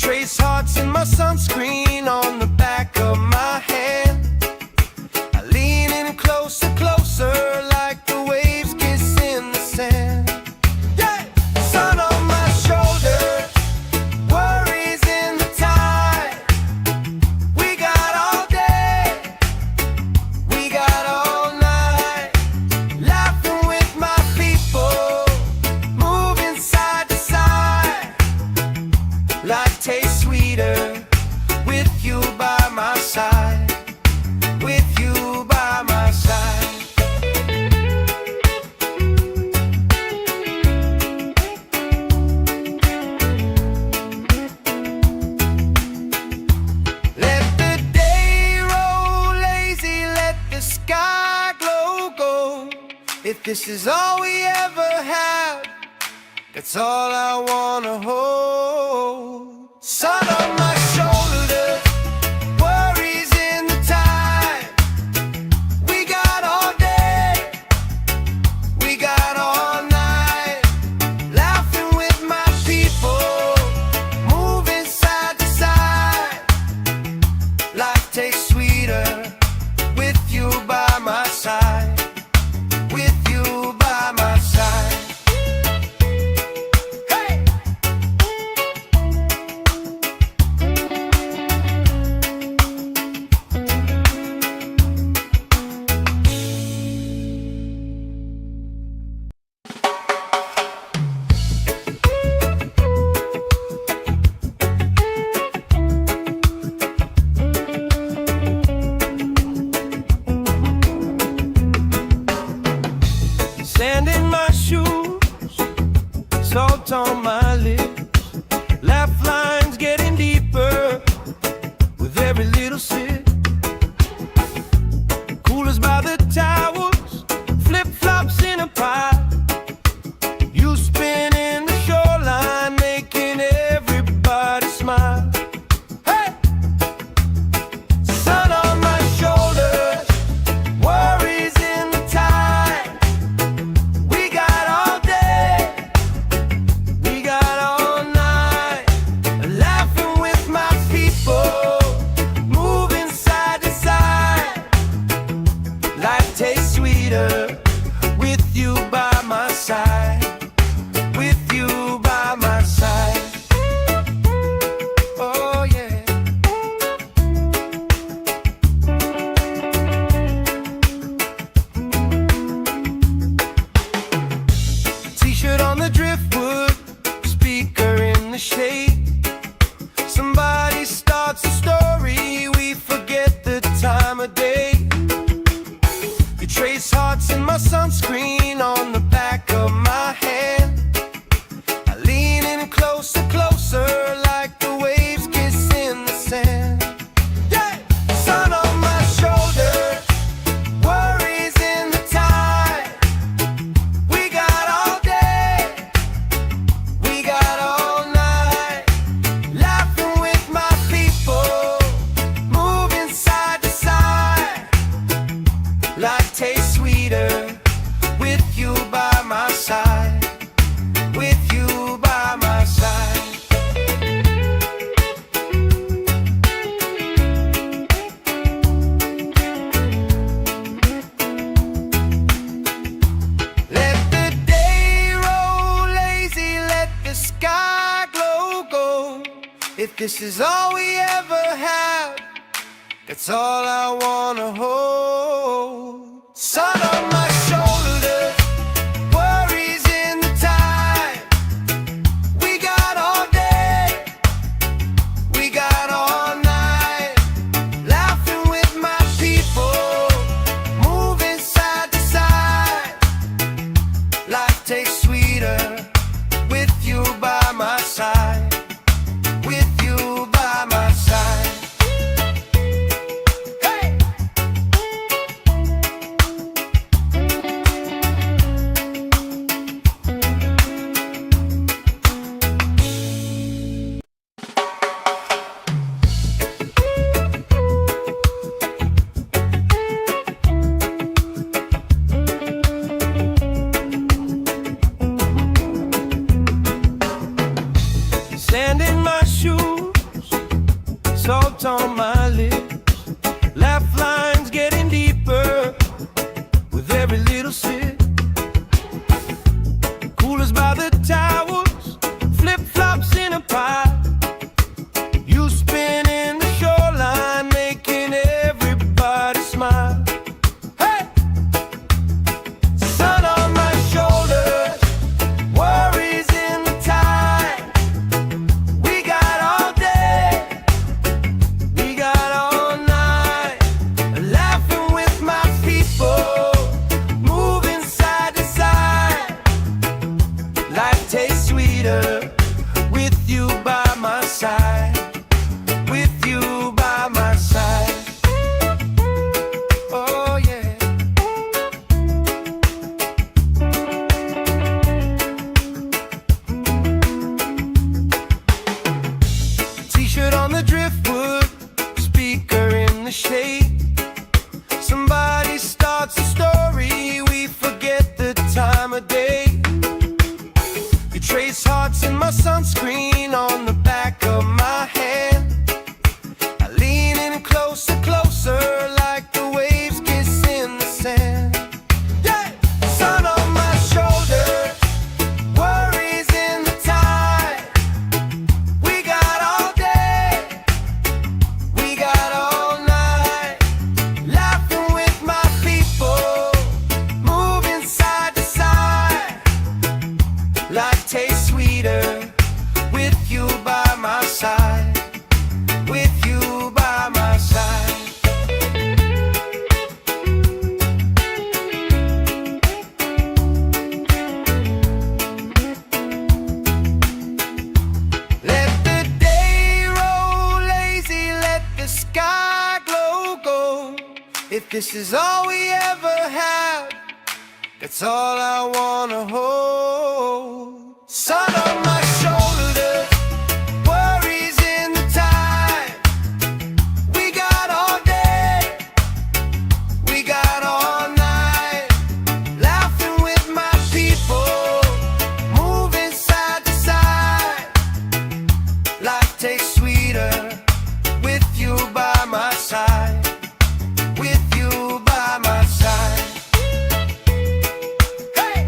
trace hearts in my sunscreen on the back of my hand. I lean in closer, closer, like the waves kiss in the sand. Yeah! Sun on my shoulder, worries in the tide. We got all day, we got all night, laughing with my people, moving side to side. Life tastes sweeter with you by my side, with you by my side. Let the day roll lazy, let the sky glow gold. If this is all we ever have, that's all I wanna hold. Sun on my shoulders, worries in the tide. We got all day, we got all night, laughing with my people, moving side to side. Life tastes sweeter with you by my side, with you by my side. Sand in my shoes, salt on my lips, laugh lines getting deeper with every little sip. Coolers by the towers, flip-flops in a pile. You spin in the shoreline, making everybody smile. Hey! Sun on my shoulders, worries in the tide. We got all day, we got all night, laughing with my people, moving side to side. Life tastes sweeter with you by my side, with you by my side. Oh yeah. T-shirt on the driftwood, speaker in the shade. Somebody starts a story, we forget the time of day. You trace hearts in my sunscreen on the back of my hand. I lean in closer, closer, like the waves kiss in the sand. Yeah! Sun on my shoulder, worries in the tide. We got all day, we got all night, laughing with my people, moving side to side. Life tastes sweeter with you by my side, with you by my side. Let the day roll lazy, let the sky glow gold. If this is all we ever have, that's all I wanna hold. Sun on my shoulders, worries in the tide. We got all day, we got all night, laughing with my people, moving side to side. Life tastes sweeter with you by my side, with you by my side. Hey! Sand in my shoes, salt on my lips, laugh lines getting deeper with every little sip. Coolers by the towers, flip-flops in a pile. You spin in the shoreline, making everybody smile. Hey! Sun on my shoulders, worries in the tide. We got all day, we got all night, laughing with my people, moving side to side. Life tastes sweeter with you by my side, with you by my side. Oh yeah. T-shirt on the driftwood, speaker in the shade. Somebody starts a story, we forget the time of day. You trace hearts in my sunscreen on the back of my hand. I lean in closer, closer, like the waves kiss in the sand. Yeah! Sun on my shoulders, worries in the tide. We got all day, we got all night, laughing with my people, moving side to side. Life tastes sweeter with you by my side, with you by my side. Let the day roll lazy, let the sky glow gold. If this is all we ever have, that's all I wanna hold. Sun on my shoulders, worries in the tide. We got all day, we got all night, laughing with my people, moving side to side. Life tastes sweeter with you by my side, with you by my side. Hey!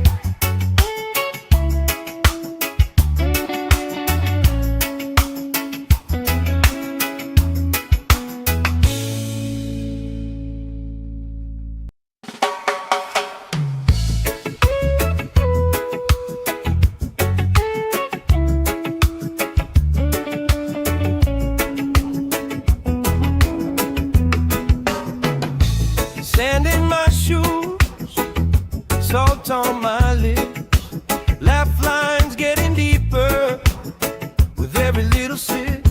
Sand in my shoes, salt on my lips, laugh lines getting deeper with every little sip.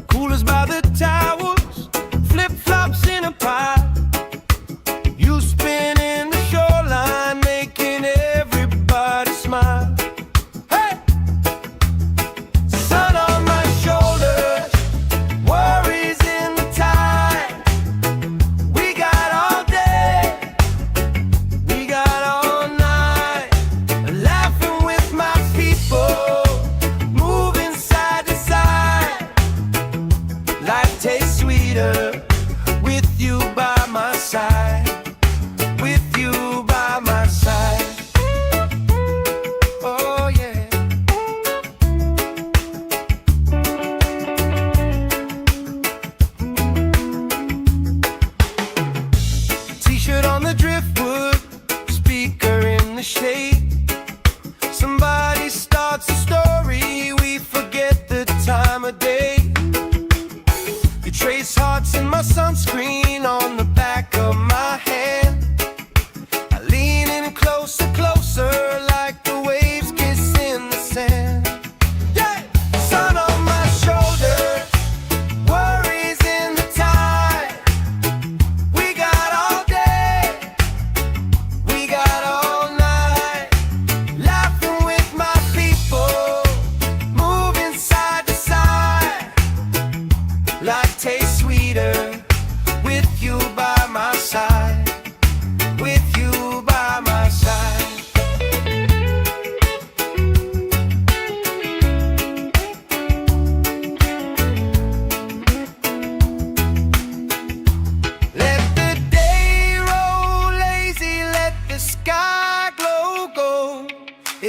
Coolers by the towers, flip-flops in a pile. You spin in the shoreline, making everybody smile. Hey! Sun on my shoulders, worries in the tide. We got all day, we got all night, laughing with my people, moving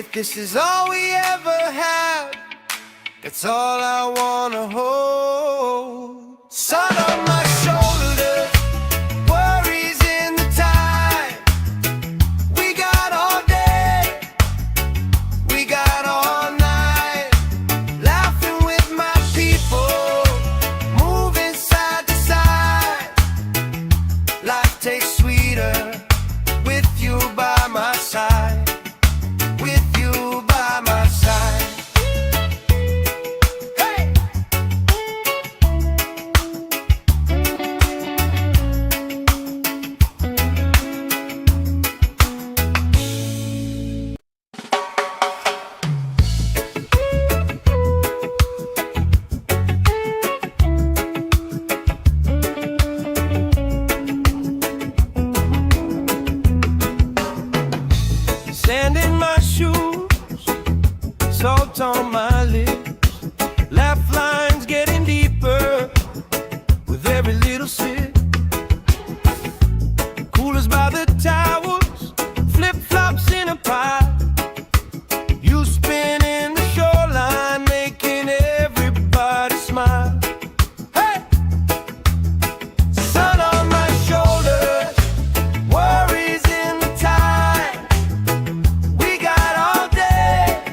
If this is all we ever have, that's all I wanna hold. Sun on my shoulders, worries in the tide. We got all day, we got all night, laughing with my people, moving side to side. Life tastes sweeter with you by my side, with you by my side. Hey! Sand in my shoes, salt on my lips, laugh lines getting deeper with every little sip. Coolers by the towers, flip-flops in a pile. You spin in the shoreline, making everybody smile. Hey! Sun on my shoulders, worries in the tide. We got all day,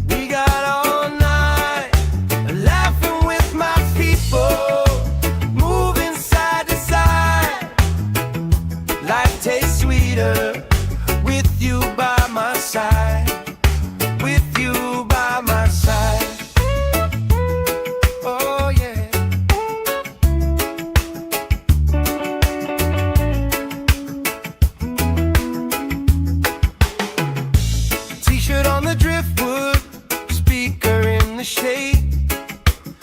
we got all night, laughing with my people, moving side to side. Life tastes sweeter with you by my side, with you by my side. Oh yeah. T-shirt on the driftwood, speaker in the shade.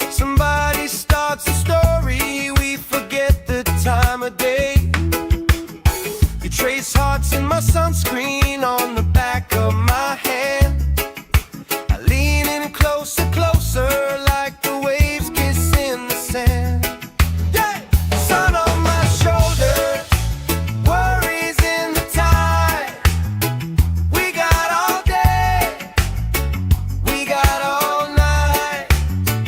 Somebody starts a story, we forget the time of day. You trace hearts in my sunscreen on the back of my hand. I lean in closer, closer, like the waves kiss in the sand. Yeah! Sun on my shoulders, worries in the tide. We got all day, we got all night,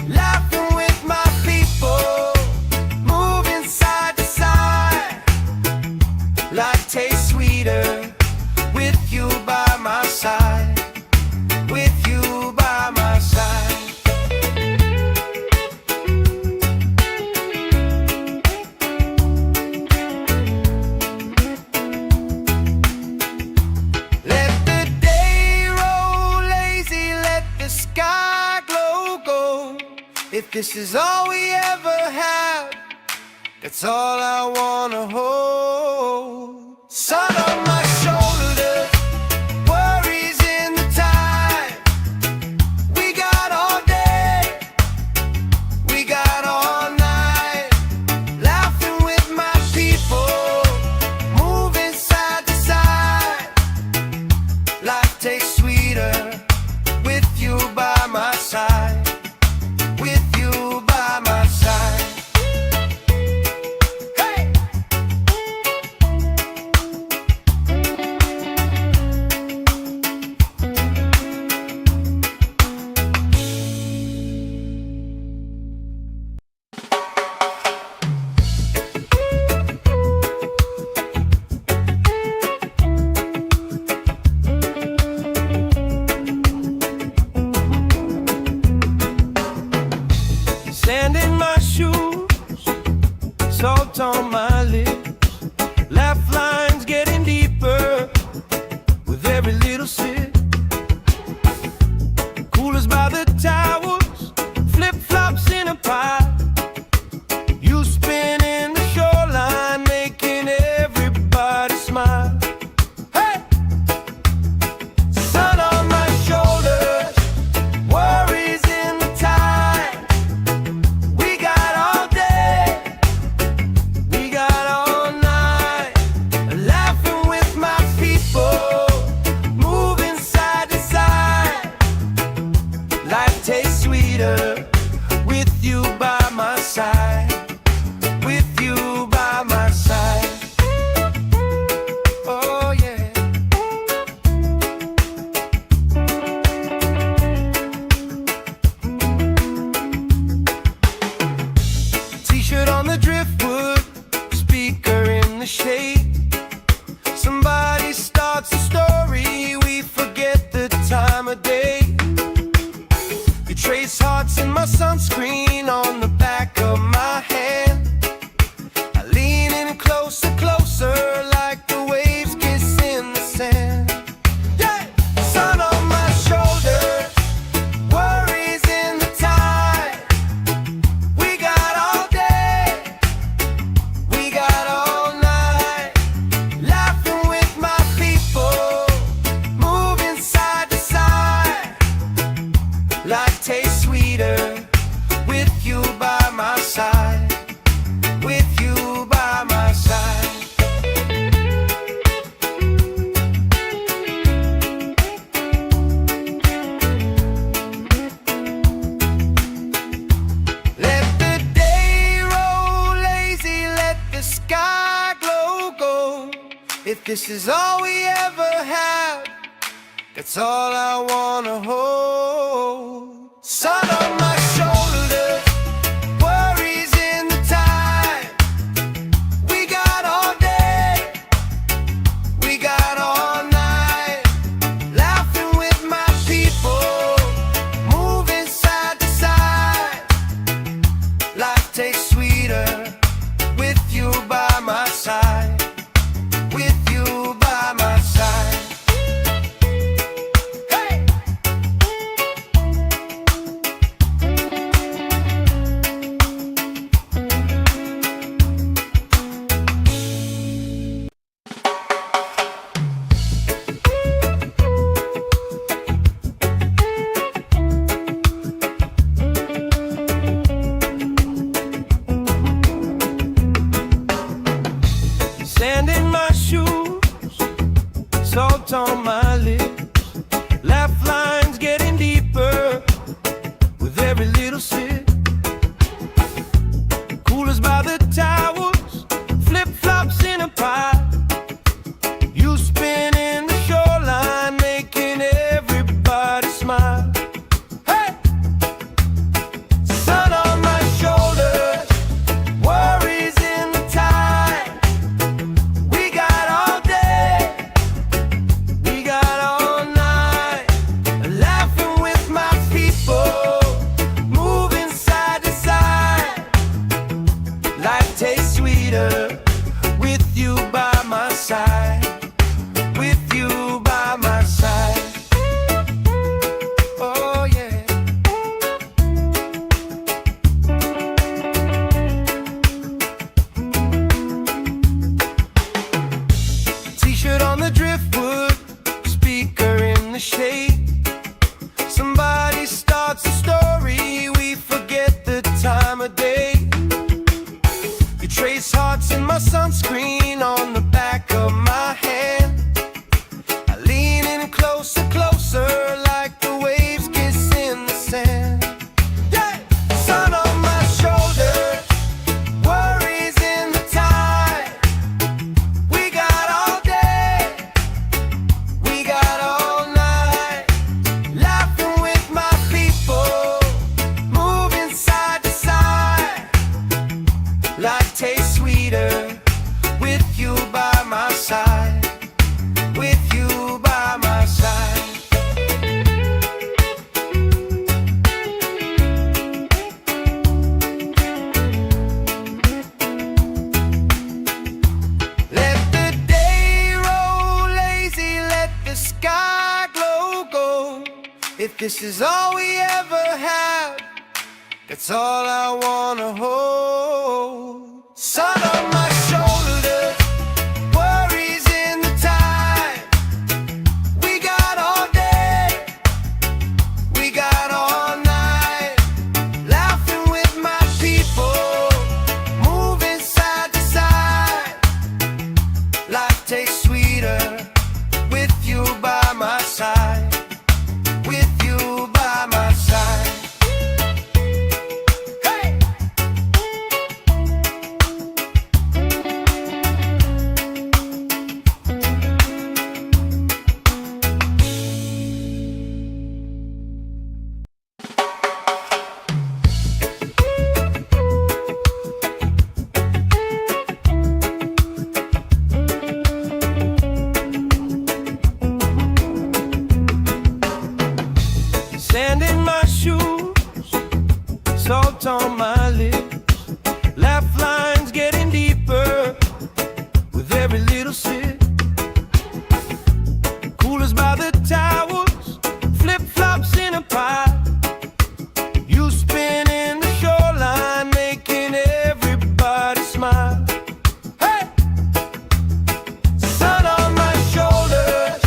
laughing with my people, moving side to side. Life tastes sweeter with you by my side, with you by my side. Let the day roll lazy, let the sky glow gold. If this is all we ever have, that's all I wanna hold. Sun on my shoulders, worries in the tide. We got all day, we got all night, laughing with my people, moving side to side. Life tastes sweeter with you by my side, with you by my side. Hey! Sand in my shoes, salt on my lips, laugh lines getting deeper with every little sip. Coolers by the towers, flip-flops in a pile. You spin in the shoreline, making everybody smile. Hey! Sun on my shoulders, worries in the tide. We got all day, we got all night, laughing with my people, moving side to side. Life tastes sweeter with you by my side, with you by my side. Oh yeah. Life tastes sweeter with you by my side. With you by my side. Let the day roll lazy, let the sky glow gold. If this is all we ever have, that's all I wanna hold. Sun on my shoulders, worries in the tide. We got all day, we got all night. Laughing with my people, moving side to side. Life tastes sweeter with you by my side. With you by my side. Sand in my shoes, salt on my lips. Laugh lines getting deeper with every little sip. Coolers by the towers, flip-flops in a pie. You spinning the shoreline, making everybody smile. Hey! Sun on my shoulders, worries in the tide. We got all day, we got all night. Laughing with my people, moving side to side. Life tastes sweeter with you by my side. With you by my side. Oh yeah. T-shirt on the driftwood, speaker in the shade. Somebody starts a story, we forget the time of day. You trace hearts in my sunscreen on the back of my hand. I lean in closer, closer, like the waves kiss in the sand. Yeah! Sun on my shoulders, worries in the tide. We got all day, we got all night. Laughing with my people, moving side to side. Life tastes sweeter with you by my side. With you by my side. Let the day roll lazy, let the sky glow gold. If this is all we ever have, that's all I wanna hold. Sun on my shoulders, worries in the tide. We got all day, we got all night. Laughing with my people, moving side to side. Life tastes sweeter with you by my side. With you by my side. Hey! Sand in my shoes, salt on my lips. Laugh lines getting deeper with every little sip. Coolers by the towers, flip-flops in a pie. You spinning the shoreline, making everybody smile. Hey! Sun on my shoulders,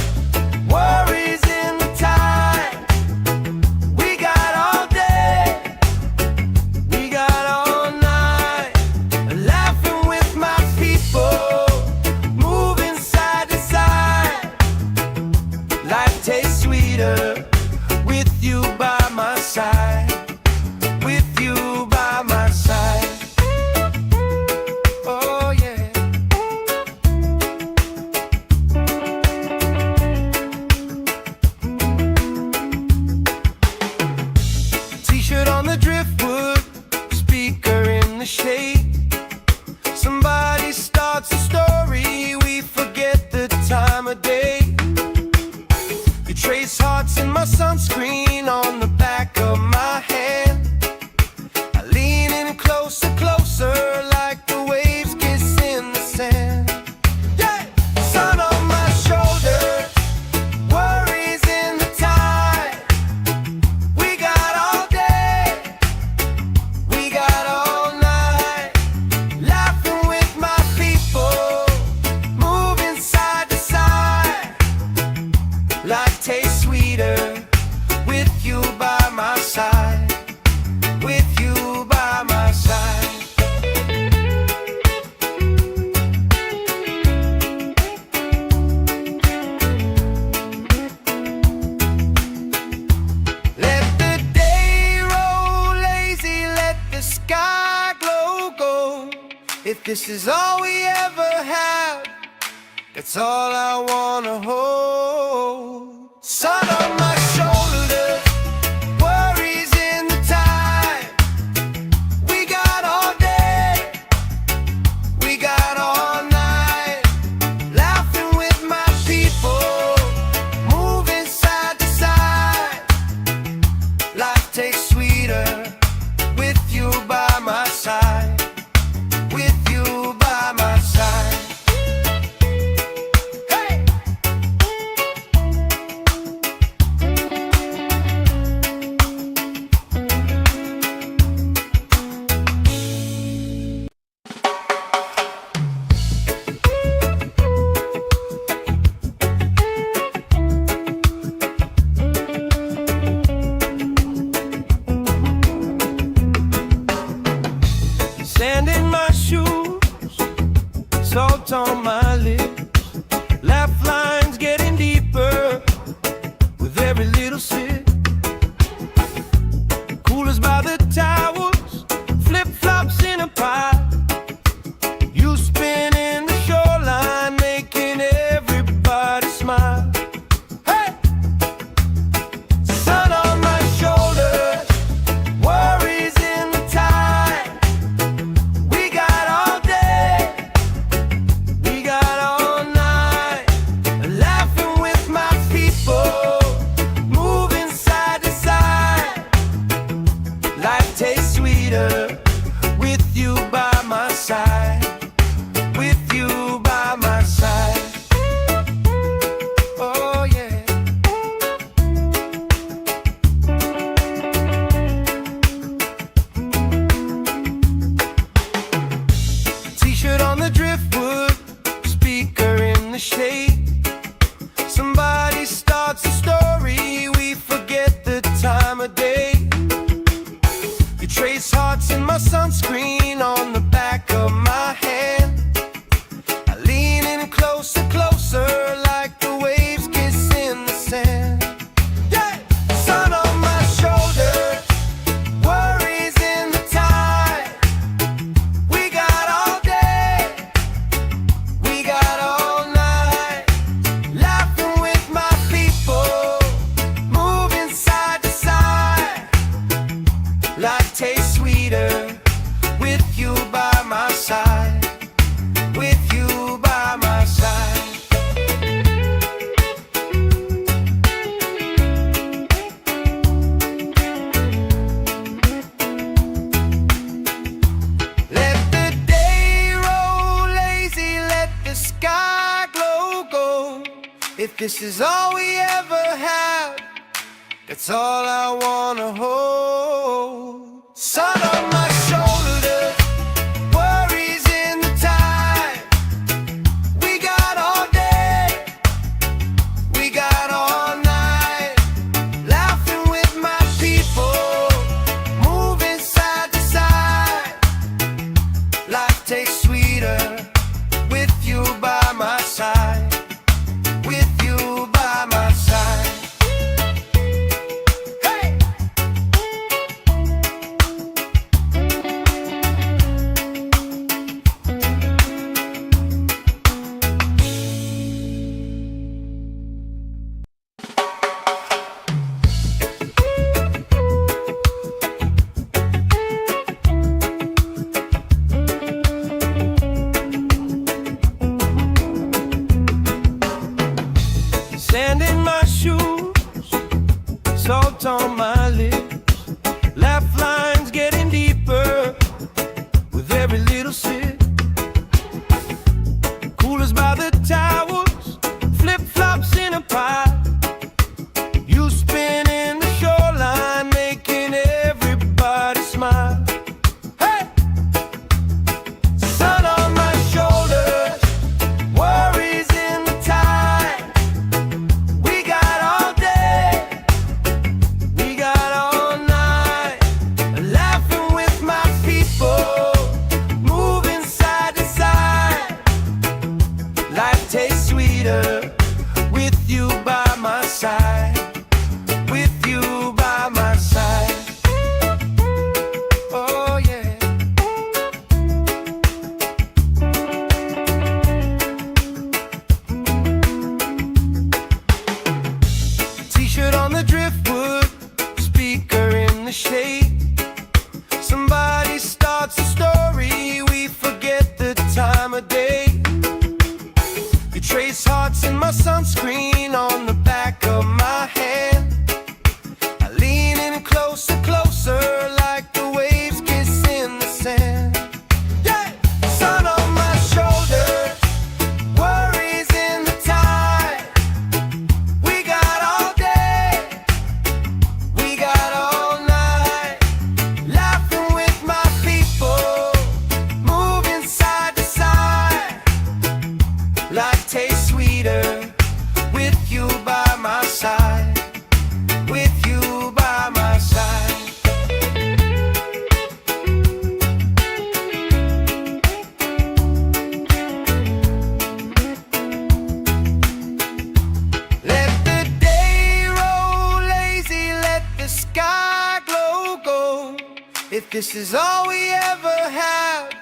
worries in the tide. We got If this is all we ever have, that's all I wanna hold. Sun on my shoulders, worries in the time. We got all day, we got all night, laughing with my people, moving side to side. Life tastes sweeter with you by my side. With you by my side. Hey! Sand in my shoes, salt on my lips, laugh lines getting deeper with every little sip. Coolers by the towers, flip-flops in a pile. You spinning the shoreline, making everybody smile. Hey! Sun on my shoulders, worries in the tide. We got all day, we got all night, laughing with my people, moving side to side. Life tastes sweeter with you by my side. With you by my side. Oh yeah. T-shirt on the driftwood, speaker in the shade. Somebody starts a story, we forget the time of day. You trace hearts in my sunscreen on the back of my hand. I lean in closer, closer, like the waves kiss in the sand. Yeah! Sun on my shoulders, worries in the tide. We got all day, we got all night, laughing with my people, moving side to side. Life tastes sweeter with you by my side. With you by my side. Let the day roll lazy, let the sky glow gold. If this is all we ever have, that's all I wanna hold. Sun on my shoulders, worries in the time. We got all day, we got all night, laughing with my people, moving side to side. Life tastes sweeter with you by my side. With you by my side. Hey! the shade. Somebody starts a story, we forget the time of day. You trace hearts in my sunscreen on the back of my hand. I lean in closer, closer, like the waves kiss in the sand. Yeah! Sun on my shoulders, worries in the tide. We got all day, we got all night, laughing with my people, moving side to side. Life tastes sweeter with you by my side, with you by my side. Let the day roll lazy, let the sky glow gold. If this is all we ever have,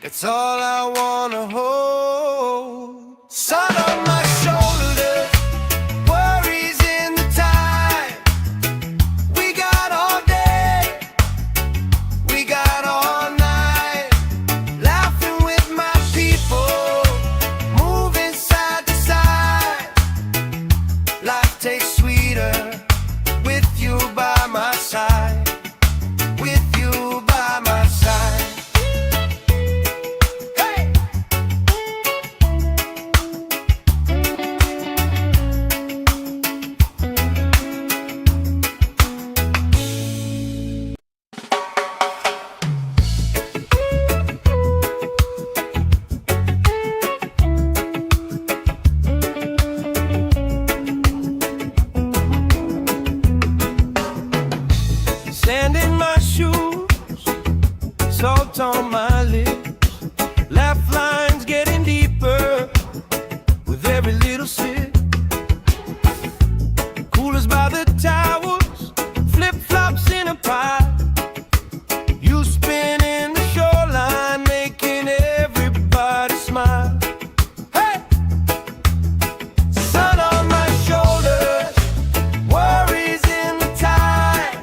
that's all I wanna hold. Sun on my shoulders, worries in the tide. We got all day, we got all night, laughing with my people, moving side to side. Life tastes sweeter with you by my side, with you by my side. Hey! Sand in my shoes, salt on my lips, laugh lines getting deeper with every little sip. Coolers by the towers, flip-flops in a pile. You spin in the shoreline, making everybody smile. Hey! Sun on my shoulders, worries in the tide.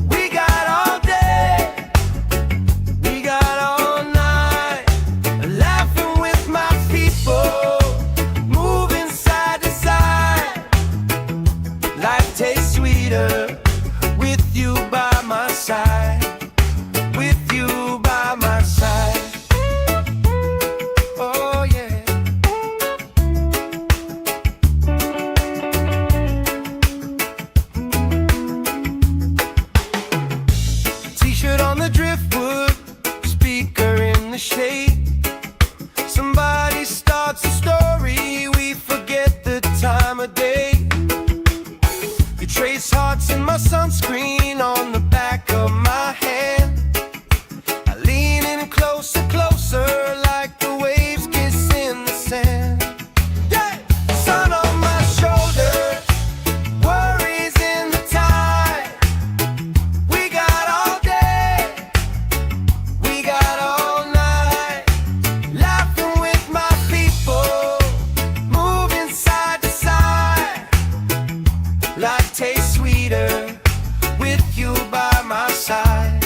We got all day, we got all night, laughing with my people, moving side to side. Life tastes sweeter with you by my side, with you by my side. Oh yeah. T-shirt on the driftwood, speaker in the shade. Somebody starts a story, we forget the time of day. You trace hearts in my sunscreen on the back of my hand. I lean in closer, closer, like the waves kiss in the sand. Yeah! Sun on my shoulders, worries in the tide. We got all day, we got all night, laughing with my people, moving side to side. Life tastes sweeter with you by my side,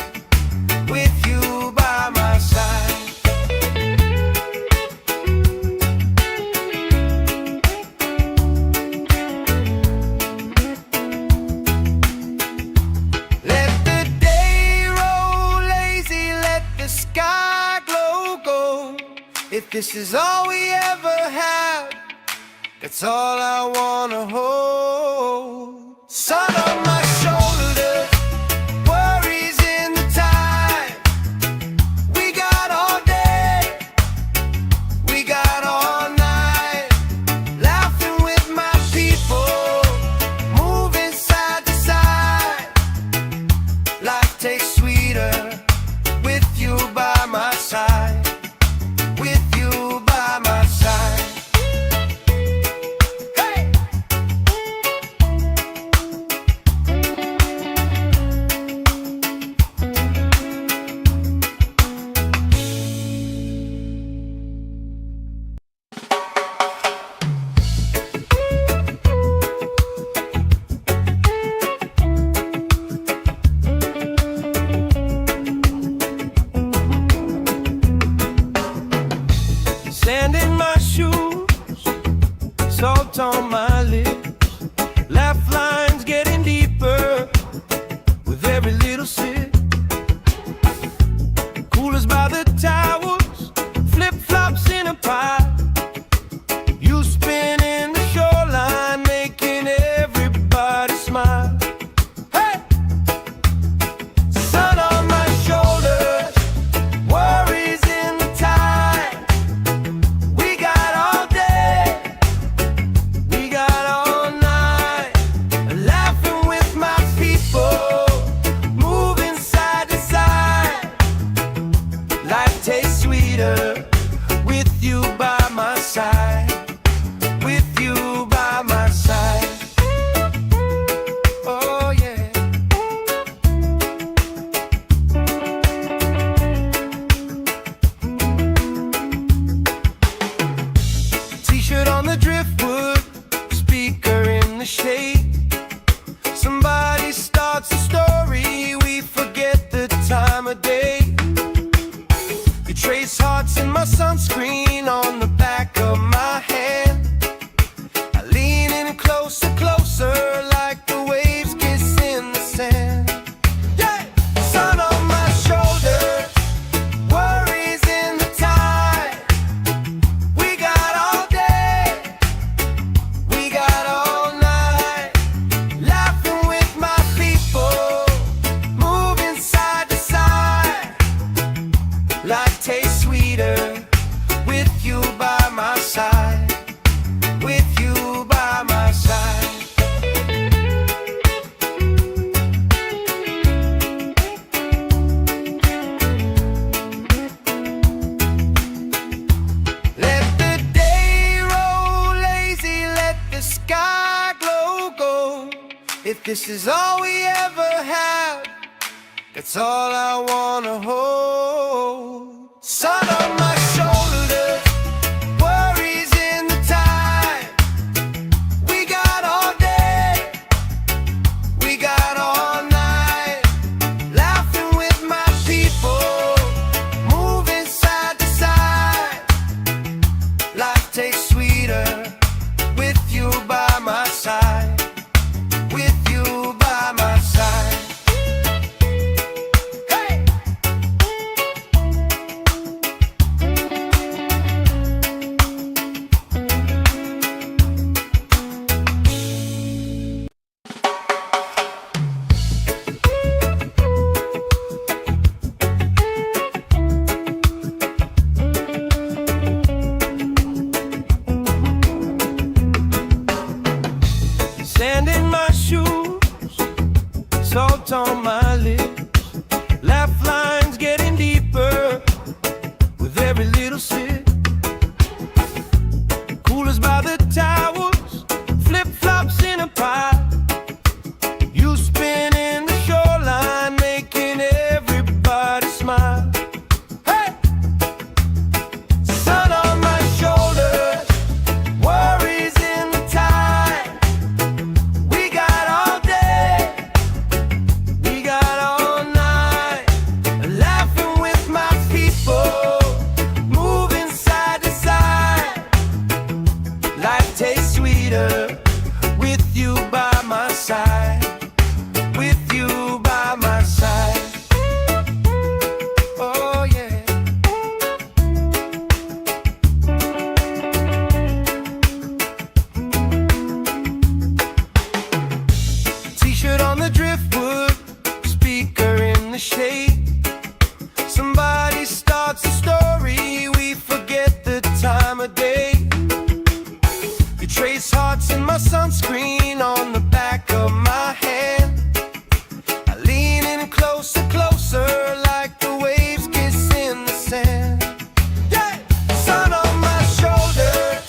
with you by my side. Let the day roll lazy, let the sky glow gold. If this is all we ever have, that's all I wanna hold. Sun on my shoulders, worries in the tide. We got all day, we got all night, laughing with my people, moving side to side. Life tastes sweeter with you by my side, with you by my side. Hey! every little sip. Coolers by the towers, flip-flops in a pie. You spin in the shoreline, making everybody smile. Hey! Sun on my shoulders, worries in the tide. We got all day, we got all night. Laughing with my people, moving side to side. Life tastes sweeter with you by my side. With you by my side. Oh yeah. T-shirt on the driftwood, speaker in the shade. Somebody starts a story, we forget the time of day. You trace hearts in my sunscreen on the back of my hand. I lean in closer, closer, like the waves kiss in the sand. Yeah! Sun on my shoulders, worries in the tide. We got all day, we got all night. Laughing with my people, moving side to side. Life tastes sweeter with you by my side. With you by my side. Let the day roll lazy, let the sky glow gold. If this is all we ever have, that's all I wanna hold. Sun on my shoulders, worries in the tide. We got all day, we got all night. Laughing with my people, moving side to side. Life tastes sweeter with you by my side. With you by my side. Hey! Sand in my shoes, salt on my lips. Laugh lines getting deeper with every little sip. Coolers by the towers, flip-flops in a pie. You spin in the shoreline, making everybody smile. Hey! Sun on my shoulders, worries in the tide. We got all day, we got all night. Laughing with my people, moving side to side. Life tastes sweeter with you by my side. With you by my side. Oh yeah. T-shirt on the driftwood, speaker in the shade. Somebody starts a story, we forget the time of day. You trace hearts in my sunscreen on the back of my hand. I lean in closer, closer, like the waves kiss in the sand. Yeah! Sun on my shoulders,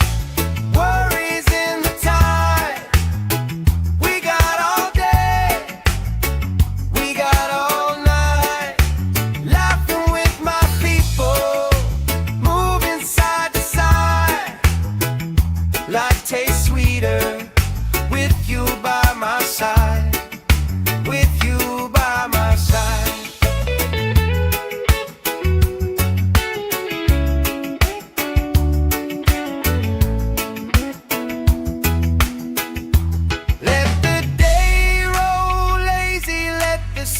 worries in the tide. We got all day, we got all night.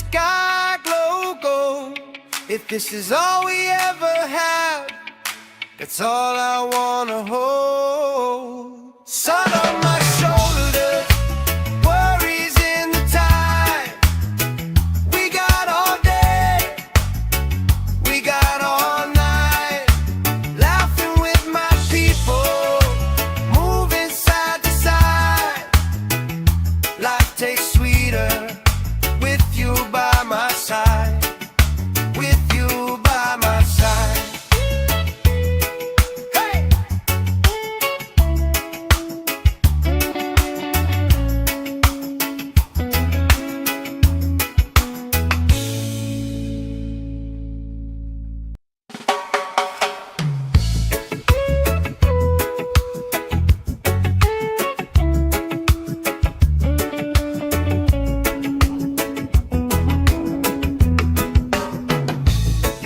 sky glow gold. If this is all we ever have, that's all I wanna hold. Sun on my shoulders, worries in the tide. We got all day, we got all night, laughing with my people, moving side to side. Life tastes sweeter with you by my side, with you by my side. Hey!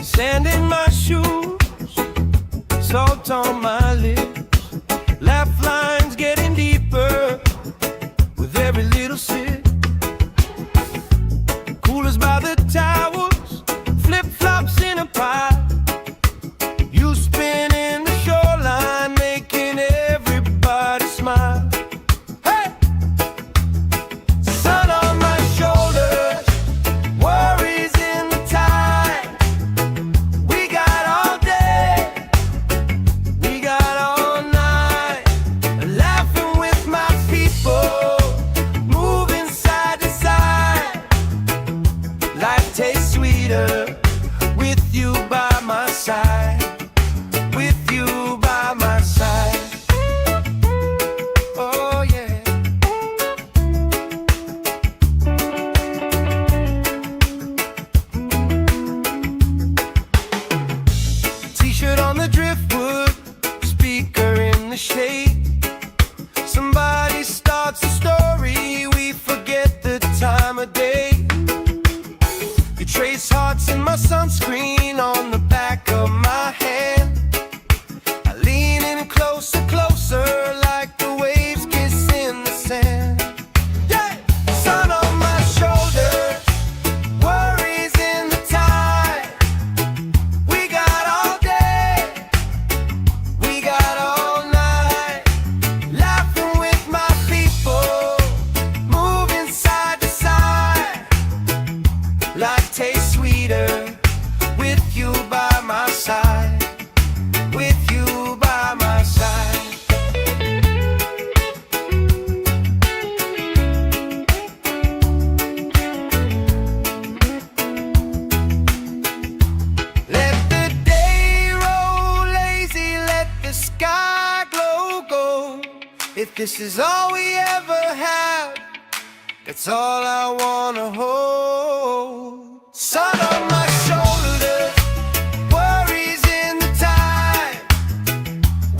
Sand in my shoes, salt on my lips, laugh lines getting deeper with every little sip. Coolers by the towels, flip-flops in a pile. You spin in the shoreline, making everybody smile. Hey! Sun on my shoulders, worries in the tide. We got all day, we got all night, laughing with my people, moving side to side. Life tastes sweeter with you by my side, with you by my side. Oh yeah. T-shirt on the driftwood, speaker in the shade. Somebody starts a story, we forget the time of day. You trace hearts in my sunscreen on the back of my hand. I lean in closer, closer, like the waves kiss in the sand. Yeah! Sun on my shoulders, worries in the tide. We got all day, we got all night, laughing with my people, moving side to side. Life tastes sweeter with you by my side, with you by my side. Let the day roll lazy, let the sky glow gold. If this is all we ever have, that's all I wanna hold. Sun on my shoulders, worries in the tide.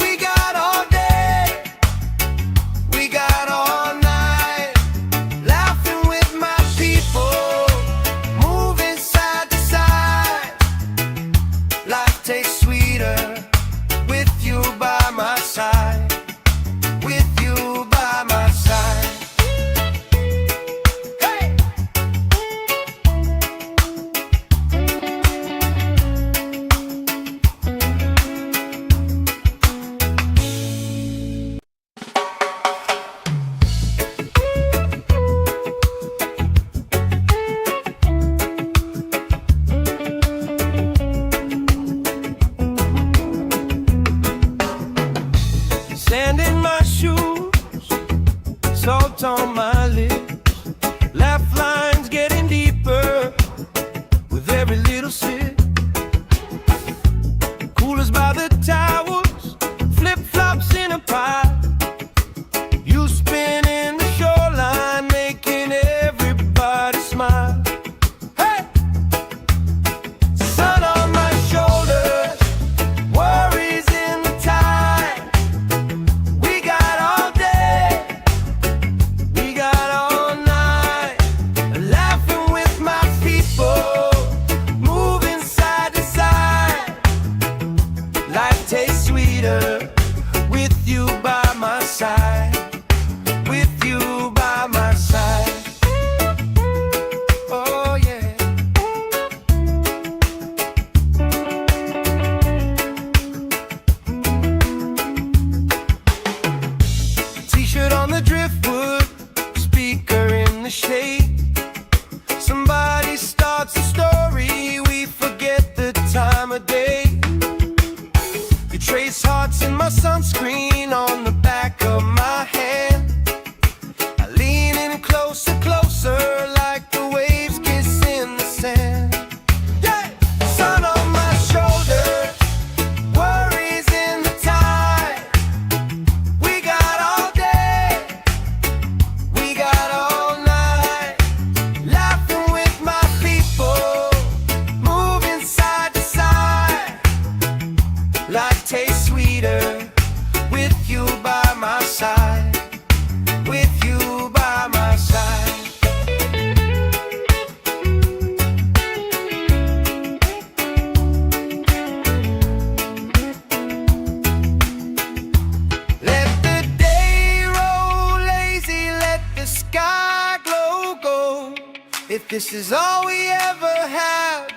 We got all day, we got all night, laughing with my people, moving side to side. Life tastes sweeter with you by my side, with you by my side. Hey! this is all we ever have,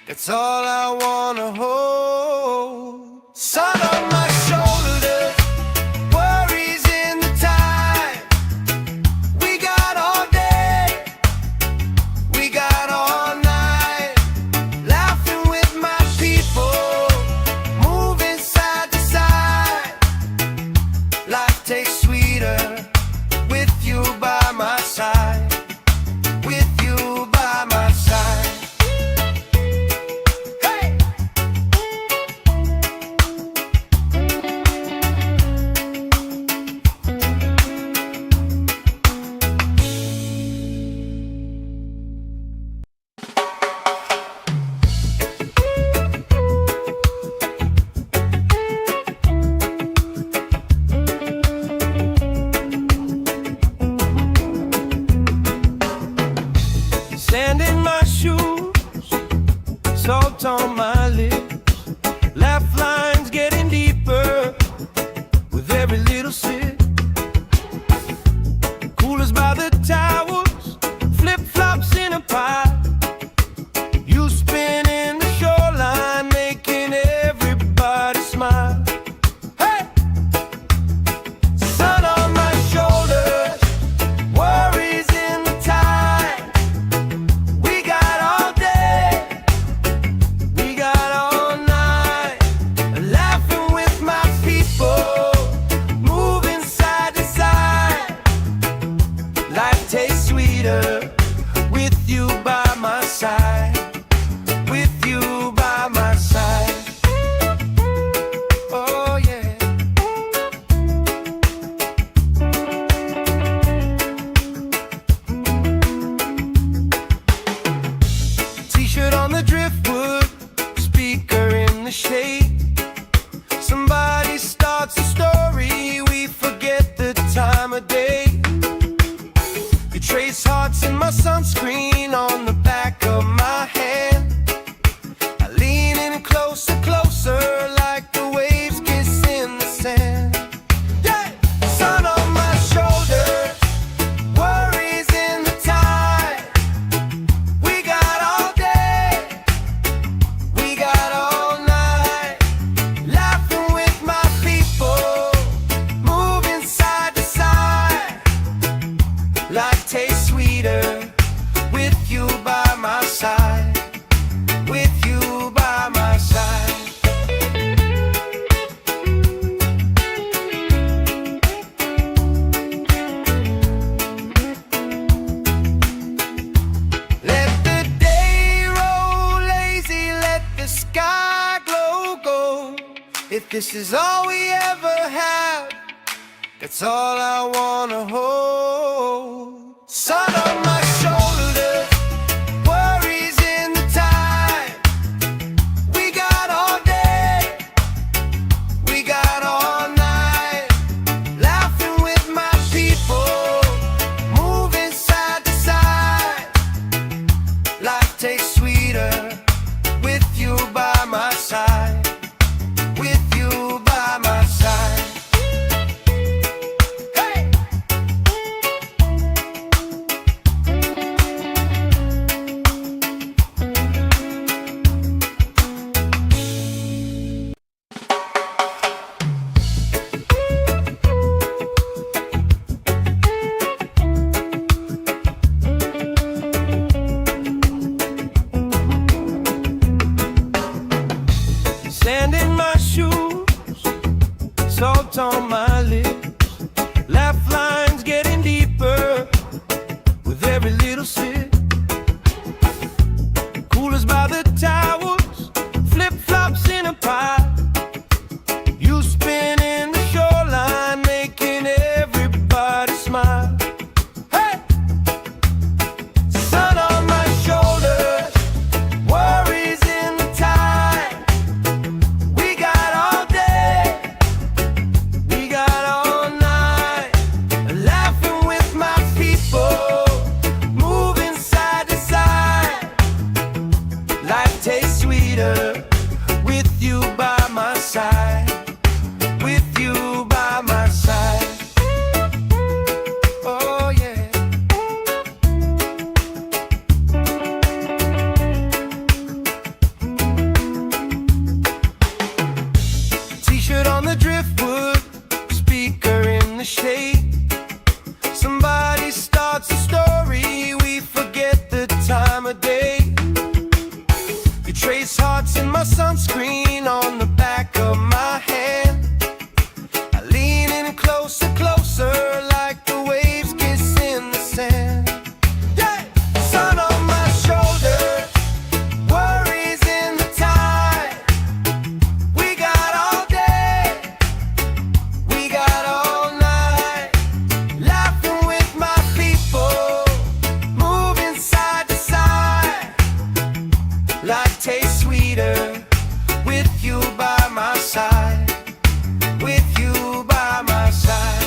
that's all I wanna hold. Sun on my shoulders, worries in the tide. We got all day, we got all night, laughing with my people, moving side to side. Life tastes sweeter with you by my side, with you by my side. Hey! Sand in my shoes, salt on my lips, laugh lines getting deeper with every little sip. Coolers by the towers, flip-flops in a pile. You spinning the shoreline, making everybody smile. Hey! Sun on my shoulders, worries in the tide. We got all day, we got all night, laughing with my people, moving side to side. Life tastes sweeter with you by my side, with you by my side. Oh yeah. T-shirt on the driftwood, speaker in the shade. Somebody starts a story, we forget the time of day. You trace hearts in my sunscreen on the back of my hand. I lean in closer, closer, like the waves kiss in the sand. Yeah! Sun on my shoulders, worries in the tide. We got all day, we got all night, laughing with my people, moving side to side. Life tastes sweeter with you by my side, with you by my side. Let the day roll lazy, let the sky glow gold. If this is all we ever have, that's all I wanna hold. Sun on my shoulders, worries in the tide. We got all day, we got all night, laughing with my people, moving side to side. Life tastes sweeter with you by my side, with you by my side. Hey! of day. You trace hearts in my sunscreen on the back of my hand. I lean in closer, closer, like the waves kiss in the sand. Yeah! Sun on my shoulders, worries in the tide. We got all day, we got all night, laughing with my people, moving side to side. Life tastes sweeter with you by my side, with you by my side.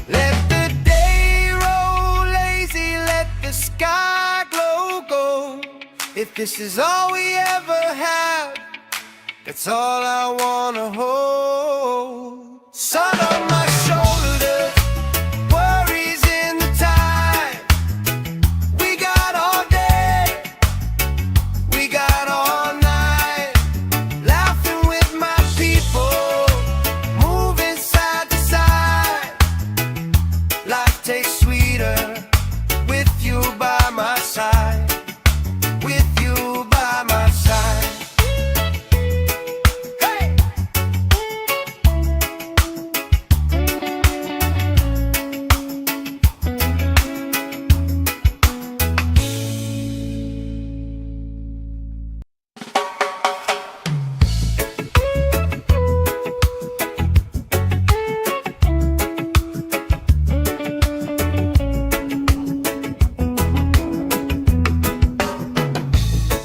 Let the day roll lazy, let the sky glow gold. If this is all we ever have, that's all I wanna hold. Sun on my shoulders, worries in the tide. We got all day, we got all night, laughing with my people, moving side to side. Life tastes sweeter with you by my side, with you by my side. Hey!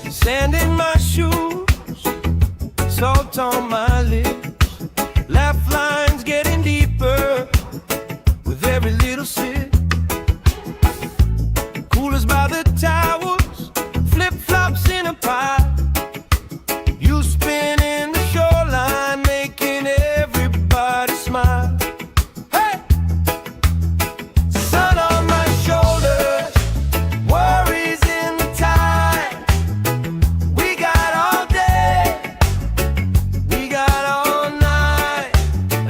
Sand in my shoes, salt on my lips, laugh lines getting deeper with every little sip. Coolers by the towers, flip-flops in a pile. You spin in the shoreline, making everybody smile. Hey! Sun on my shoulders, worries in the tide. We got all day, we got all night,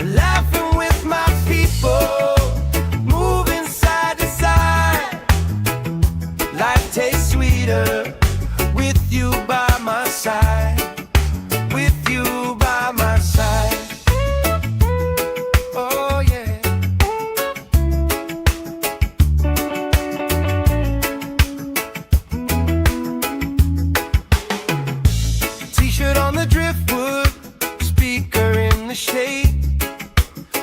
laughing with my people, moving side to side. Life tastes sweeter with you by my side, with you by my side. Oh yeah. T-shirt on the driftwood, speaker in the shade.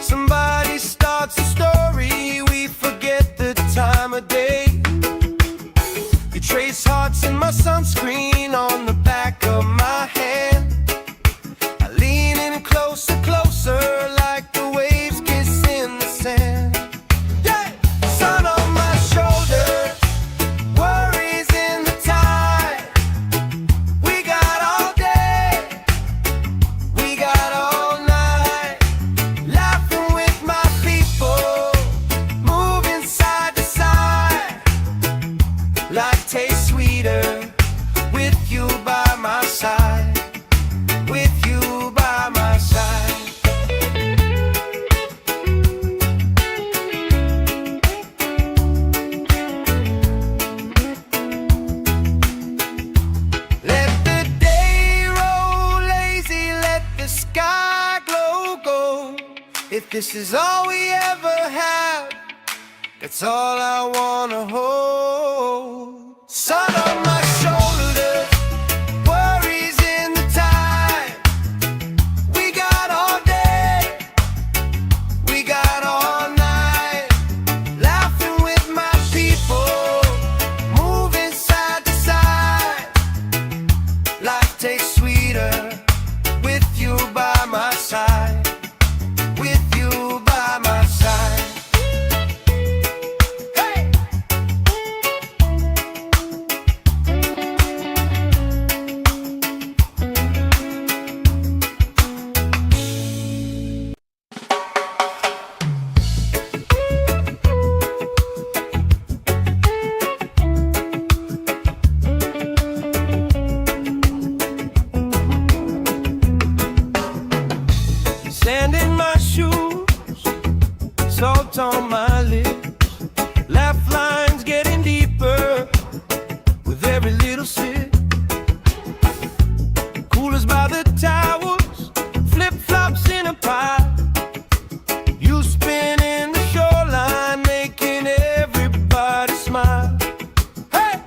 Somebody starts a story, we forget the time of day. You trace hearts in my sunscreen on the back of my hand. I lean in closer, closer, like the waves kiss in the sand. Yeah! Sun on my shoulders, worries in the tide. We got all day, we got all night, laughing with my people, moving side to side. Life tastes sweeter with you by my side, with you by my side. Let the day roll lazy, let the sky glow gold. If this is all we ever have, that's all I wanna hold. Sun on my shoulders, worries in the tide. We got all day, we got all night, laughing with my people, moving side to side. Life tastes sweeter with you by my side, with you by my side. Hey! Sand in my shoes, salt on my lips, laugh lines getting deeper with every little sip. Coolers by the towels, flip-flops in a pile. You spin in the shoreline, making everybody smile. Hey!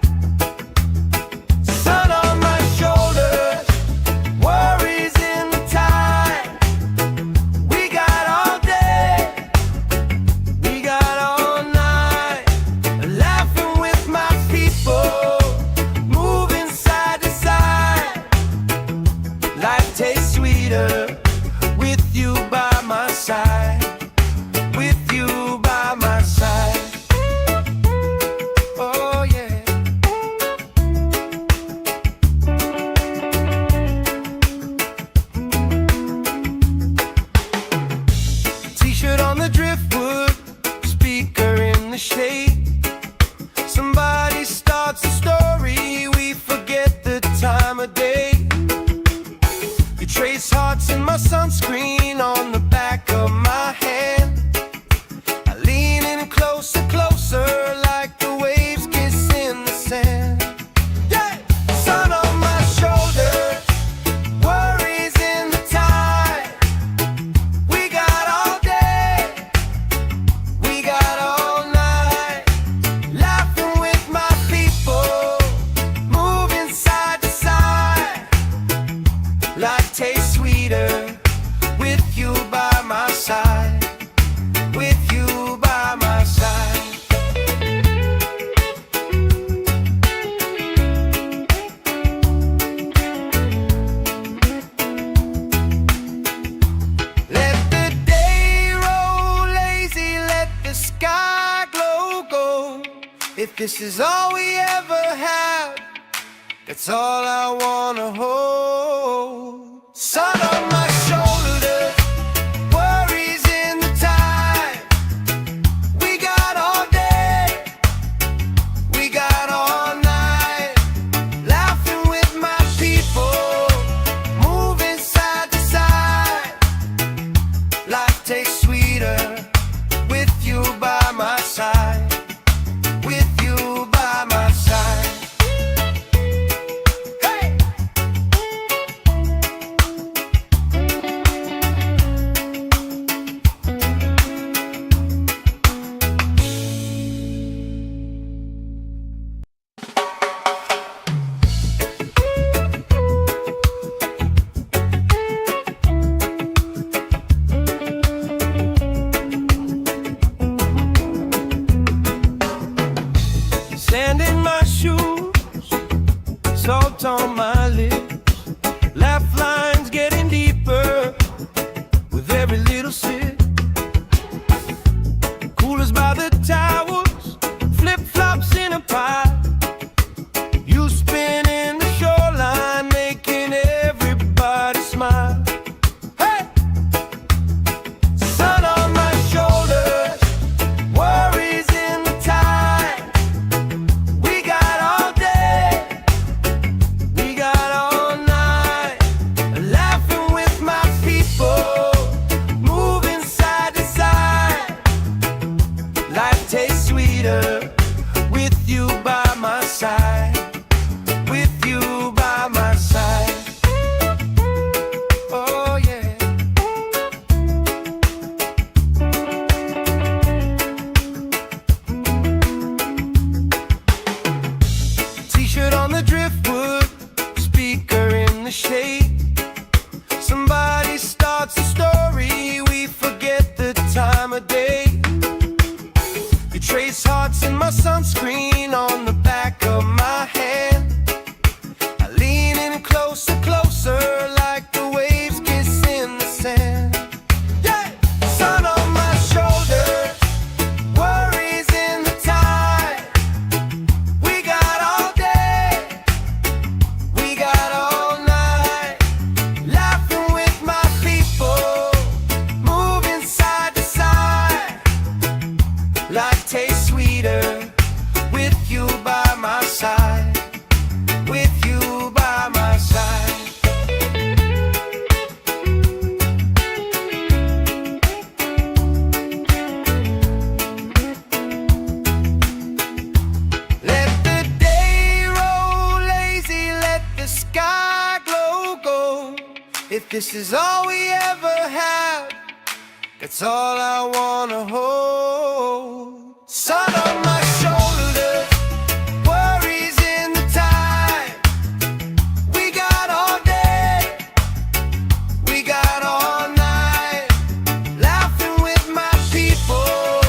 Sun on my shoulders, worries in the tide. We got all day, we got all night, laughing with my people, moving side to side. Life tastes sweeter with you by my side, with you by my side. Oh yeah. T-shirt on the driftwood, speaker in the shade. Somebody starts a story, we forget the time of day. You trace hearts in my sunscreen on the back of my hand. I lean in closer, closer, like the waves kiss in the sand. Yeah! Sun on my shoulders, worries in the tide. We got all day, we got all night, laughing with my people, moving side to side. Life tastes sweeter with you by my side, with you by my side. Let the day roll lazy, let the sky glow gold. If this is all we ever have, that's all I wanna hold. Sun on my shoulder, worries in the tide. We got all day, we got all night, laughing with my people, moving side to side. Life tastes sweeter with you by my side, with you by my side. Hey! Sand in my shoes, salt on my lips, laugh lines getting deeper with every little sip. Coolers by the towels, flip-flops in a pile. You spin in the shoreline, making everybody smile. Hey! Sun on my shoulders, worries in the tide. We got all day, we got all night, laughing with my people, moving this is all we ever had, that's all I wanna hold. Sun on my shoulders, worries in the tide. We got all day, we got all night, laughing with my people,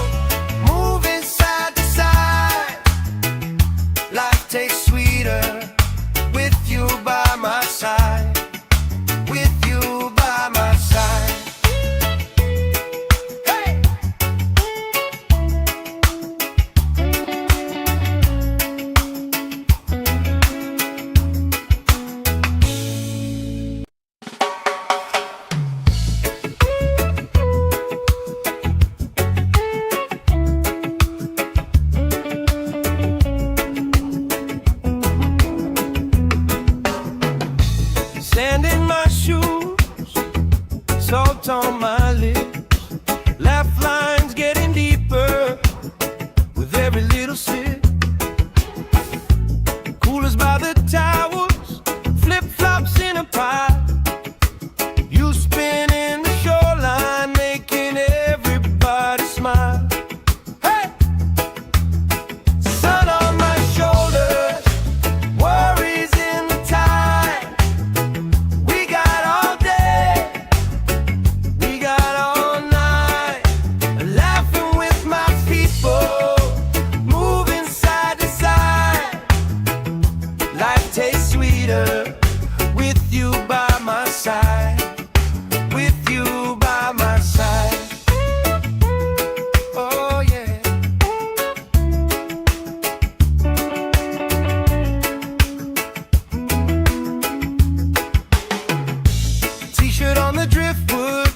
moving side to side. Life tastes sweeter with you by my side, with you by my side. Hey! Sand in my shoes, salt on my lips, laugh lines getting deeper with every little sip. Coolers by the towers, flip-flops in a pie. You spin in the shoreline, making everybody smile. Hey! Sun on my shoulders, worries in the tide. We got all day, we got all night, laughing with my people, moving side to side. Life tastes sweeter with you by my side, with you by my side. Oh yeah. T-shirt on the driftwood,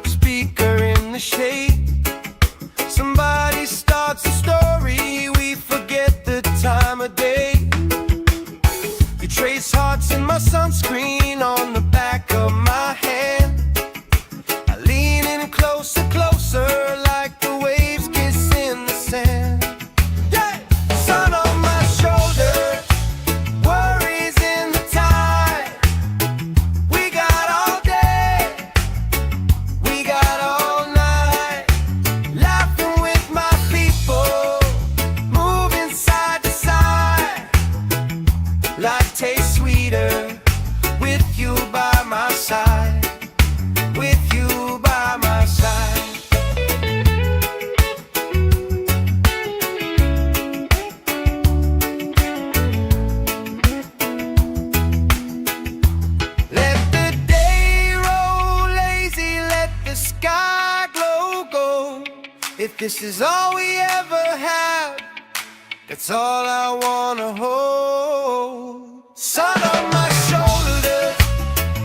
speaker in the shade. Somebody starts a story, we forget the time of day. You trace hearts in my sunscreen on the back of my hand. I lean in closer, closer, like the waves kiss in the sand. Yeah! Sun on my shoulders, worries in the tide. We got all day, we got all night, laughing with my people, moving side to side. Life tastes sweeter with you by my side, with you by my side. Let the day roll lazy, let the sky glow gold. If this is all we ever had, that's all I wanna hold. Sun on my shoulders,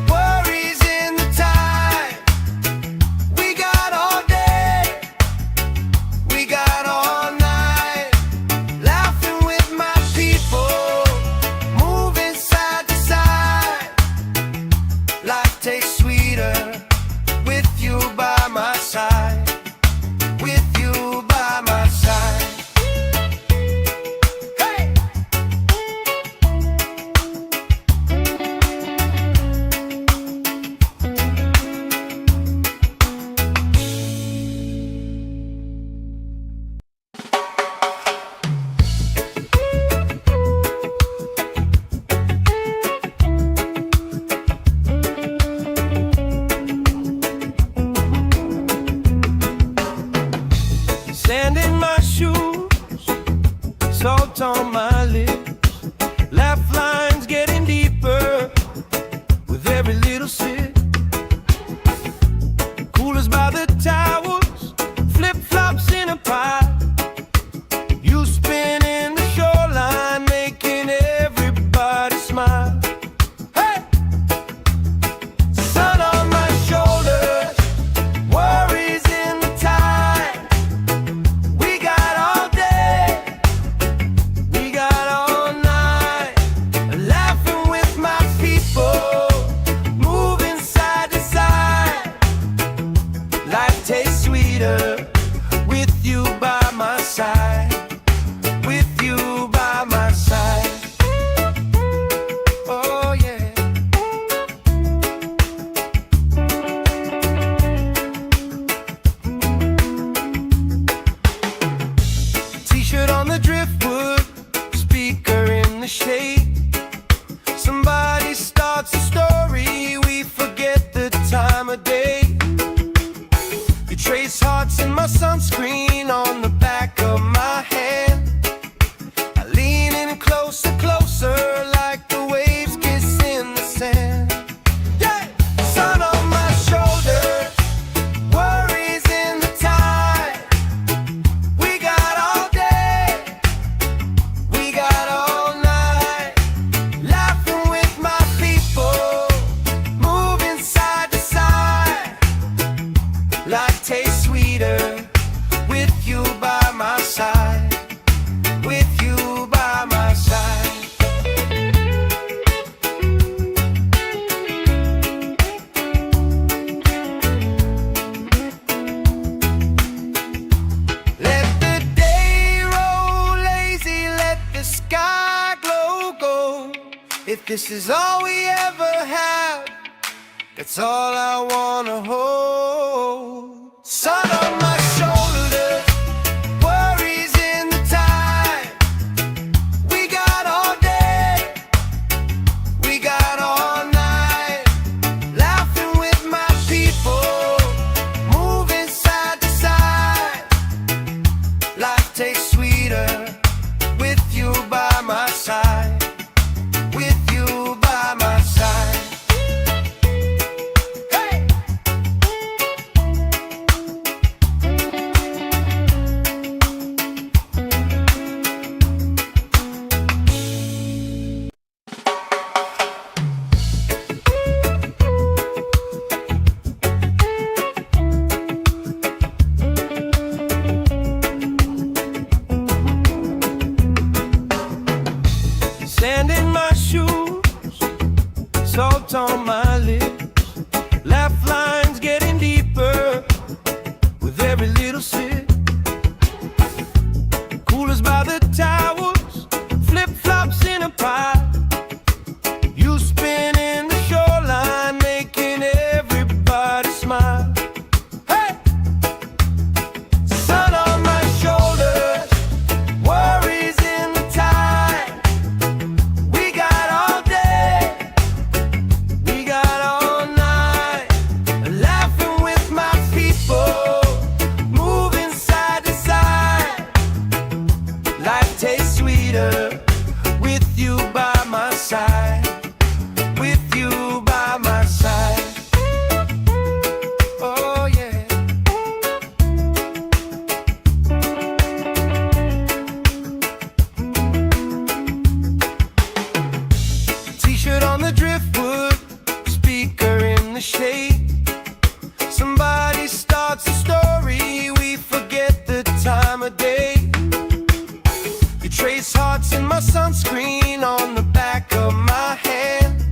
worries in the tide. We got all day, we got all night, laughing with my people, moving side to side. Life tastes sweeter with you by my side, with you by my side. Hey! Sand in my shoes, salt on my lips, laugh lines getting deeper with every little sip. Coolers by the towers, flip-flops in a pie. You spin in the shoreline, making everybody smile. Hey! Sun on my shoulders, worries in the tide. We got all day, we got all night, laughing with my people, moving side to side. Life tastes sweeter with you by my side, with you by my side. Oh yeah. You trace hearts in my sunscreen on the back of my hand. I lean in closer, closer, like the waves kiss in the sand. Yeah! Sun on my shoulder, worries in the tide. We got all day, we got all night, laughing with my people, moving side to side. Life tastes sweeter with you by my side, with you by my side. Let the day roll lazy, let the sky glow gold. If this is all we ever have, that's all I wanna hold. Sun on my shoulder, worries in the tide. We got all day, we got all night, laughing with my people, moving side to side. Life tastes sweeter with you by my side, with you by my side. Sand in my shoes, salt on my lips, laugh lines getting deeper with every little sip. Coolers by the towels, flip-flops in a pile. You spin in the shoreline, making everybody smile. Hey! Sun on my shoulders, worries in the tide. We got all day, we got all night, laughing with my people, moving side to side. Life tastes sweeter with you by my side, with you by my side. Oh yeah. T-shirt on the driftwood, speaker in the shade. Somebody starts a story, we forget the time of day. You trace hearts in my sunscreen on the back of my hand.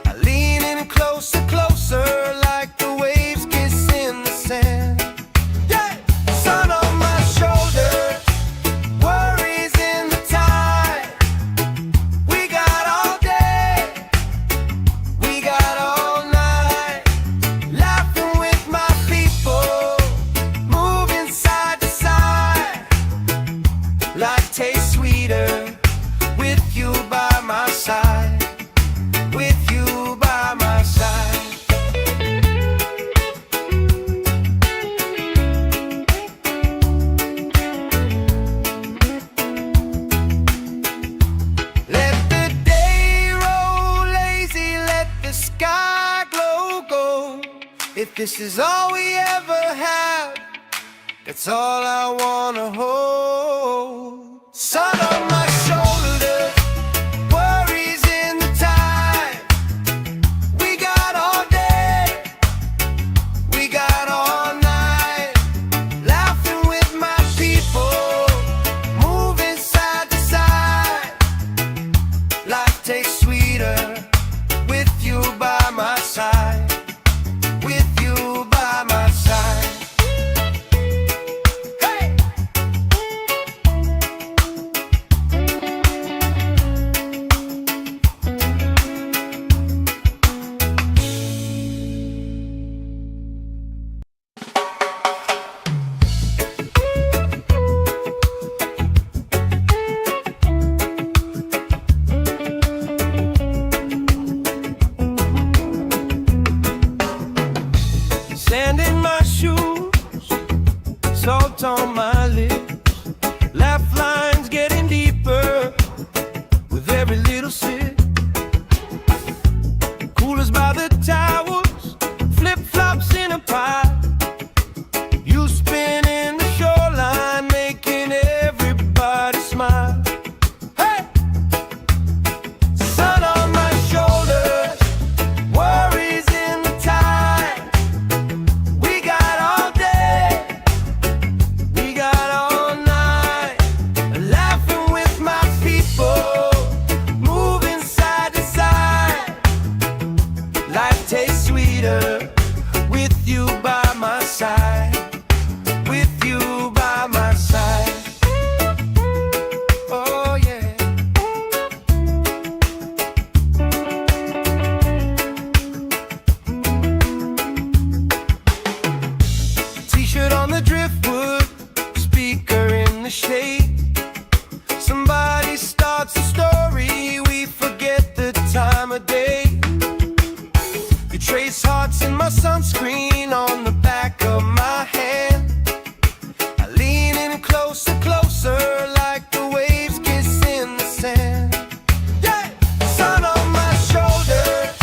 I lean in closer, closer, like the waves kiss in the sand. Yeah! Sun on my shoulder, worries in the tide. We got all day, we got all night, laughing with my people, moving side to side. Life tastes sweeter with you by my side, with you by my side. Let the day roll lazy, let the sky glow gold. If this is all we ever have, that's all I wanna hold. Sun on my shoulder, worries in the tide. We got all day, we got all night, laughing with my people, moving side to side. Life tastes sweeter with you by my side, with you by my side. Hey! salt on my lips, laugh lines getting deeper with every little sip. Coolers by the towers, flip-flops in a pie. You spin in the shoreline, making everybody smile. Hey! Sun on my shoulders, worries in the tide. We got all day, we got all night, laughing with my people, moving side to side. Life tastes sweeter with you by my side, with you by my side. Oh yeah. T-shirt on the driftwood, speaker in the shade. Somebody starts a story, we forget the time of day. You trace hearts in my sunscreen on the back of my hand. I lean in closer, closer, like the waves kiss in the sand. Yeah! Sun on my shoulders,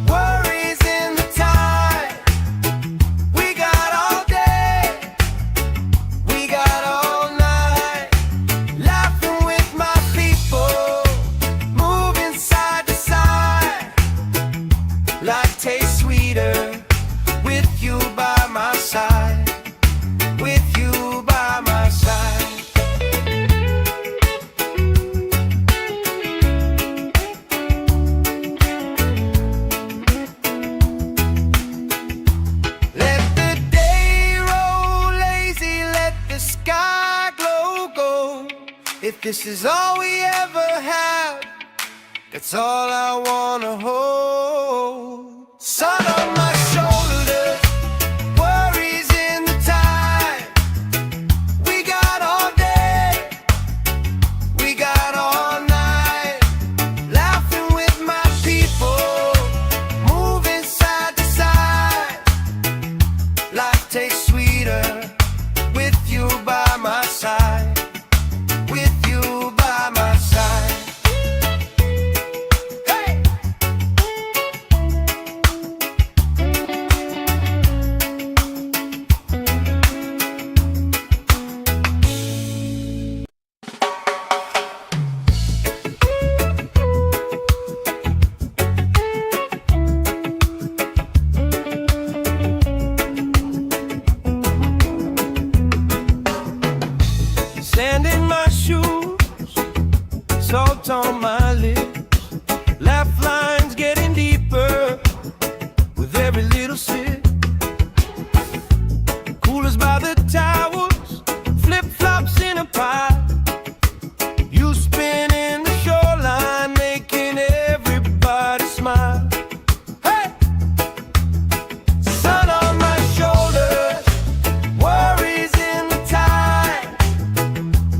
worries in the tide. We got all day, we got all night, laughing with my people, moving side to side. Life tastes sweeter with you by my side, with you by my side. Let the day roll lazy, let the sky glow gold. If this is all we ever have, that's all I wanna hold. Sun on my shoulders, worries in the tide. We got all day, we got all night, laughing with my people, moving side to side. Life tastes sweeter with you by my side, with you by my side. Hey! Sand in my shoes, salt on my lips, laugh lines getting deeper with every little sip. Coolers by the towers, flip-flops in a pie. You spin in the shoreline, making everybody smile. Hey! Sun on my shoulders, worries in the tide.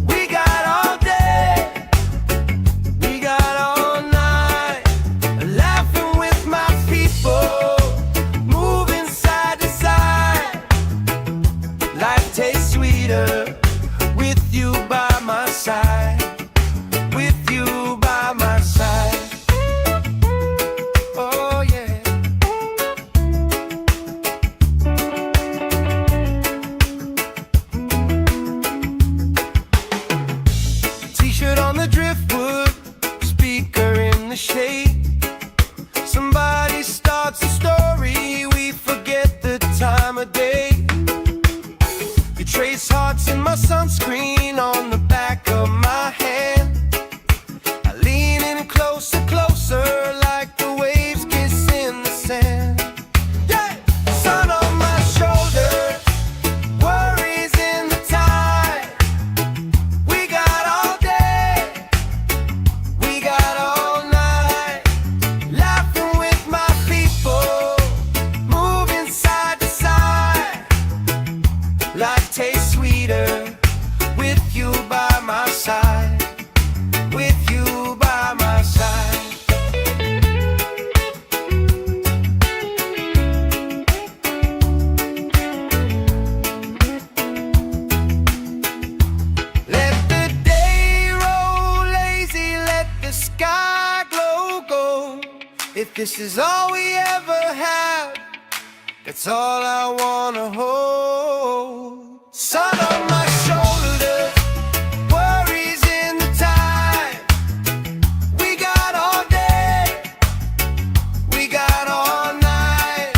We got all day, we got all night, laughing with my people, moving side to side. Life tastes sweeter with you by my side, with you by my side. Oh yeah. T-shirt on the driftwood, speaker in the shade. Somebody starts a story, we forget the time of day. You trace hearts in my sunscreen on the back of my hand. I lean in closer, closer, like the waves kiss in the sand. Yeah! Sun on my shoulders, worries in the tide. We got all day, we got all night, laughing with my people, moving side to side. Life tastes sweeter with you by my side, with you by my side. If this is all we ever have, that's all I wanna hold. Sun on my shoulders, worries in the tide. We got all day, we got all night,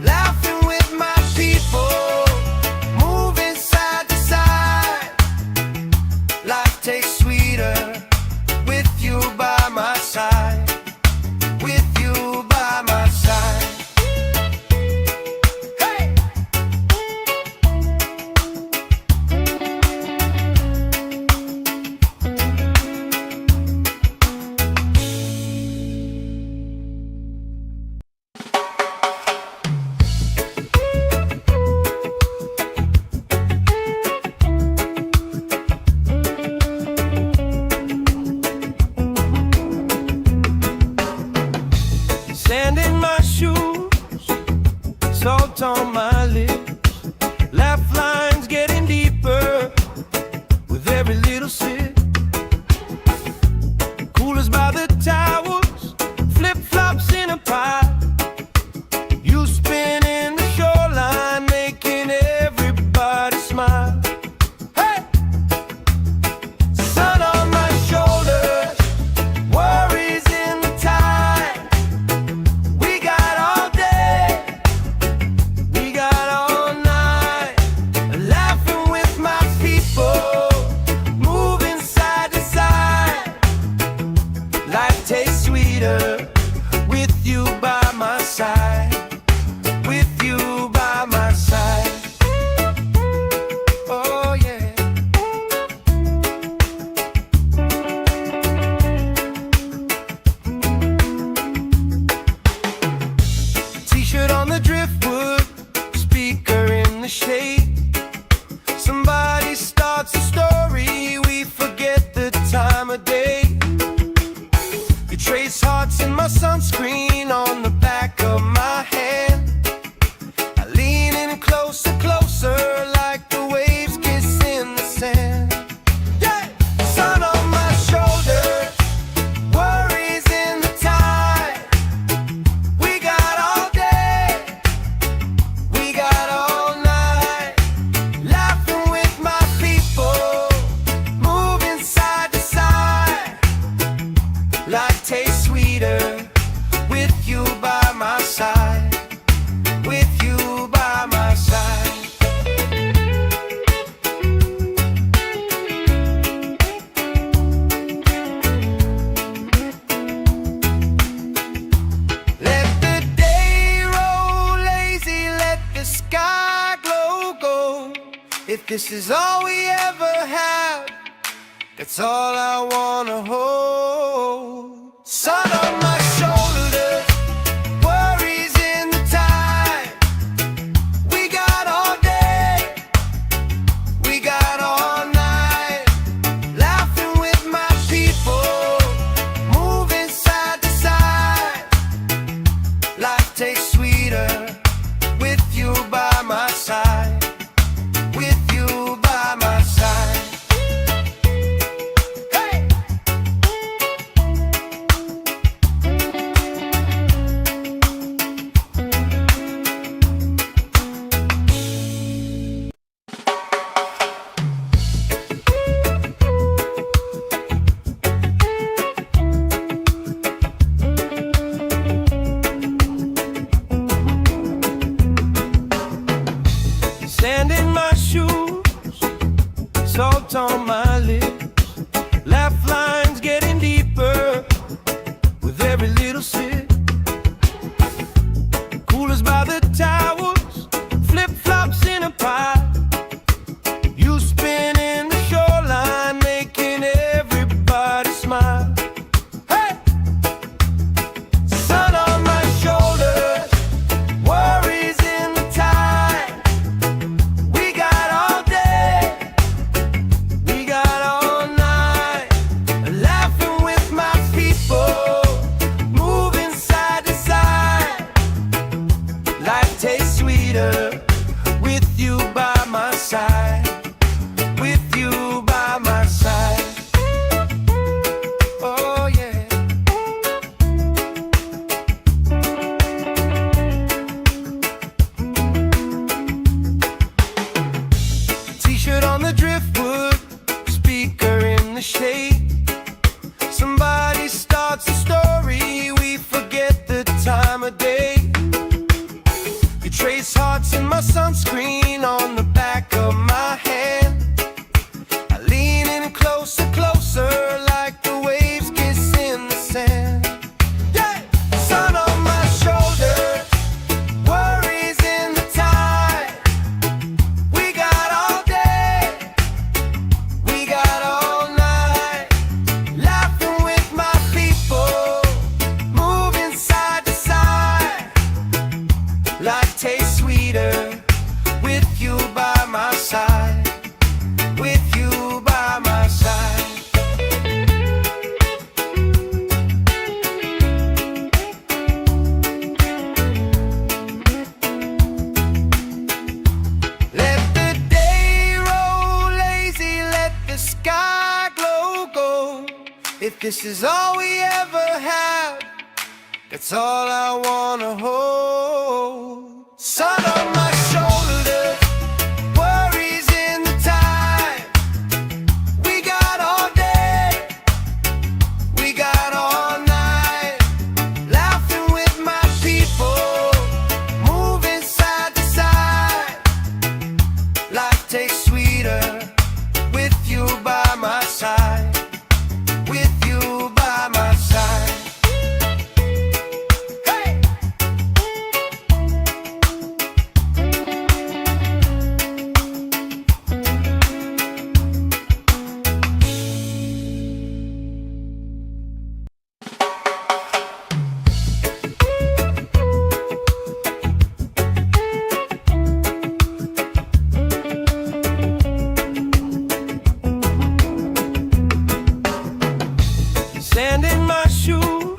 laughing with my people, moving side to side. Life tastes sweeter with you by my side. With you by my side. Hey! Sand in my shoes, salt on my lips, laugh lines getting deeper with every little sip. Coolers by the towers, flip-flops in a pie. You spin in the shoreline, making everybody smile. Hey! Sun on my shoulders, worries in the tide. We got all day, we got all night, laughing with my people, moving side to side. Life tastes sweeter with you by my side. With you by my side. Oh yeah. T-shirt on the driftwood, speaker in the shade. Somebody starts a story, we forget the time of day. You trace hearts in my sunscreen on the back of my hand. I lean in closer, closer, like the waves kiss in the sand. Yeah! Sun on my shoulders, worries in the tide. We got all day, we got all night, laughing with my people, moving side to side. Life tastes sweeter with you by my side. With you by my side. Let the day roll lazy, let the sky glow gold. If this is all we ever have, that's all I wanna hold. Sun on my shoulders, worries in the tide. We got all day, we got all night, laughing with my people, moving side to side. Life tastes sweeter with you by my side. With you by my side. Hey! Sand in my shoes, salt on my lips, laugh lines getting deeper with every little sip. Coolers by the towers, flip-flops in a pie. You spin in the shoreline, making everybody smile. Hey! Sun on my shoulders, worries in the tide. We got all day, we got with you by my side, with you by my side. Let the day roll lazy, let the sky glow gold. If this is all we ever have, that's all I wanna hold. Sun on my shoulder, worries in the time. We got all day, we got all night. Laughing with my people, moving side to side. Life tastes sweeter with you by my side, with you by my side. Sand in my shoes,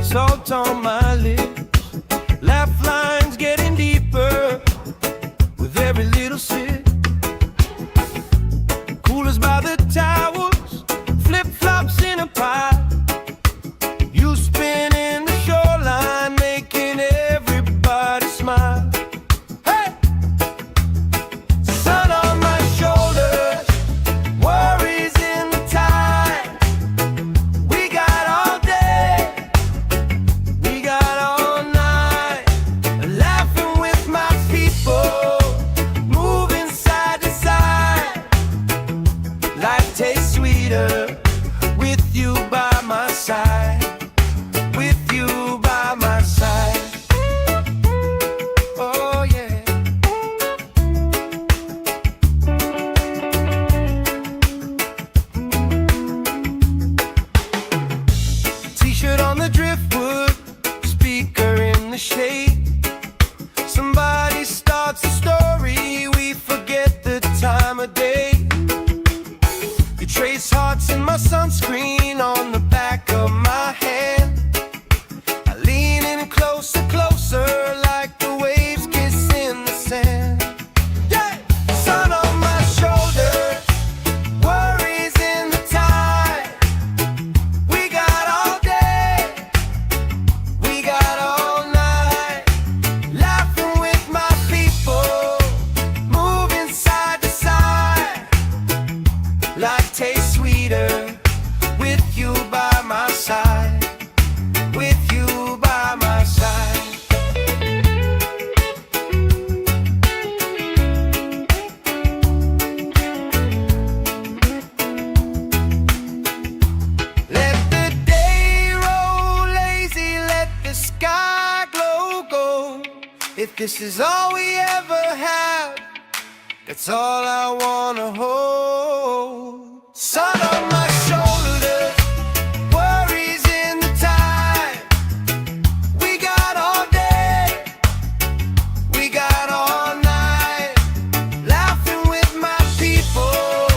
salt on my lips, laugh lines getting deeper with every little sip. Coolers by the towers, flip-flops in a pile. You spinning the shoreline, making everybody smile. Hey! Sun on my shoulders, worries in the tide. We got all day, we got all night. Laughing with my people, moving side to side. Life tastes sweeter with you by my side, with you by my side. Oh yeah. T-shirt on the driftwood, speaker in the shade. Somebody starts a story, we forget the time of day. You trace hearts in my sunscreen on the back of my hand. I lean in closer, closer, like the waves kiss in the sand. Yeah! Sun on my shoulders, worries in the tide. We got all day, we got all night. Laughing with my people, moving side to side. Life tastes sweeter with you by my side, with you by my side. Let the day roll lazy, let the sky glow gold. If this is all we ever have, that's all I wanna hold. Sun on my shoulder, worries in the time. We got all day, we got all night. Laughing with my people,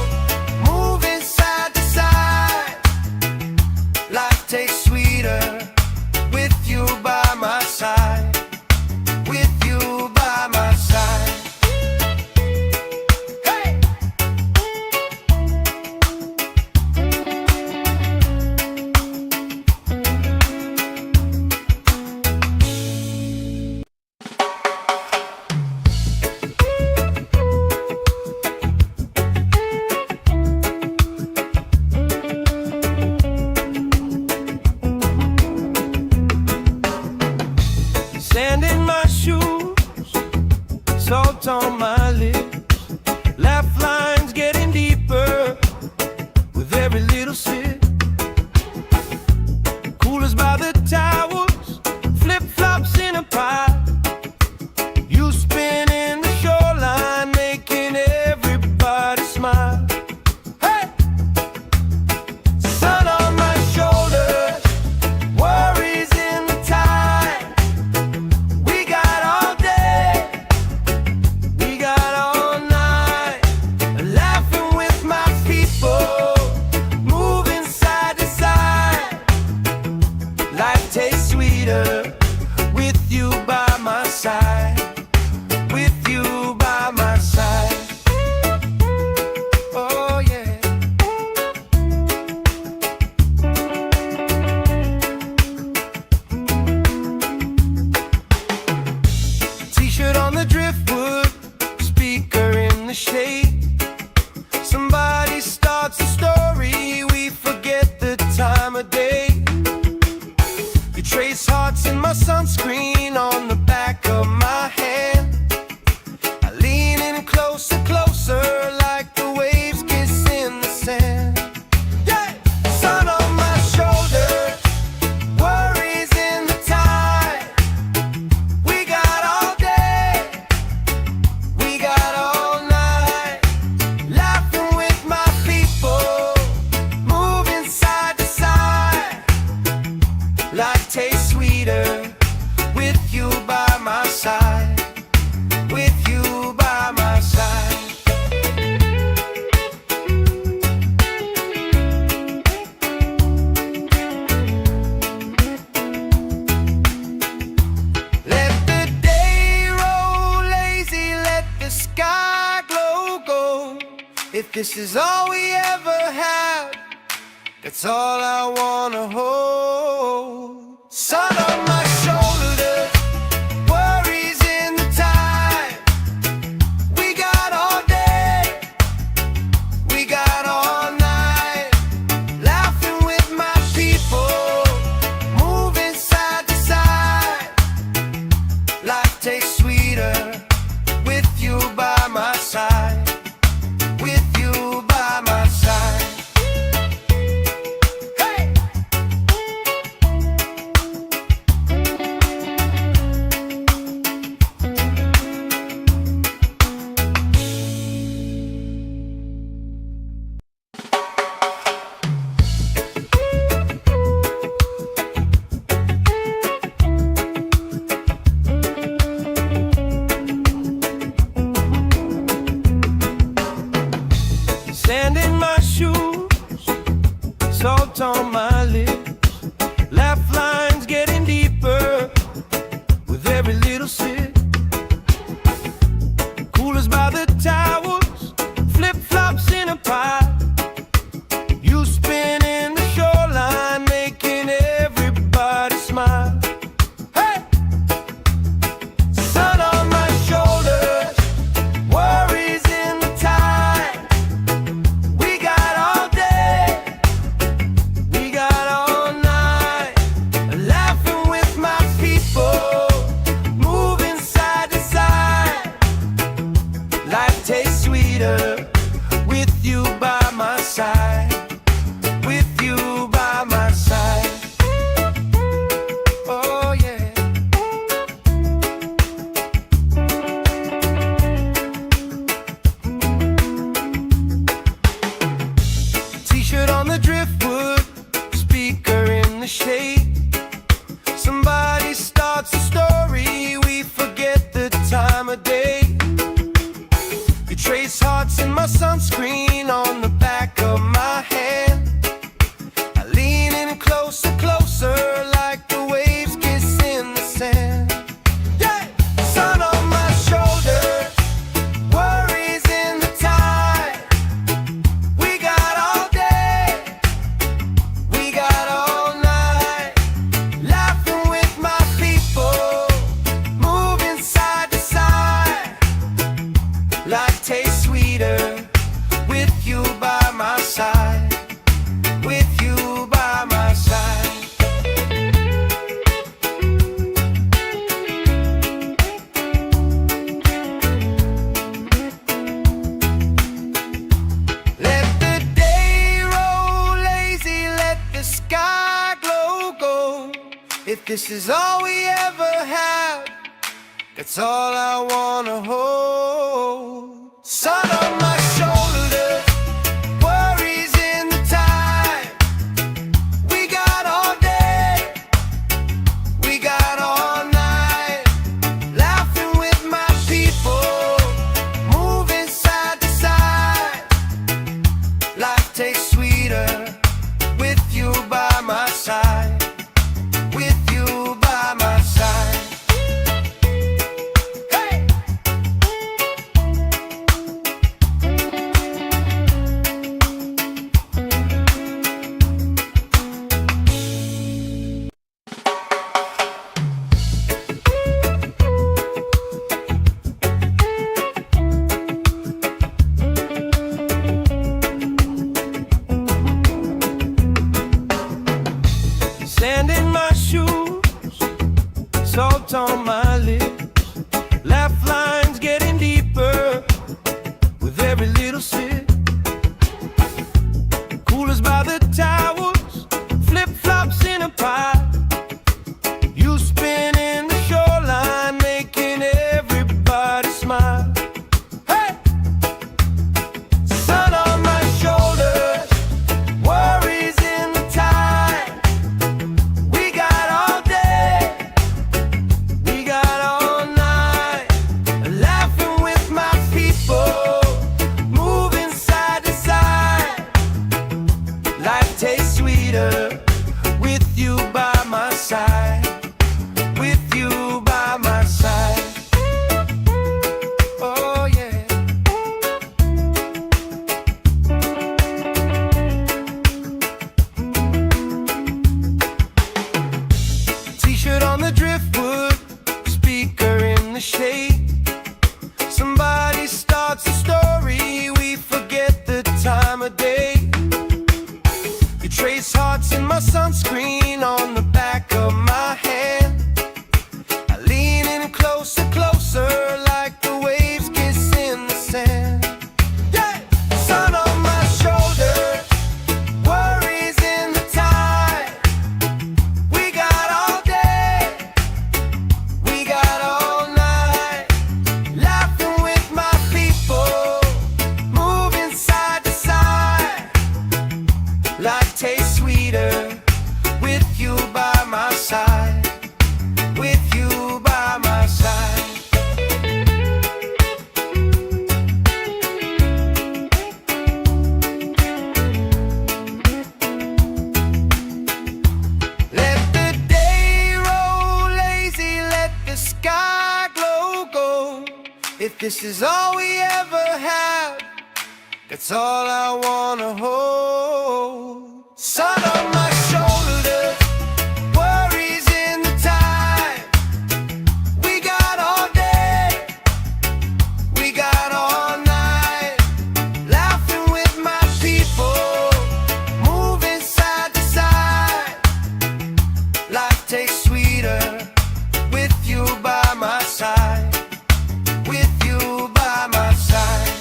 moving side to side. Life tastes sweeter with you by my side, with you by my side. Hey! Sand in my shoes, salt on my lips, laugh lines getting deeper with every little sip. Coolers by the towers, flip-flops in a pile. You spinning the shoreline, making everybody smile. Hey! Sun on my shoulders, worries in the tide. We got all day, we shade. Somebody starts a story, we forget the time of day. You trace hearts in my sunscreen on the back of my hand. I lean in closer, closer, like the waves kiss in the sand. Yeah! Sun on my shoulder, worries in the tide. We got all day, we got all night, laughing with my people, moving side to side. Life tastes sweeter with you by my side, with you by my side. Let the day roll lazy, let the sky glow gold. If this is all we ever have, that's all I wanna hold. Sun on my shoulders, worries in the tide. We got all day, we got all night, laughing with my people, moving side to side. Life tastes sweeter with you by my side, with you by my side. Hey! Sand in my shoes, salt on my lips, laugh lines getting deeper with every little sip. Coolers by the towers, flip-flops in a pile. You spin in the shoreline, making everybody smile. Hey! Sun on my shoulders, worries in the tide. We got all day, we got all night, laughing with my people, moving side to side. Life tastes sweeter with you by my side, with you by my side. Oh yeah. T-shirt on the driftwood, speaker in the shade. Somebody starts a story, we forget the time of day. You trace hearts in my sunscreen on the back of my hand. I lean in closer, closer, like the waves kiss in the sand. Yeah! Sun on my shoulder, worries in the tide. We got all day, we got all night, laughing with my people, moving side to side. Life tastes sweeter with you by my side, with you by my side. Let the day roll lazy, let the sky glow gold. If this is all we ever have, that's all I wanna hold. Sun on my shoulders, worries in the tide. We got all day, we got all night, laughing with my people, moving side to side. Life tastes sweeter with you by my side, with you by my side. Hey! this is all we ever had, that's all I wanna hold. Sun on my shoulders, worries in the tide. We got all day, we got all night, laughing with my people, moving side to side. Life tastes sweeter with you by my side. With you by my side.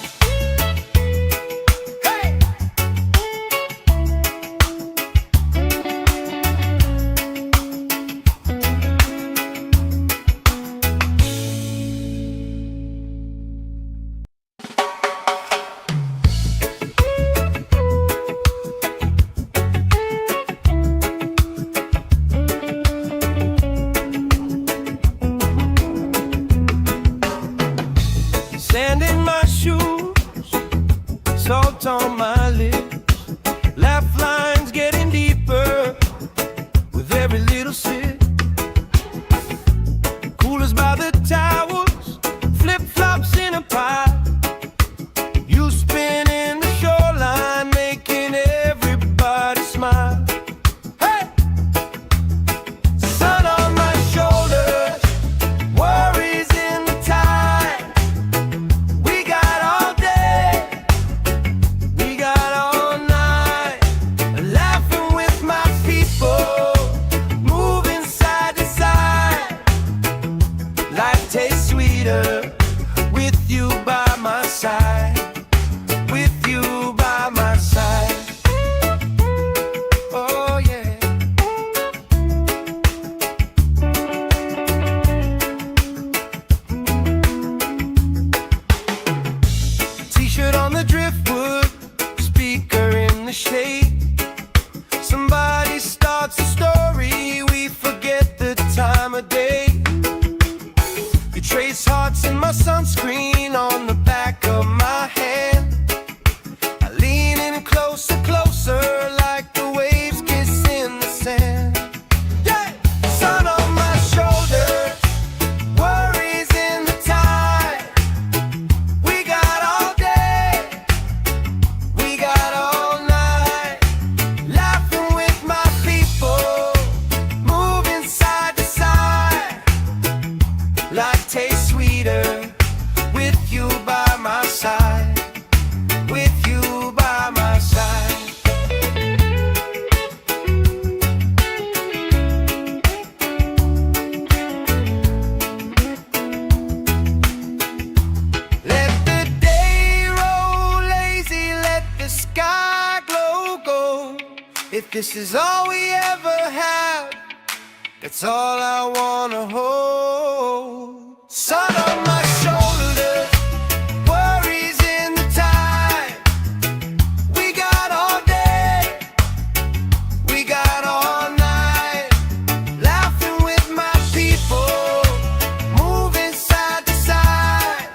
Hey! Sand in my shoes, salt on my lips, laugh lines getting deeper with every little sip. Coolers by the towels, flip-flops in a pie. You spinning the shoreline, making everybody smile. Hey! Sun on my shoulders, worries in the tide. We got all day, we got all night, laughing with my people, moving side to side. Life tastes sweeter with you by my side. With you by my side. Oh yeah. T-shirt on the driftwood, speaker in the shade. Somebody starts a story, we forget the time of day. You trace hearts in my sunscreen on the back of my hand. I lean in closer, closer, like the waves kiss in the sand. Yeah! Sun on my shoulders, worries in the tide. We got all day, we got all night, laughing with my people, moving side to side. Life tastes sweeter with you by my side. With you by my side. Let the day roll lazy, let the sky glow gold. If this is all we ever have, that's all I wanna hold. Sun on my shoulders, worries in the tide. We got all day, we got all night, laughing with my people, moving side to side.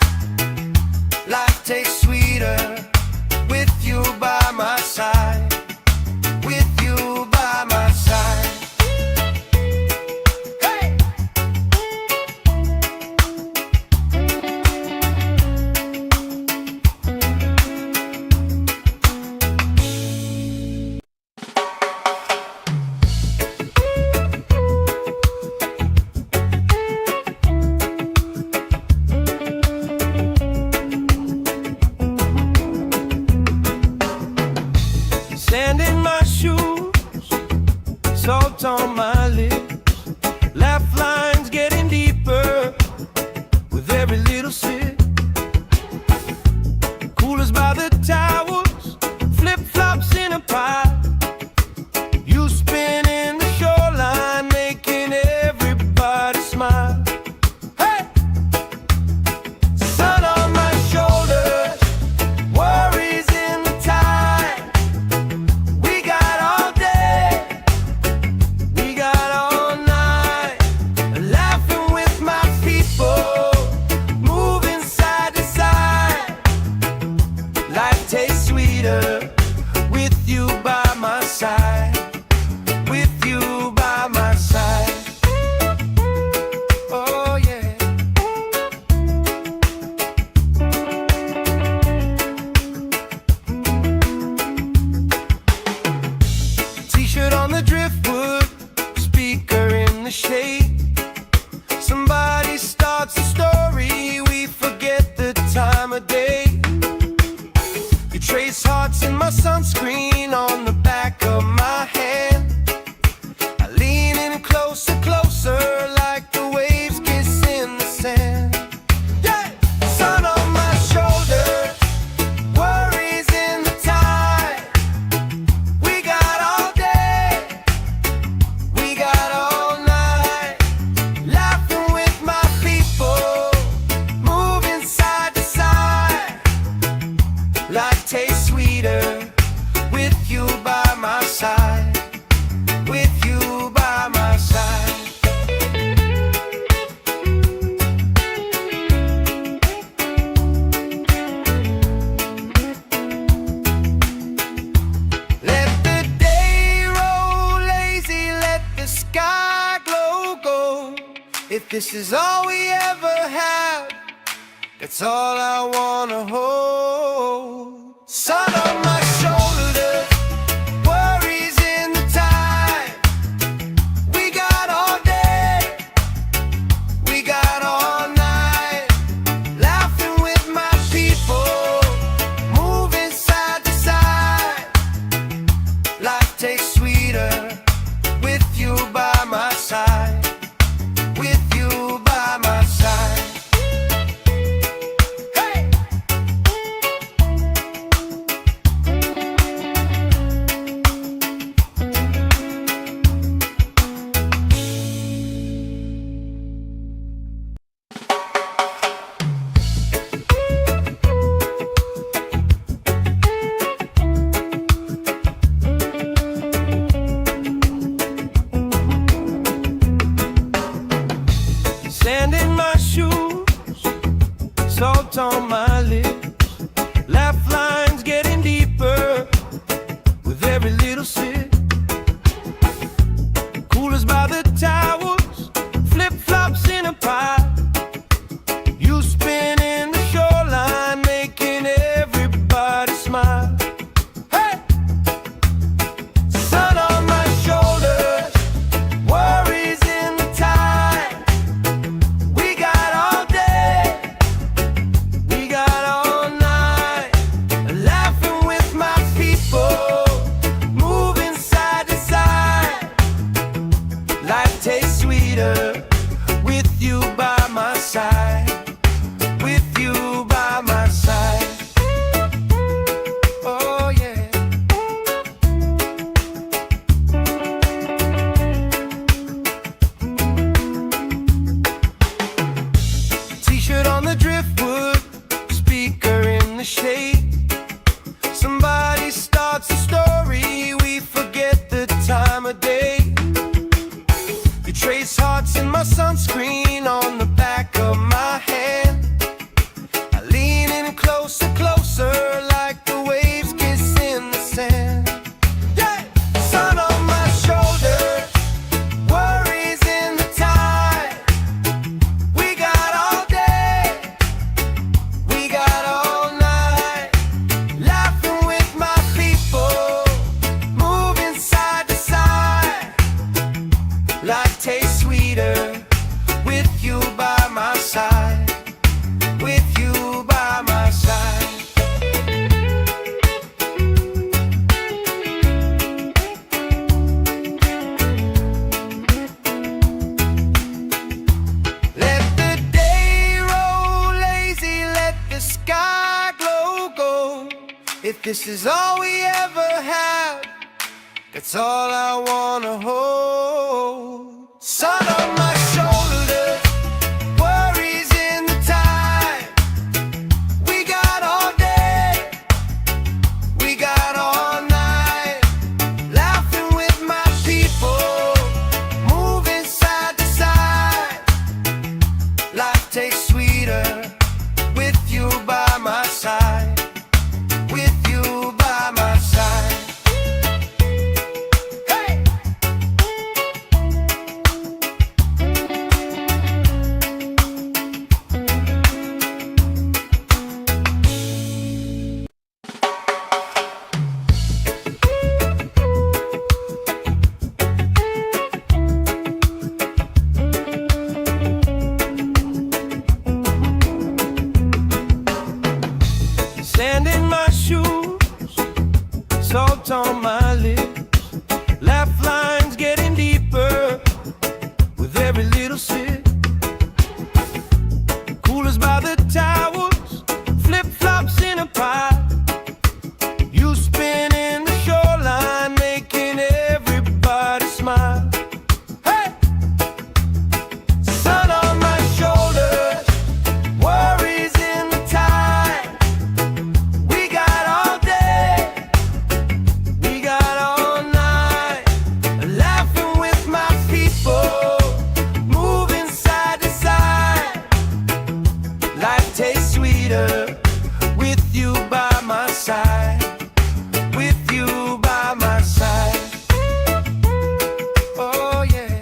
Life tastes sweeter with you by my side. With you by my side. Hey! Sand in my shoes, salt on my lips, laugh lines getting deeper with every little sip. Coolers by the towels, flip-flops in a pie. You spinning the shoreline, making everybody smile. Hey! Sun on my shoulders, worries in the tide. We got all day, we got all night, laughing with my people, moving side to side. Life tastes sweeter with you by my side. With you by my side. Oh yeah. sunscreen on the back of my hand. I lean in closer, closer, like the waves kissing the sand. Yeah! Sun on my shoulder, worries in the tide. We got all day, we got all night, laughing with my people, moving side to side. Life tastes sweeter with you by my side, with you by my side. Let the day roll lazy, let the sky glow gold. If this is all we ever have, that's all I wanna hold. Sun on my shoulder, worries in the tide. We got all day, we got all night, laughing with my people, moving side to side. Life tastes sweeter with you by my side, with you by my side. Sand in my shoes, salt on my lips, laugh lines getting deeper with every little sip. Coolers by the towers, flip-flops in a pile. You spin in the shoreline, making everybody smile. Hey! Sun on my shoulders, worries in the tide. We got all day, we got all night, laughing with my people, moving side to side. Life tastes sweeter with you by my side, with you by my side. Oh yeah. T-shirt on the driftwood, speaker in the shade. Somebody starts a story, we forget the time of day. You trace hearts in my sunscreen on the back of my hand. I lean in closer, closer, like the waves kissing the sand. Yeah! Sun on my shoulder, worries in the tide. We got all day, we got all night, laughing with my people, moving side to side. Life tastes sweeter with you by my side, with you by my side. Let the day roll lazy, let the sky glow gold. If this is all we ever have, that's all I wanna hold. Sun on my shoulder, worries in the tide. We got all day, we got all night, laughing with my people, moving side to side. Life tastes sweeter with you by my side, with you by my side. Hey! salt on my lips. Laugh lines getting deeper with every little sip. Coolers by the towers, flip-flops in a pie. You spinning the shoreline, making everybody smile. Hey! Sun on my shoulders, worries in the tide. We got all day, we got all night. Laughing with my people, moving side to side. Life tastes sweeter with you by my side. With you by my side. Oh yeah.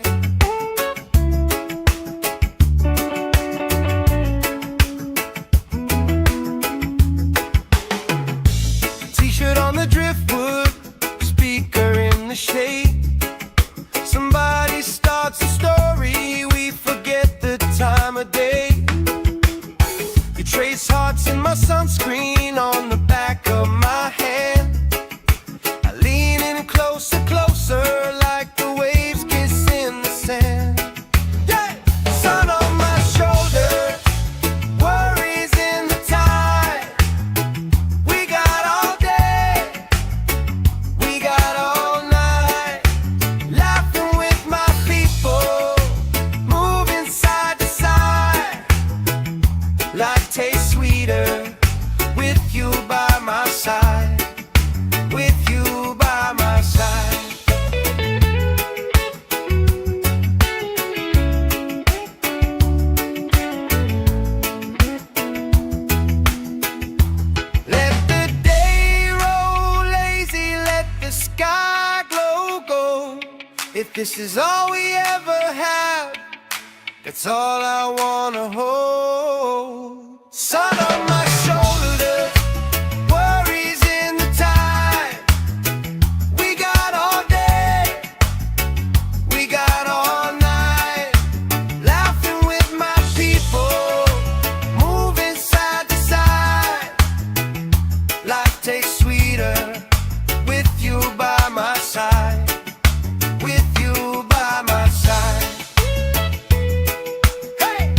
T-shirt on the driftwood, speaker in the shade. Somebody starts a story, we forget the time of day. You trace hearts in my sunscreen on the back of my hand. I lean in closer, closer, like the waves kiss in the sand. Yeah! Sun on my shoulders, worries in the tide. We got all day, we got all night. Laughing with my people, moving side to side. Life tastes sweeter with you by my side. With you by my side. Let the day roll lazy, let the sky glow gold. If this is all we ever have, that's all I wanna hold. Sun on my shoulders, worries in the tide. We got all day, we got all night. Laughing with my people, moving side to side. Life tastes sweeter with you by my side. With you by my side. Hey!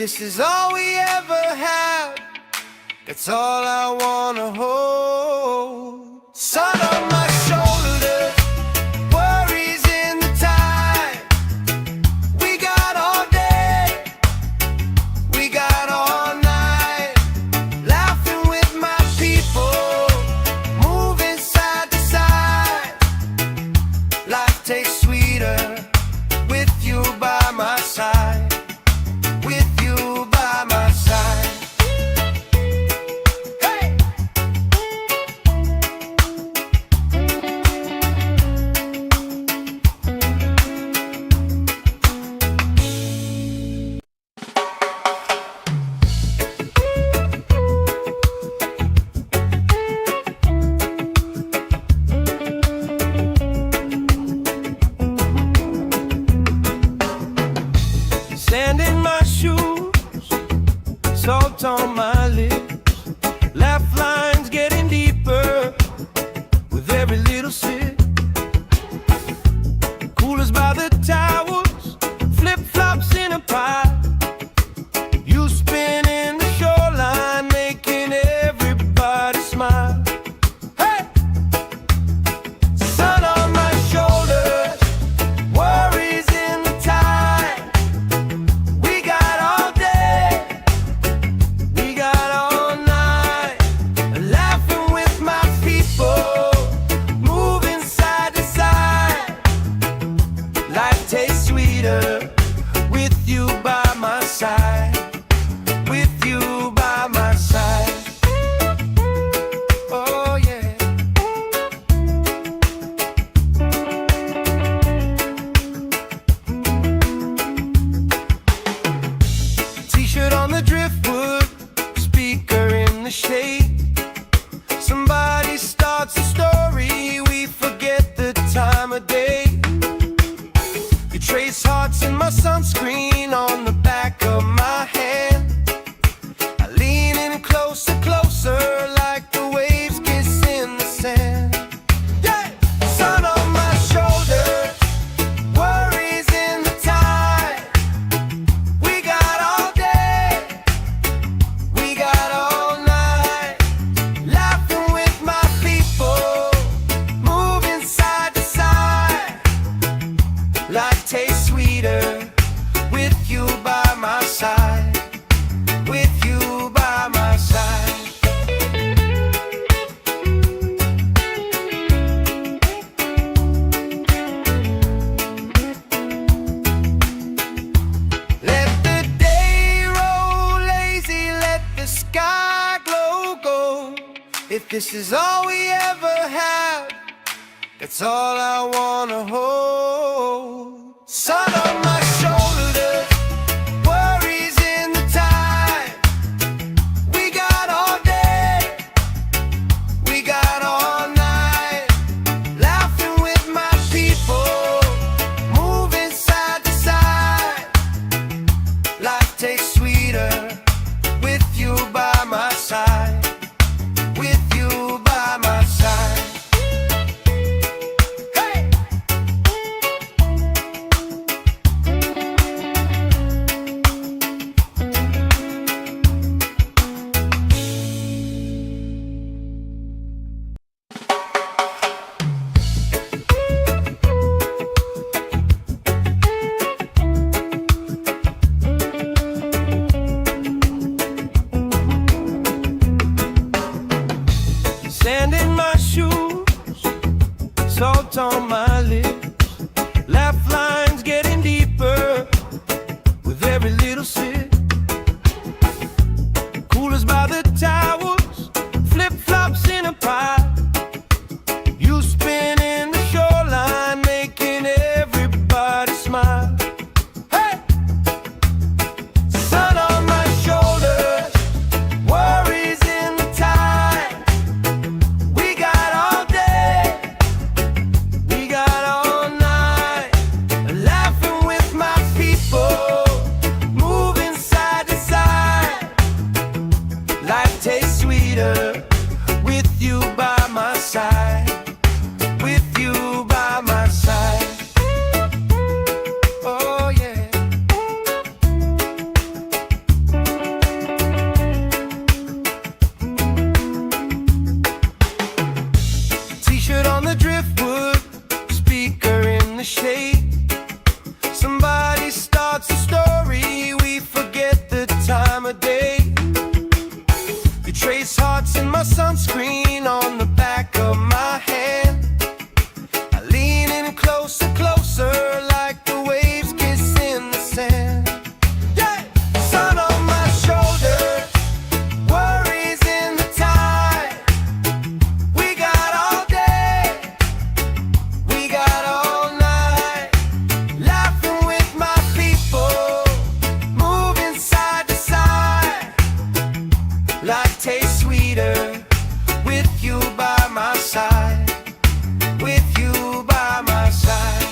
this is all we ever had, that's all I wanna hold. Sun on my shoulders, worries in the tide. We got all day, we got all night, laughing with my people, moving side to side. Life tastes sweeter with you by my side, with you by my side. Hey! Sand in my shoes, salt on my lips, laugh lines getting deeper with every little sip. Coolers by the towers, flip-flops in a pie. You spinning the shoreline, making everybody smile. Hey! Sun on my shoulders, worries in the tide. We got all day, we got all night, laughing with my people, moving side to side. Life tastes sweeter with you by my side, with you by my side. Oh yeah. T-shirt on the driftwood, speaker in the shade. Somebody starts a story, we forget the time of day. You trace hearts in my sunscreen on the back of my hand. I lean in closer, closer, like the waves kiss in the sand. Yeah! Sun on my shoulders, worries in the tide. We got all day, we got all night, laughing with my people, moving side to side. Life tastes sweeter with you by my side, with you by my side. Let the day roll lazy, let the sky glow gold. If this is all we ever had, that's all I wanna hold. Sun on my shoulders, worries in the tide. We got all day, we got all night, laughing with my people, moving side to side. Life tastes sweeter with you by my side, with you by my side. Hey! Sand in my shoes, salt on my lips, laugh lines getting deeper with every little sip. Coolers by the towers, flip-flops in a pie. You spinning the shoreline, making everybody smile. Hey! Sun on my shoulders, worries in the tide. We got all day, we got all night, laughing with my people, moving side to side. Life tastes sweeter with you by my side, with you by my side. Oh yeah. trace hearts in my sunscreen on the back of my hand. I lean in closer, closer, like the waves kiss in the sand. Yeah! Sun on my shoulders, worries in the tide. We got all day, we got all night, laughing with my people, moving side to side. Life tastes sweeter with you by my side, with you by my side.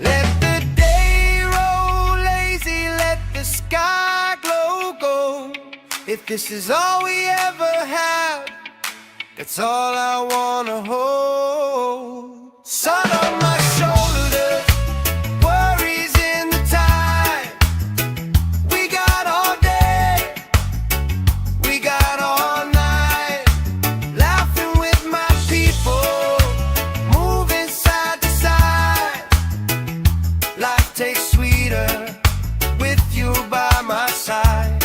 Let the day roll lazy, let the sky glow gold. If this is all we ever have, that's all I wanna hold. Sun on my shoulders, worries in the tide. We got all day, we got all night, laughing with my people, moving side to side. Life tastes sweeter with you by my side,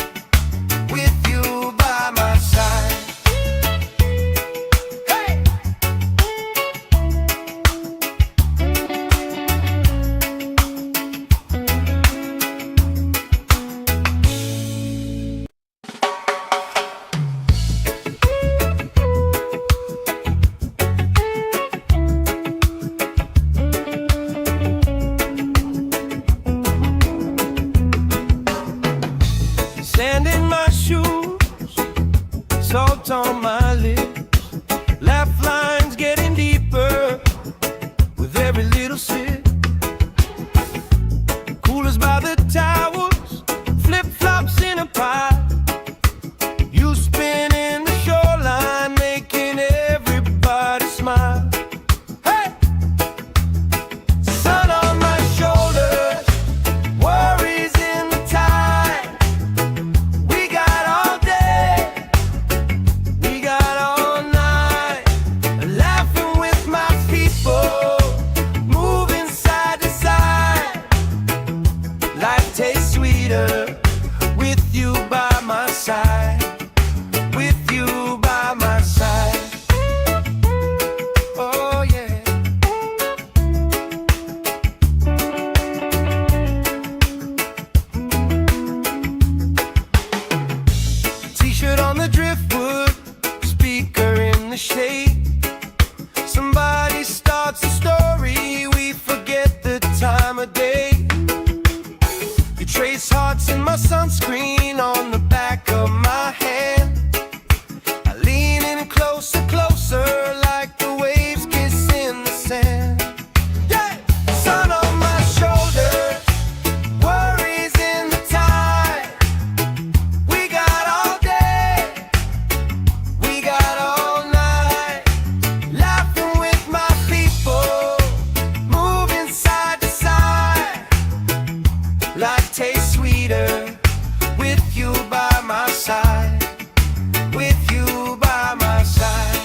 with you by my side. Sand in my shoes, salt on my lips, laugh lines getting deeper with every little sip. Coolers by the towers, flip-flops in a pile. You spin in the shoreline, making everybody smile. Hey! Sun on my shoulders, worries in the tide. We got all day, we got all night, laughing with my people, moving side to side. Life tastes sweeter with you by my side, with you by my side. Oh yeah. T-shirt on the driftwood, speaker in the shade. Somebody starts a story, we forget the time of day. You trace hearts in my sunscreen on the back of my hand. I lean in closer, closer, like the waves kiss in the sand. Yeah! Sun on my shoulders, worries in the tide. We got all day, we got all night, laughing with my people, moving side to side. Life tastes sweeter with you by my side, with you by my side.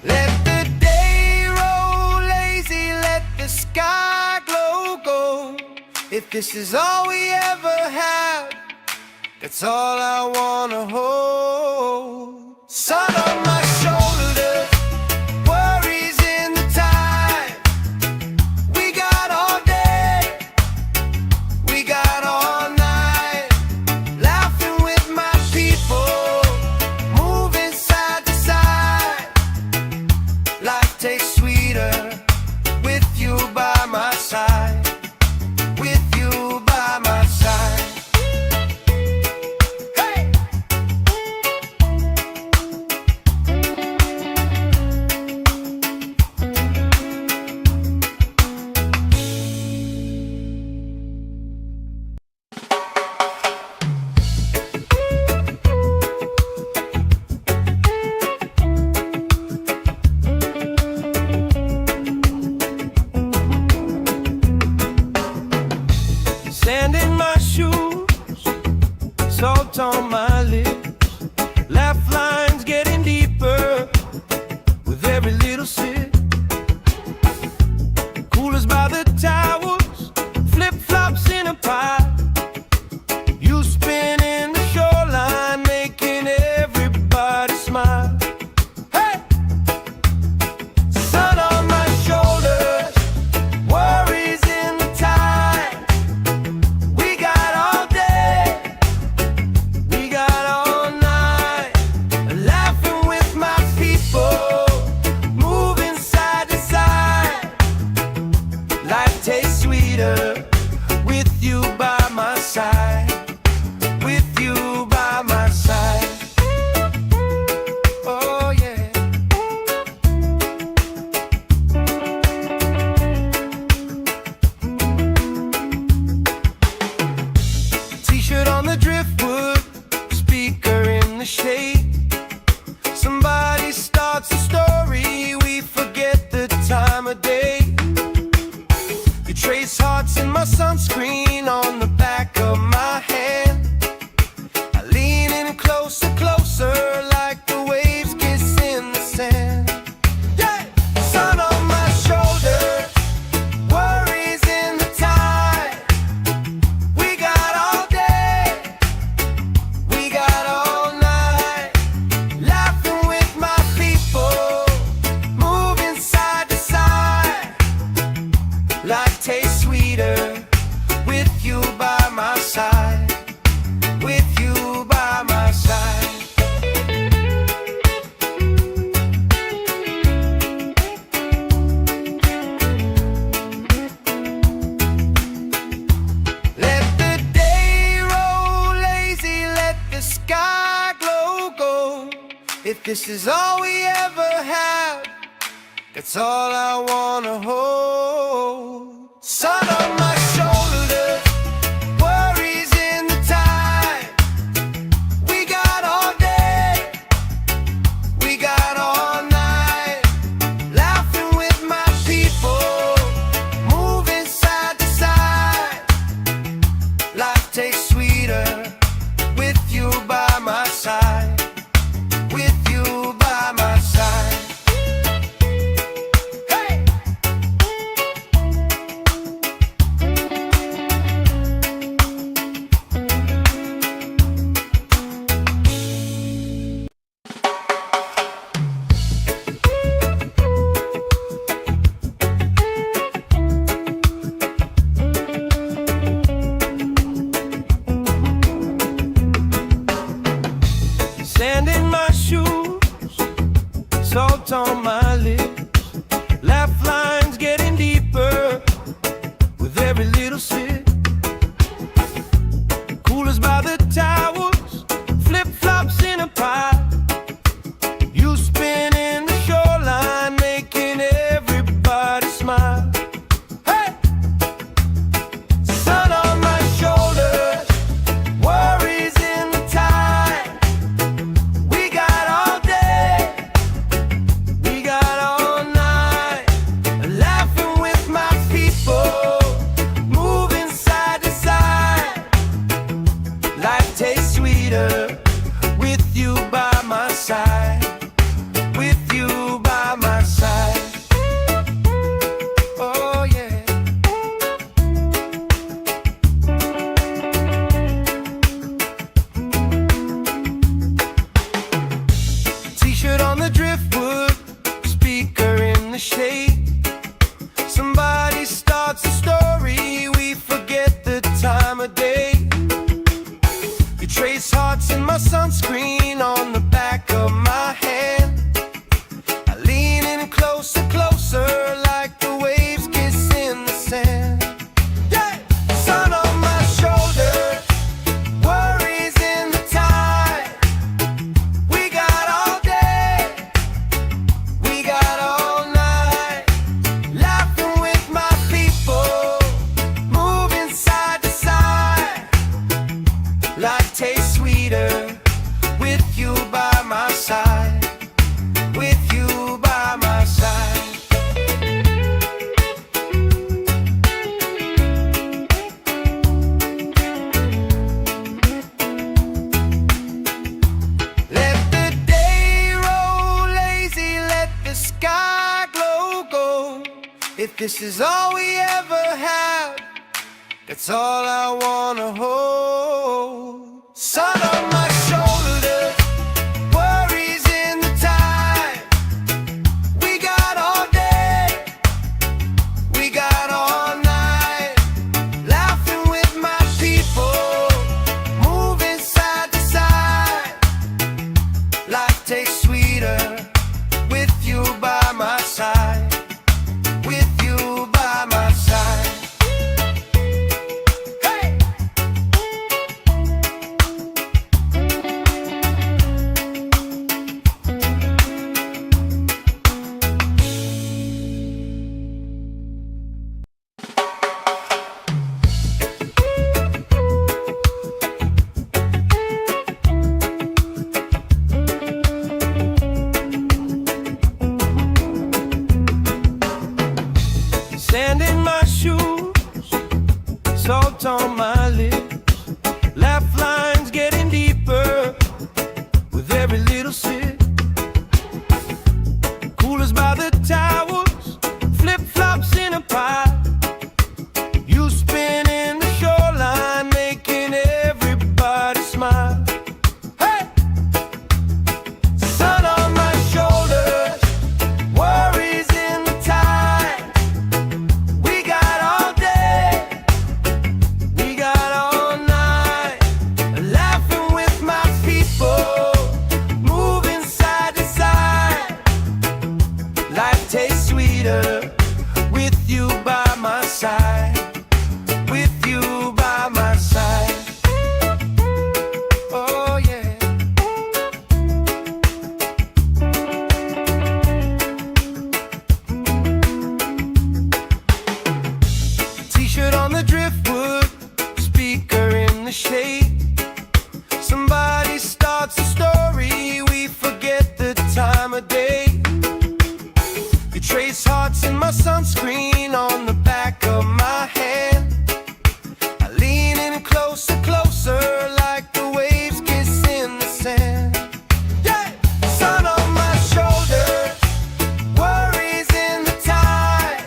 Let the day roll lazy, let the sky glow gold. If this is all we ever have, that's all I wanna hold. Sun on my shoulders, worries in the tide. We got all day, we got all night, laughing with my people, moving side to side. Life tastes sweeter with you by my side, with you by my side. Hey! Sand in my shoes, salt on my lips. Laugh lines getting deeper with every little sip. Coolers by the towers, flip-flops in a pie. You spin in the shoreline, making everybody smile. Hey! Sun on my shoulders, worries in the tide. We got all day, we got all night. Laughing with my people, moving side to side. Life tastes sweeter with you by my side. With you by my side. Oh yeah. T-shirt on the driftwood, speaker in the shade. Somebody starts a story, we forget the time of day. You trace hearts in my sunscreen on the back of my hand. I lean in closer, closer, like the waves kiss in the sand. Yeah! Sun on my shoulders, worries in the tide. We got all day, we got all night. Laughing with my people, moving side to side. Life tastes sweeter with you by my side. With you by my side. Let the day roll lazy, let the sky glow gold. If this is all we ever have, that's all I wanna hold. Sun on my shoulders, worries in the tide. We got all day, we got all night. Laughing with my people, moving side to side. Life tastes sweeter with you by my side. With you by my side. Hey! If this is all we ever have, that's all I wanna hold. Sun on my shoulders, worries in the tide. We got all day, we got all night, laughing with my people, moving side to side. Life tastes sweeter with you by my side. With you by my side. Hey! Sand in my shoes, salt on my lips, laugh lines getting deeper with every little sip. Coolers by the towers, flip-flops in a pile. You spin in the shoreline, making everybody smile. Hey! Sun on my shoulders, worries in the tide. We got all day, we got all night, laughing with my people, moving side to side. Life tastes sweeter with you by my side. With you by my side. Oh yeah. T-shirt on the driftwood, speaker in the shade. Somebody starts a story, we forget the time of day. You trace hearts in my sunscreen on the back of my hand. I lean in closer, closer, like the waves kiss in the sand. Yeah! Sun on my shoulders, worries in the tide.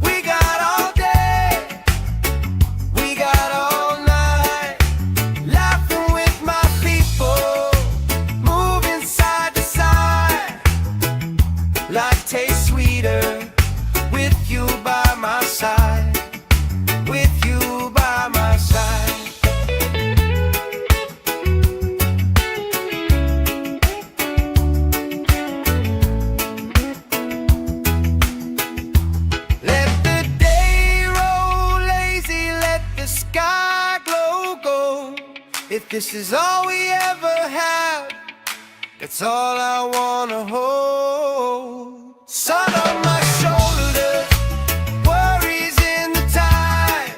We got all day, we got all night, laughing with my people, moving side to side. Life tastes sweeter with you by my side. With you by my side. Let the day roll lazy, let the sky glow gold. If this is all we ever have, that's all I wanna hold. Sun on my shoulders, worries in the tide.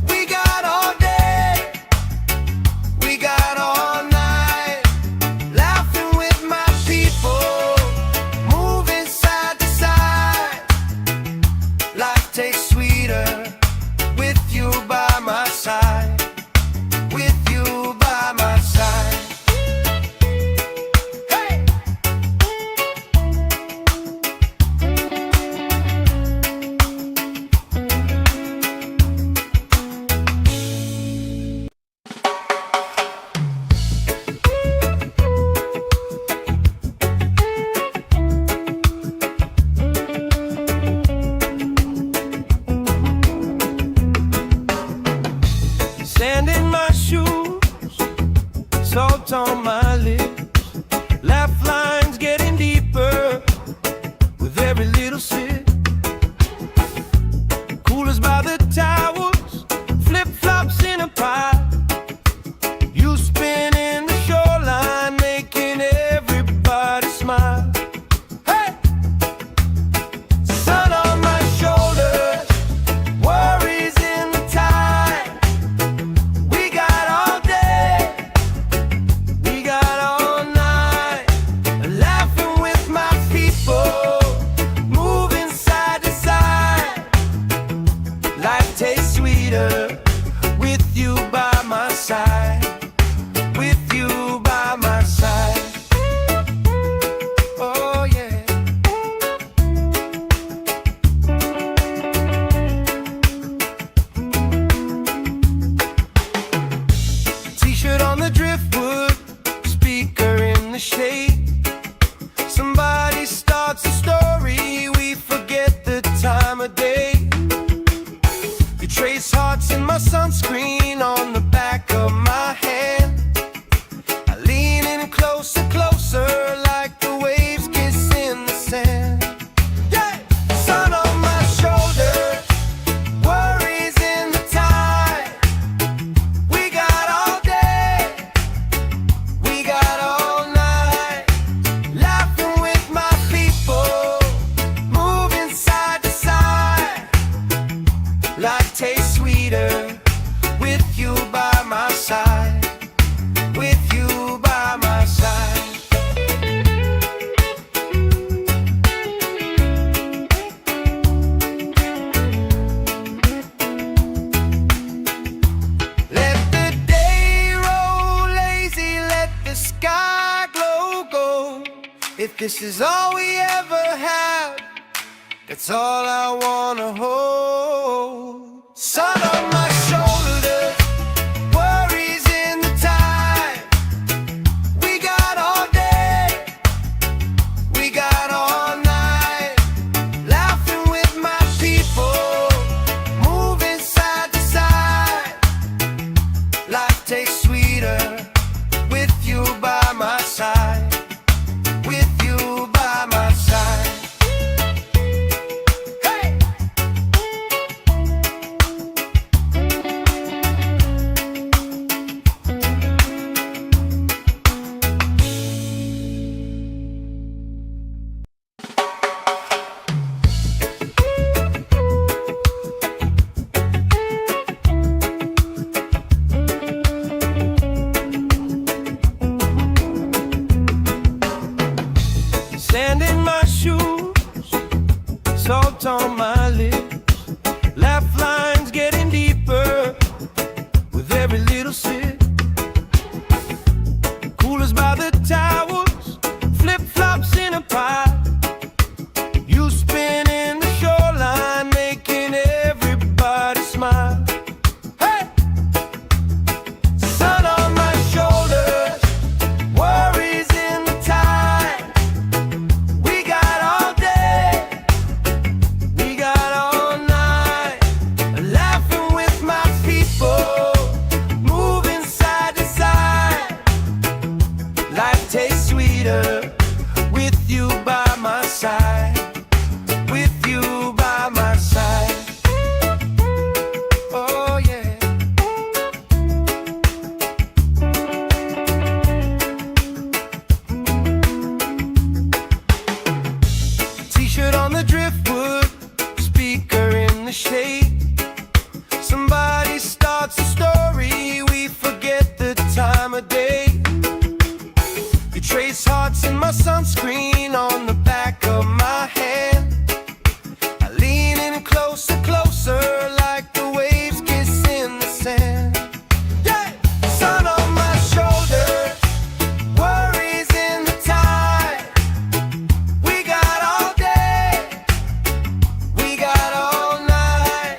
We got all day, we got all night, laughing with my people, moving side to side. Life tastes sweeter with you by my side. With you by my side. Hey! Sand in my shoes, salt on my lips, laugh lines getting deeper with every little sip. Coolers by the towers, flip-flops in a pile. You spin in the shoreline, making everybody smile. Hey! Sun on my shoulders, worries in the tide. We got all day, we got If this is all we ever have, that's all I wanna hold. Sun on my shoulders, worries in the tide. We got all day, we got all night, laughing with my people, moving side to side. Life tastes sweeter with you by my side. With you by my side. Hey! Sand in my shoes, salt on my lips, laugh lines getting deeper with every little sip. Coolers by the towers, flip-flops in a pile. You spinning the shoreline, making everybody smile. Hey! Sun on my shoulders, worries in the tide. We got all day, we got all night, laughing with my people, moving side to side. Life tastes sweeter with you by my side. With you by my side. Oh yeah. T-shirt on the driftwood, speaker in the shade. Somebody starts a story, we forget the time of day. You trace hearts in my sunscreen on the back of my hand. I lean in closer, closer, like the waves kiss in the sand. Yeah! Sun on my shoulders, worries in the tide. We got all day, we got all night,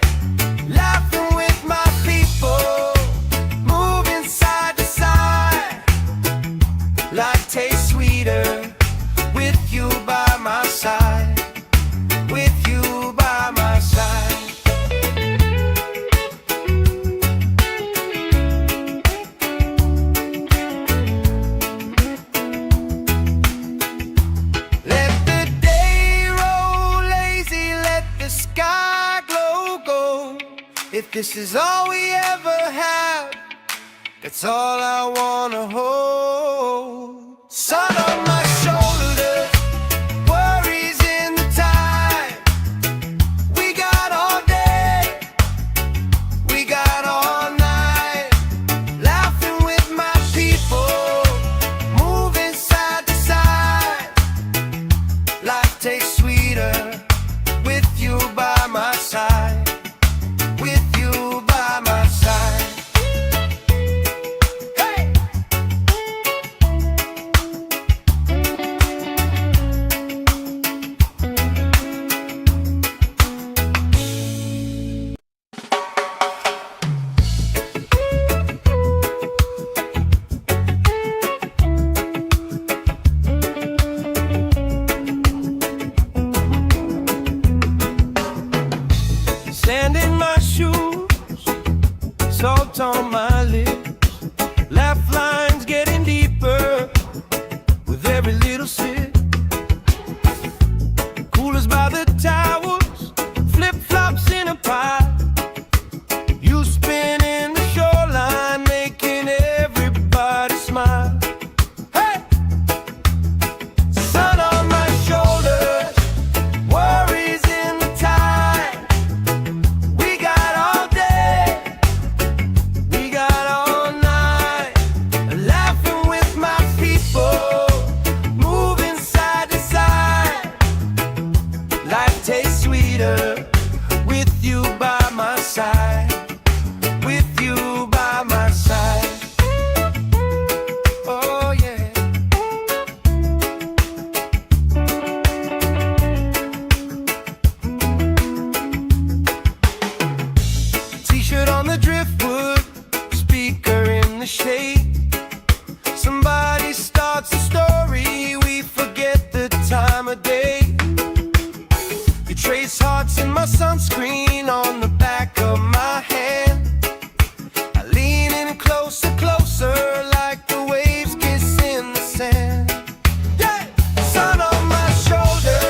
laughing with my people, moving side to side. Life tastes sweeter with you by my side. With you by my side. Let the day roll lazy, let the sky glow gold. If this is all we ever have, that's all I wanna hold. Sun on my shoulders, worries in the tide. We got all day, we got all night, laughing with my people, moving side to side. Life tastes sweeter with you by my side. With you by my side. Hey! Sand in my shoes, salt on my lips, laugh lines getting deeper with every little sip. Coolers by the towers, flip-flops in a pile. You spinning the shoreline, making everybody smile. Hey! Sun on my shoulders, worries in the tide. We got all day, we got shade. Somebody starts a story, we forget the time of day. You trace hearts in my sunscreen on the back of my hand. I lean in closer, closer, like the waves kiss in the sand. Yeah! Sun on my shoulder,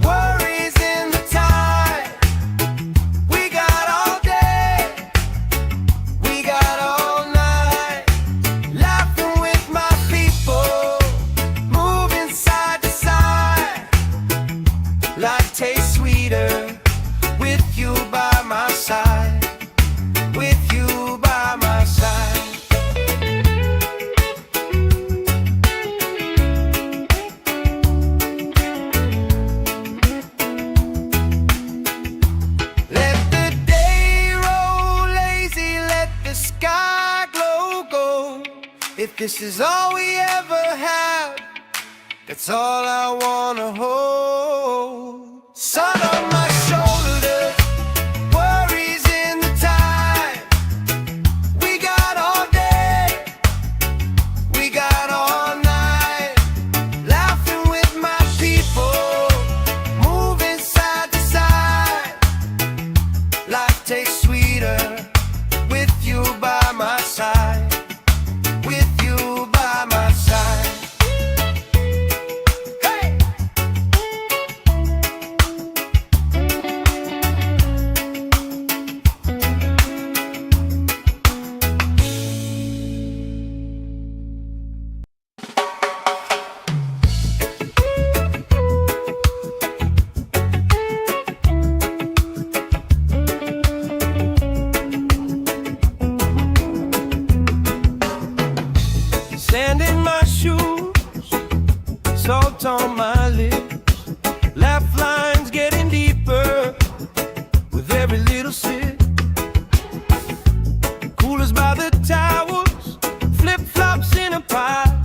worries in the tide. We got all day, we got all night, laughing with my people, moving side to side. Life tastes sweeter with you by my side, with you by my side. Let the day roll lazy, let the sky glow gold. If this is all we ever have, that's all I wanna hold. Sun on my shoulders, worries in the tide. We got all day, we got all night, laughing with my people, moving side to side. Life tastes sweeter with you by my side, with you by my side. Hey! Sand in my shoes, salt on my lips, laugh lines getting deeper with every little sip. Coolers by the towers, flip-flops in a pile.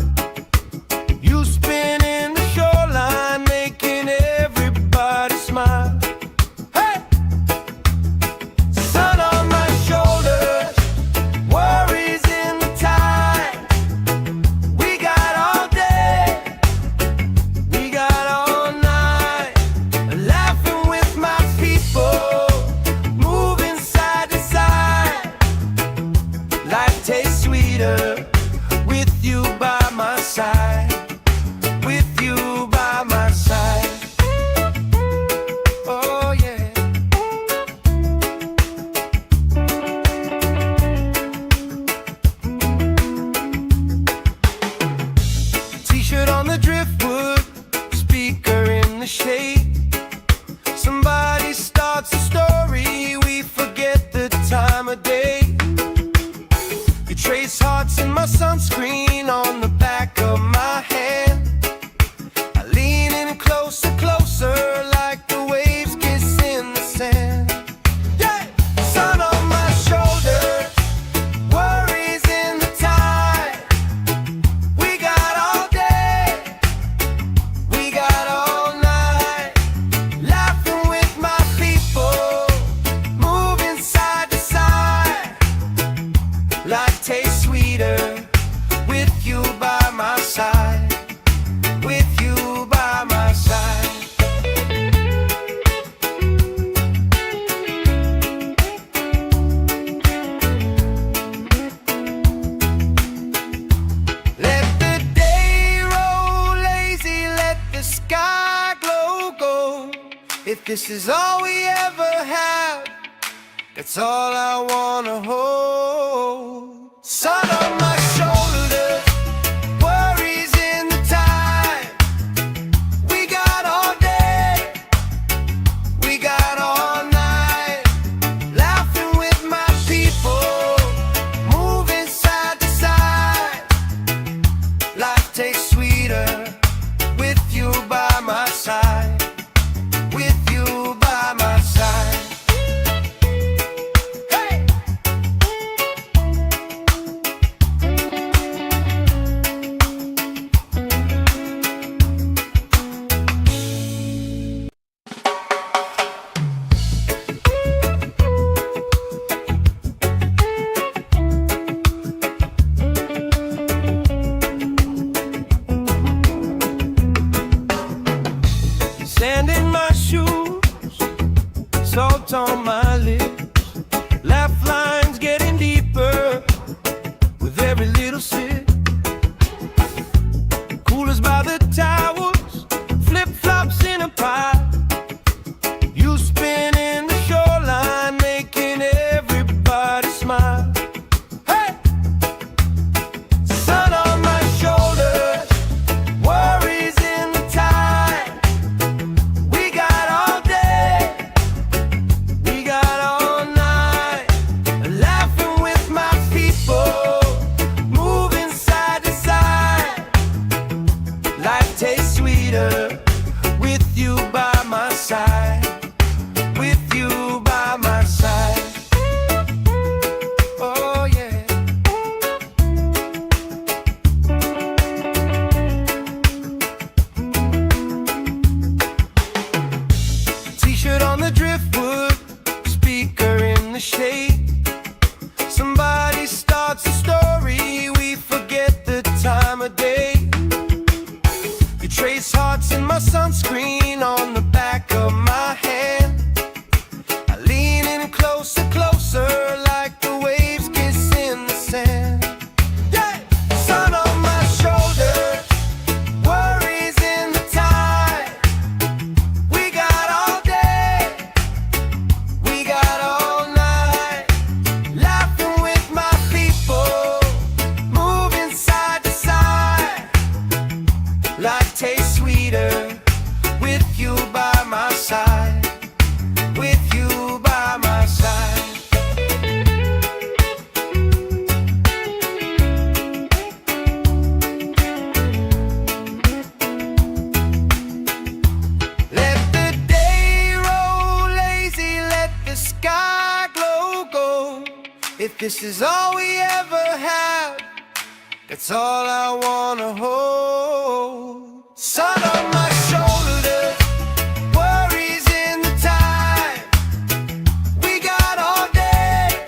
You spin in the shoreline, making everybody smile. Hey! Sun on my shoulders, worries in the tide. We got all day, we got all night, laughing with my people, moving side to side. Life tastes sweeter with you by my side, with you by my side. Oh yeah. T-shirt on the driftwood, speaker in the shade. Somebody starts a story, we forget the time of day. You trace hearts in my sunscreen on the back of my hand. I lean in closer, closer, like the waves kiss in the sand. Yeah! Sun on my shoulders, worries in the tide. We got all day, we got all night, laughing with my people, moving side to side. Life tastes sweeter with you by my side, with you by my side. Let the day roll lazy, let the sky glow gold. If this is all we ever have, that's all I wanna hold. Sun on my shoulders, worries in the tide. We got all day, we got all night, laughing with my people, moving side to side. Life tastes sweeter with you by my side, with you by my side. Hey! this is all we ever have, that's all I wanna hold. Sun on my shoulders, worries in the tide. We got all day,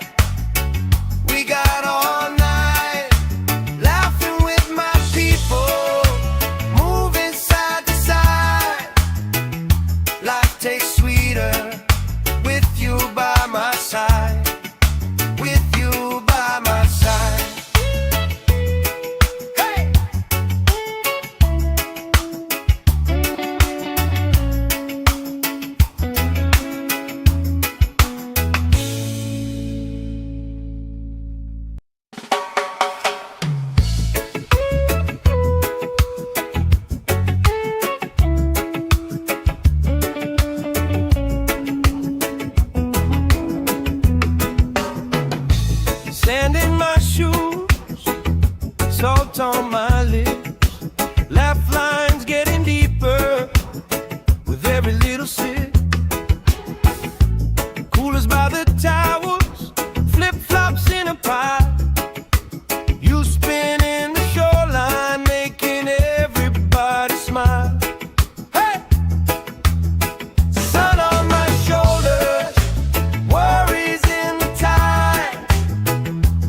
we got all night, laughing with my people, moving side to side. Life tastes sweeter with you by my side. With you by my side. Hey! Sand in my shoes, salt on my lips, laugh lines getting deeper with every little sip. Coolers by the towels, flip-flops in a pile. You spin in the shoreline, making everybody smile. Hey! Sun on my shoulders, worries in the tide.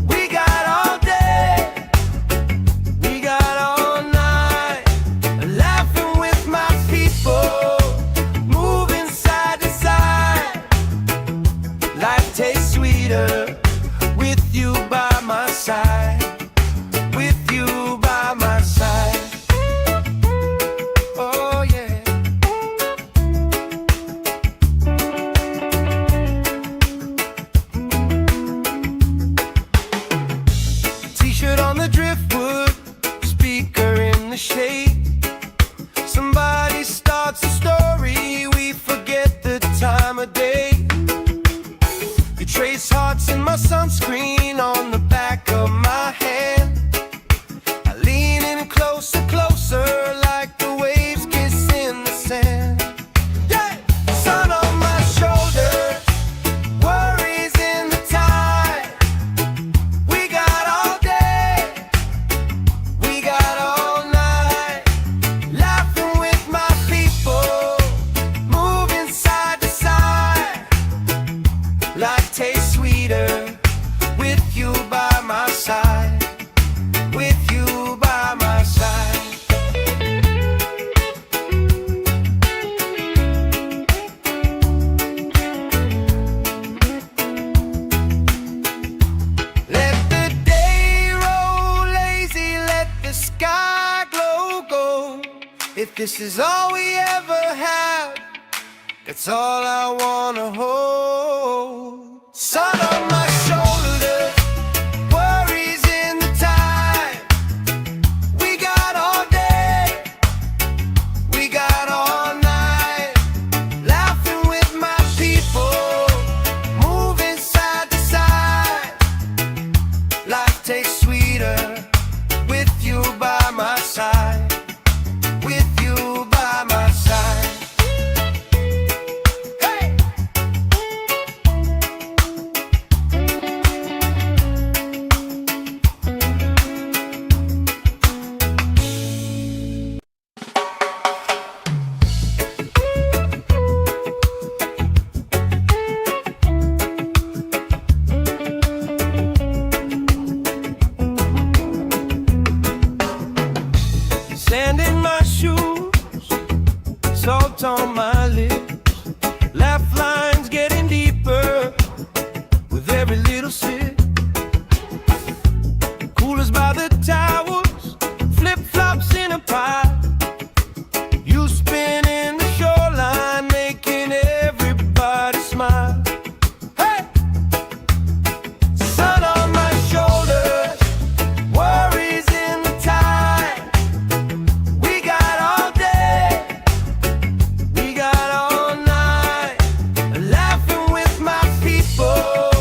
We got all day, we got all night, laughing with my people, moving side to side. Life tastes sweeter with you by my side. With you by my side. Oh yeah. T-shirt on the driftwood, speaker in the shade. Somebody starts a story, we forget the time of day. You trace hearts in my sunscreen on the back of my hand. I lean in closer, closer, like the waves kiss in the sand. Yeah! Sun on my shoulders, worries in the tide. We got all day, we got all night, laughing with my people, moving side to side. Life tastes sweeter with you by my side. With you by my side. Let the day roll lazy, let the sky glow gold. If this is all we ever have, that's all I wanna hold. Sun on my shoulders, worries in the tide. We got all day, we got all night, laughing with my people, moving side to side. Life tastes sweeter with you by my side. With you by my side. Hey! Sand in my shoes, salt on my lips, laugh lines getting deeper with every little sip. Coolers by the towels, flip-flops in a pile. You spin in the shoreline, making everybody smile. Hey! Sun on my shoulders, worries in the tide. We got all day, we got all night, laughing with my people,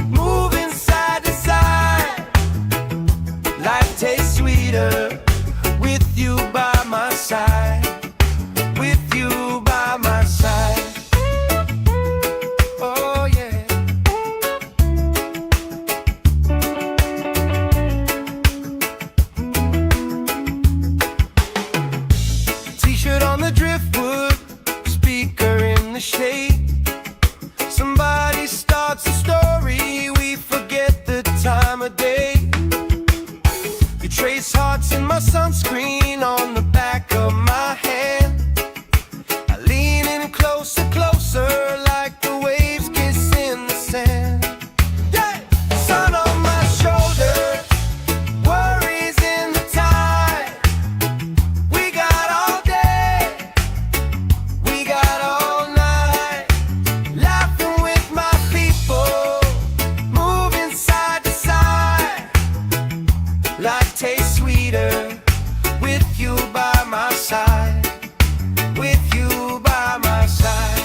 moving side to side. Life tastes sweeter with you by my side. With you by my side. Oh yeah. Life tastes sweeter with you by my side. With you by my side.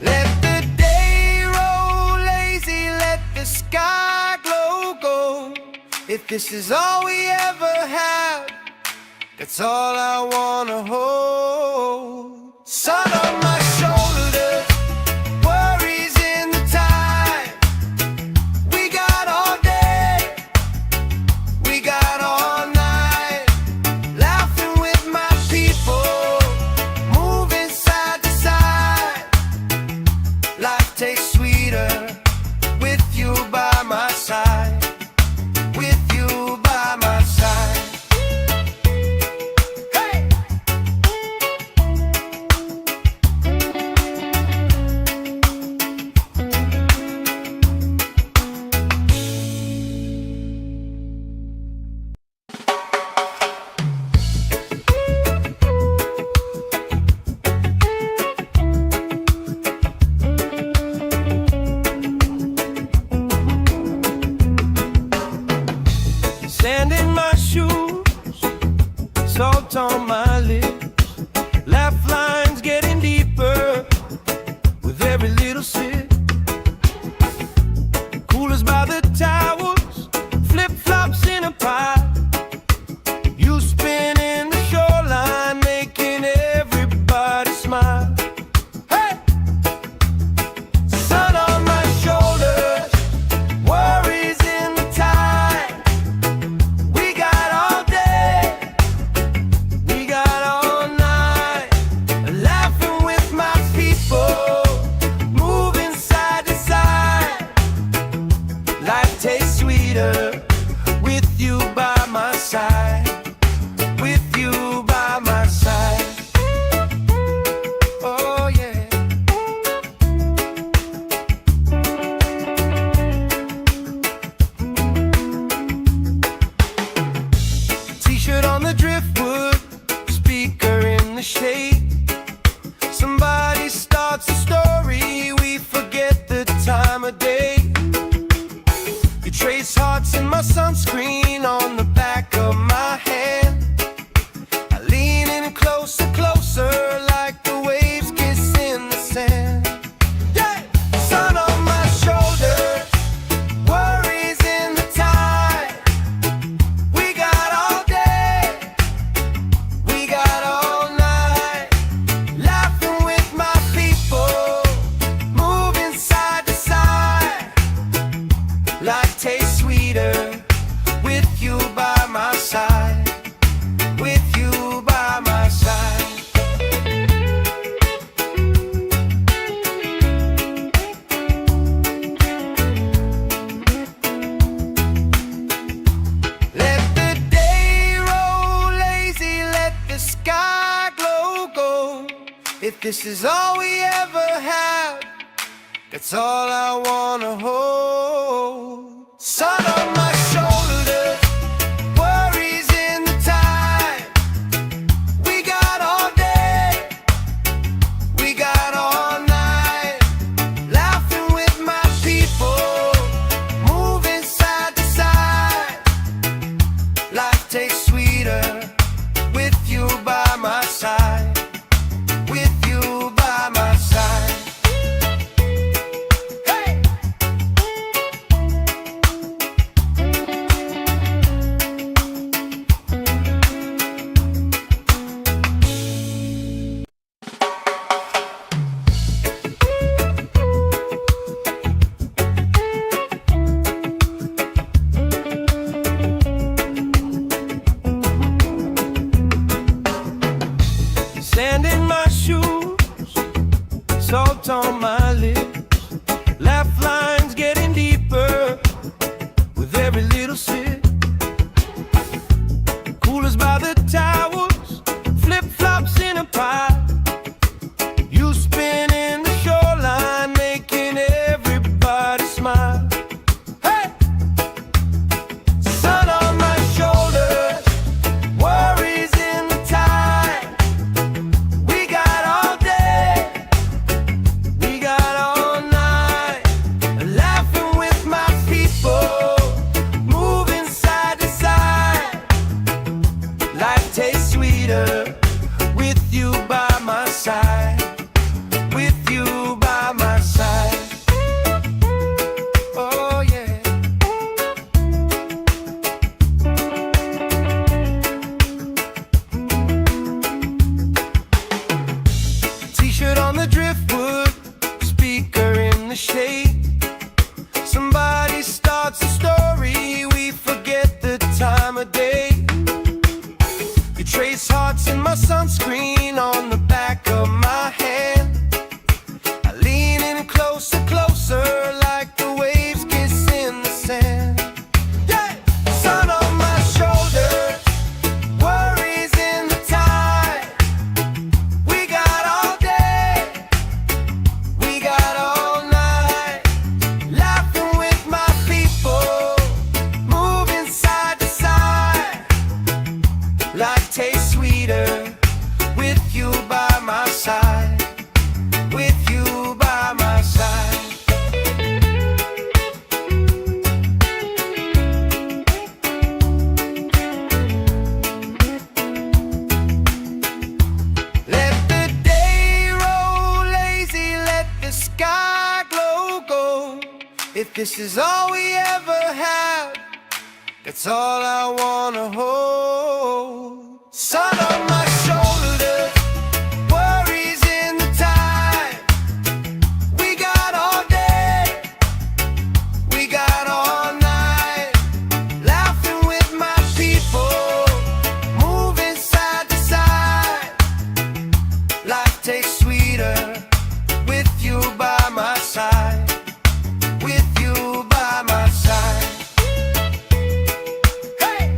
Let the day roll lazy, let the sky glow gold. If this is all we ever have, that's all I wanna hold. Sun on my shoulders, worries in the tide. We got all day, we got all night. Laughing with my people, moving side to side. Life tastes sweeter with you by my side. With you by my side. Sand in my shoes, salt on my lips. Laugh lines getting deeper with every little sip. Coolers by the towers, flip-flops in a pile. You spinning the shoreline, making everybody smile. Hey! Sun on my shoulders, worries in the tide. We got all day, we got all night. Laughing with my people, moving side to side. Life tastes sweeter with you by my side. With you by my side. Oh yeah. T-shirt on the driftwood, speaker in the shade. Somebody starts a story, we forget the time of day. You trace hearts in my sunscreen on the back of my hand. I lean in closer, closer, like the waves kiss in the sand. Yeah! Sun on my shoulders, worries in the tide. We got all day, we got all night. Laughing with my people, moving side to side. Life tastes sweeter with you by my side. With you by my side. Let the day roll lazy, let the sky glow gold. If this is all we ever have, that's all I wanna hold. Sun on my shoulders, worries in the tide. We got all day, we got all night. Laughing with my people, moving side to side. Life tastes sweeter with you by my side. With you by my side. Hey! Sand in my shoes, salt on my lips. Laugh lines getting deeper with every little sip. Coolers by the towers, flip-flops in a pile. You spinning the shoreline, making everybody smile. Hey! Sun on my shoulders, worries in the tide. We got If this is all we ever have, that's all I wanna hold. Sun on my shoulders, worries in the tide. We got all day, we got all night, laughing with my people, moving side to side. Life tastes sweeter with you by my side. With you by my side. Hey!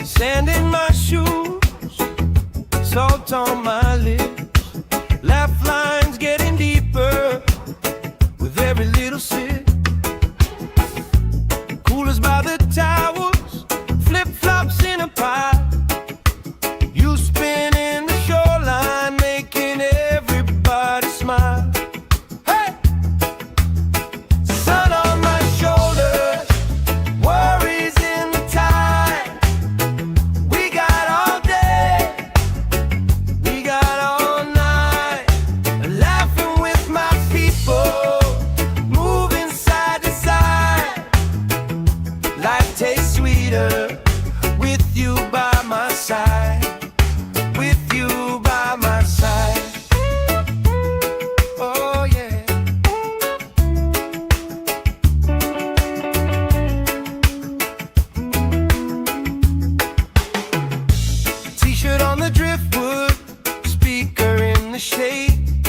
Sand in my shoes, salt on my lips, laugh lines getting deeper with every little sip. Coolers by the towers, flip-flops in a pile. You spin in the shoreline, making everybody smile. Hey! Sun on my shoulders, worries in the tide. We got all day, we got all night, laughing with my people, moving side to side. Life tastes sweeter with you by my side. With you by my side. Oh yeah. T-shirt on the driftwood, speaker in the shade.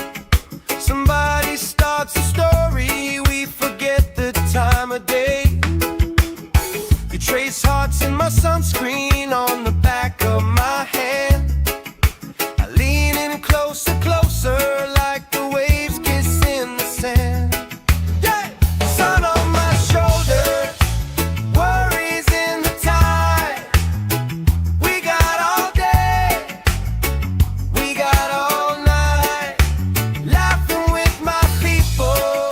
Somebody starts a story, we forget the time of day. You trace hearts in my sunscreen on the back of my hand. I lean in closer, closer, like the waves kiss in the sand. Yeah! Sun on my shoulders, worries in the tide. We got all day, we got all night, laughing with my people,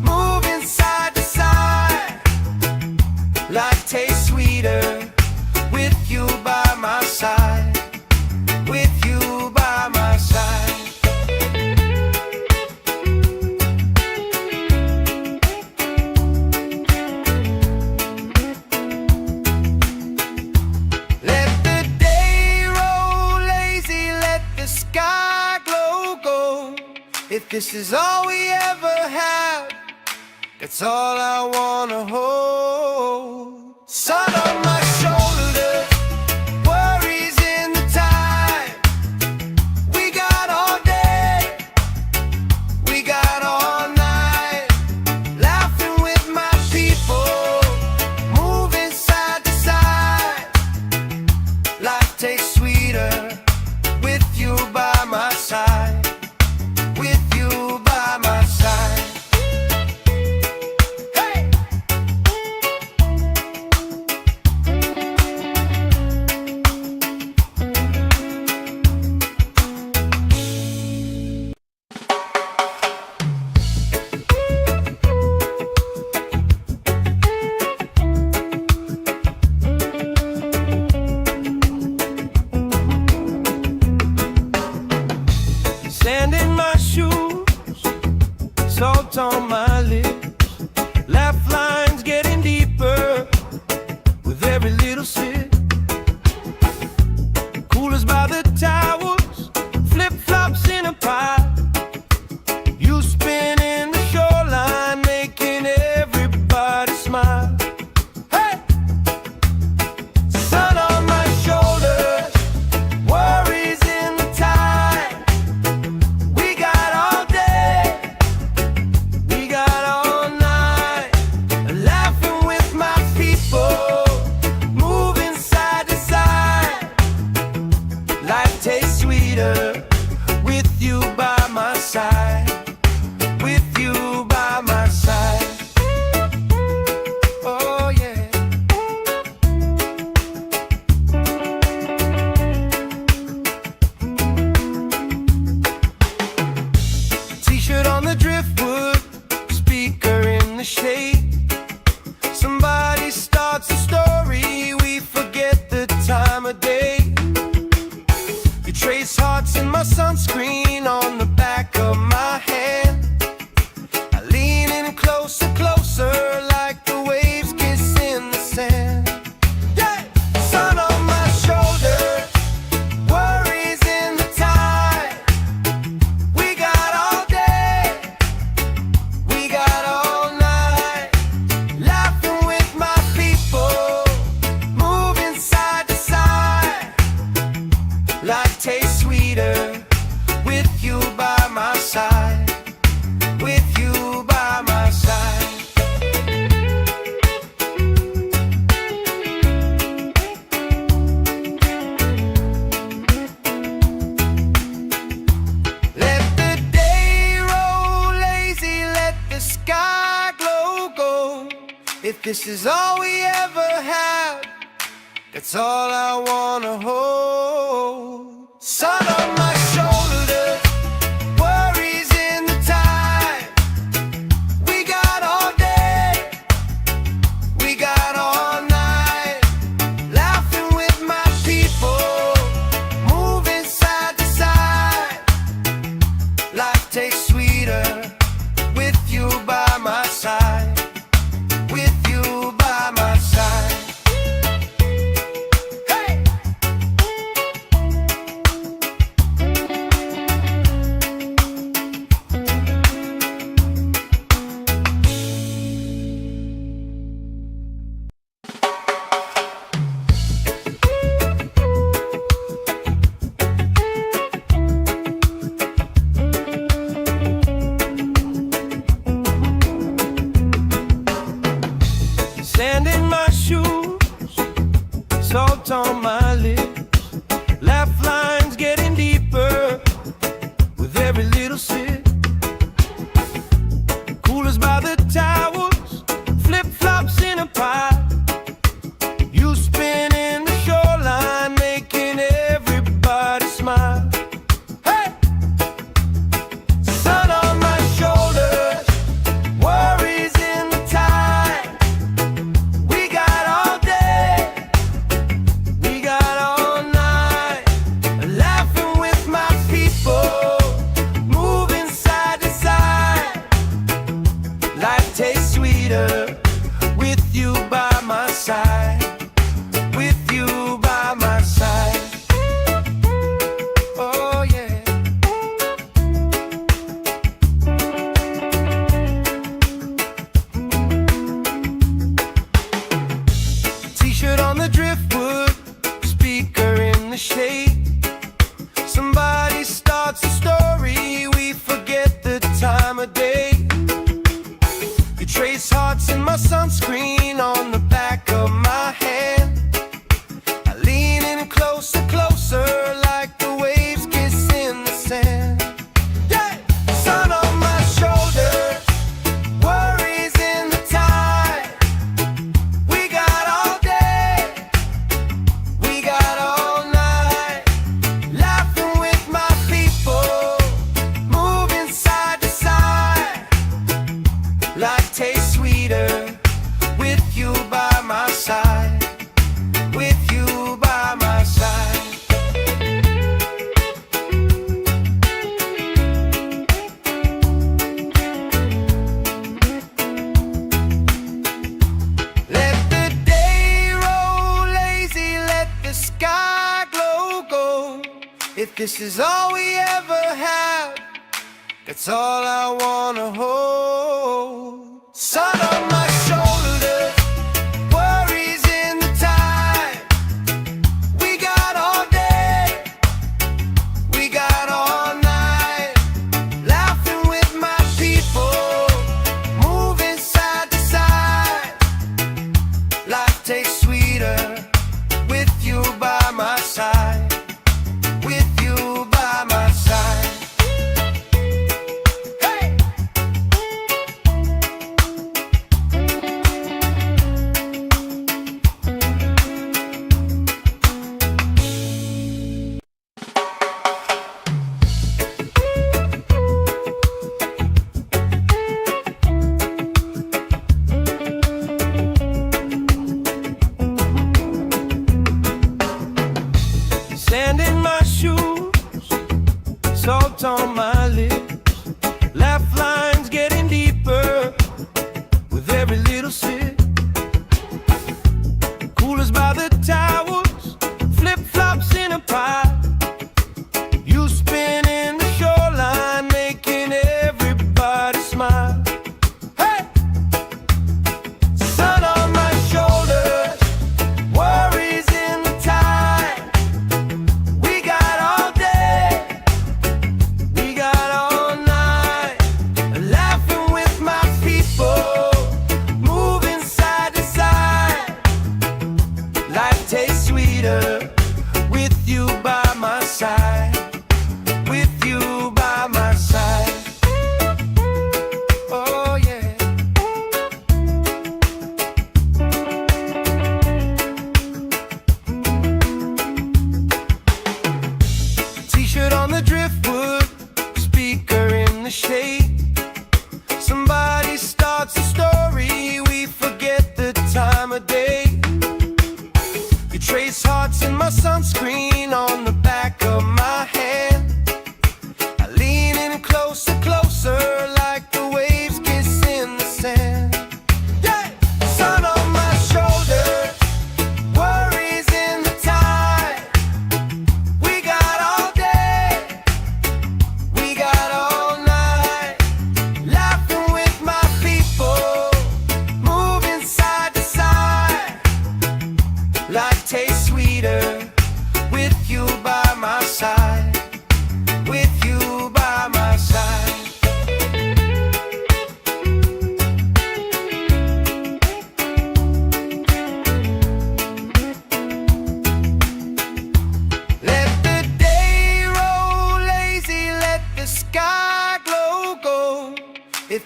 moving side to side. Life tastes sweeter with you by my side. With you by my side. Let the day roll lazy, let the sky glow gold. If this is all we ever have, that's all I wanna hold. Sun on my shoulders, worries in the tide. We got all day, we got all night, laughing with my people, moving side to side. Life tastes sweeter with you by my side. With you by my side. Hey! Sand in my shoes, salt on my lips, laugh lines getting deeper with every little sip. Coolers by the towers, flip-flops in a pile. You spin in the shoreline, making everybody smile. Hey! Sun on my shoulders, worries in the tide. We got all day, we got all the shade. Somebody starts a story, we forget the time of day. You trace hearts in my sunscreen on the back of my hand. I lean in closer, closer, like the waves kiss in the sand. Yeah! Sun on my shoulder, worries in the tide. We got all day, we got all night, laughing with my people, moving side to side. Life tastes sweeter with you by my side, with you by my side. Let the day roll lazy, let the sky glow gold. If this is all we ever have, that's all I wanna hold. Sun on my shoulder, worries in the tide. We got all day, we got all night, laughing with my people, moving side to side. Life tastes sweeter with you by my side, with you by my side. Hey! Sand in my shoes, salt on my lips, laugh lines getting deeper with every little sip. Coolers by the towers, flip-flops in a pile. You spin in the shoreline, making everybody smile. Hey! Sun on my shoulders, worries in the tide. We got all day, we got all night, laughing with my people, moving side to side. Life tastes sweeter with you by my side, with you by my side. Oh yeah. T-shirt on the driftwood, speaker in the shade. Somebody starts a story, we forget the time of day. You trace hearts in my sunscreen on the back of my hand. I lean in closer, closer, like the waves kiss in the sand. Yeah! Sun on my shoulder, worries in the tide. We got all day, we got all night, laughing with my people, moving side to side. Life tastes sweeter with you by my side, with you by my side. Let the day roll lazy, let the sky glow gold. If this is all we ever have, that's all I wanna hold. Sun on my shoulders, worries in the tide. We got all day, we got all night, laughing with my people, moving side to side. Life tastes sweeter with you by my side, with you by my side. Hey!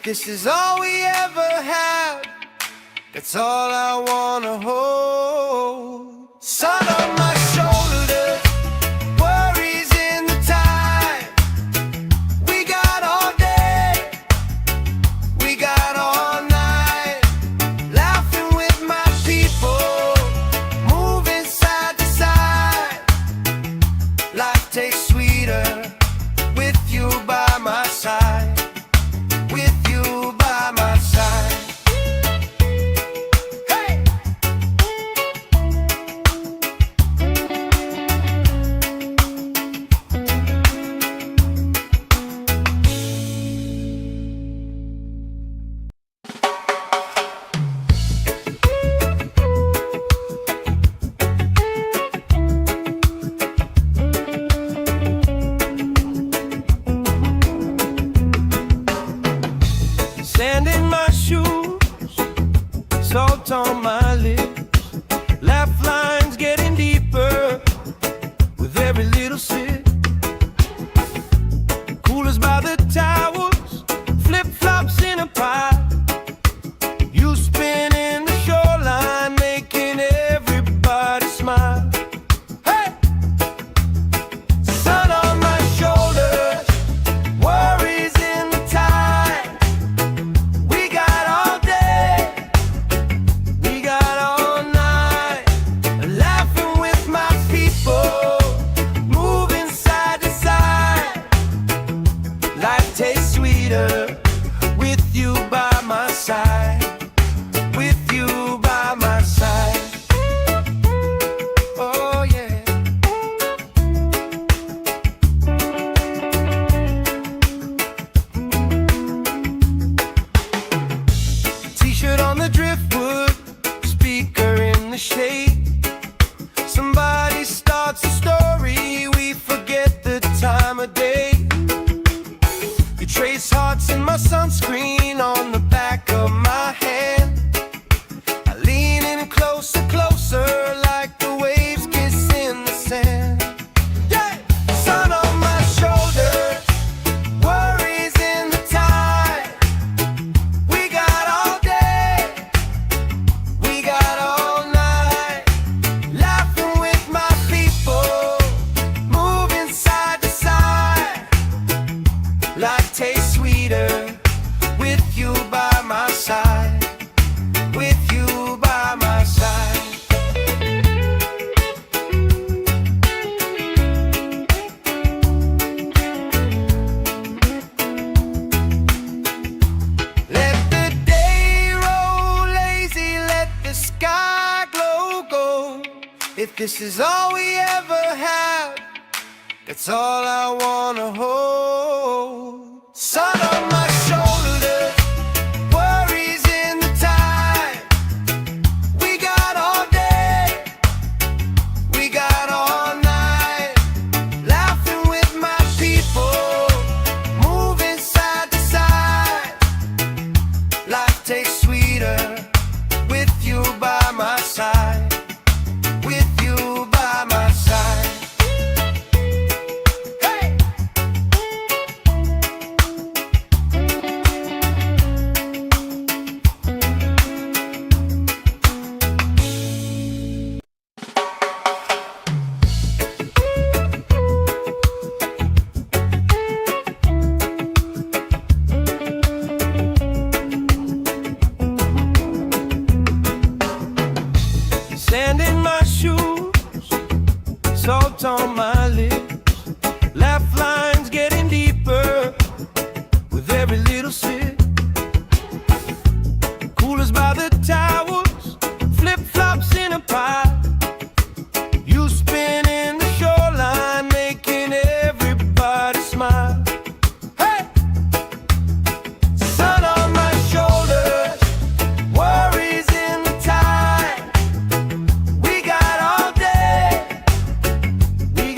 this is all we ever had, that's all I wanna hold. Sun on my shoulders, worries in the tide. We got all day, we got all night, laughing with my people, moving side to side. Life tastes sweeter with you by my side, with you by my side. Hey! Sand in my shoes, salt on my lips, laugh lines getting deeper with every little sip. Coolers by the towers, flip-flops in a pie. You spinning the shoreline, making everybody smile. Hey! Sun on my shoulders, worries in the tide. We got all day, we got all night, laughing with my people, moving side to side. Life tastes sweeter with you by my side, with you by my side. Oh yeah. T-shirt on the driftwood, speaker in the shade. Somebody starts a story, we forget the time of day. You trace hearts in my sunscreen on the back of my hand. I lean in closer, closer, like the waves kiss in the sand. Yeah! Sun on my shoulders, worries in the tide. We got all day, we got all night, laughing with my people, moving side to side. Life tastes sweeter with you by my side, with you by my side. Let the day roll lazy, let the sky glow gold. If this is all we ever have, that's all I wanna hold. Sun on my shoulders, worries in the tide. We got all day, we got all night, laughing with my people, moving side to side. Life tastes sweeter with you by my side, with you by my side. Hey! Sand in my shoes, salt on my lips, laugh lines getting deeper with every little sip. Coolers by the towers, flip-flops in a pie. You spinning the shoreline, making everybody smile. Hey! Sun on my shoulders, worries in the tide. We got all day, we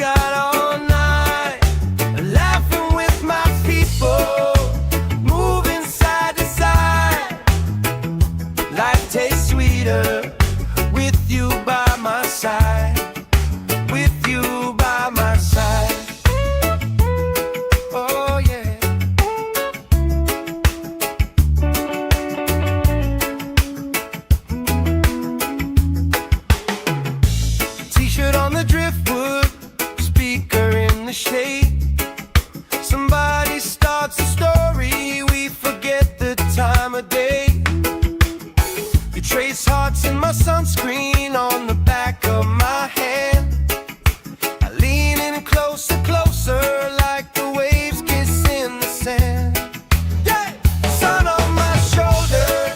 of day. You trace hearts in my sunscreen on the back of my hand. I lean in closer, closer, like the waves kiss in the sand. Yeah! Sun on my shoulder,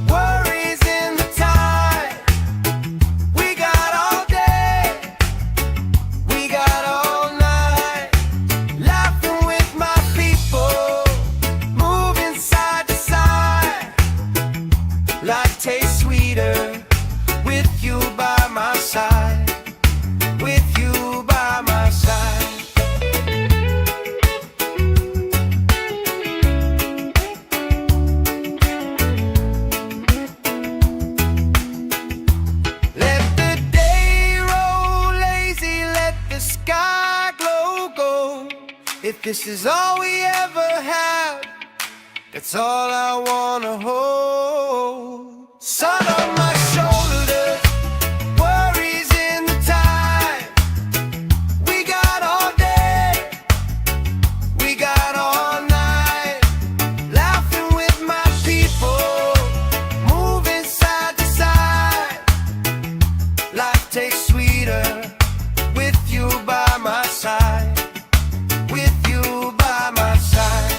worries in the tide. We got all day, we got all night, laughing with my people, moving side to side. Life tastes sweeter with you by my side, with you by my side. Let the day roll lazy, let the sky glow gold. If this is all we ever have, that's all I wanna hold. Sun on my shoulders, worries in the tide. We got all day, we got all night, laughing with my people, moving side to side. Life tastes sweeter with you by my side, with you by my side.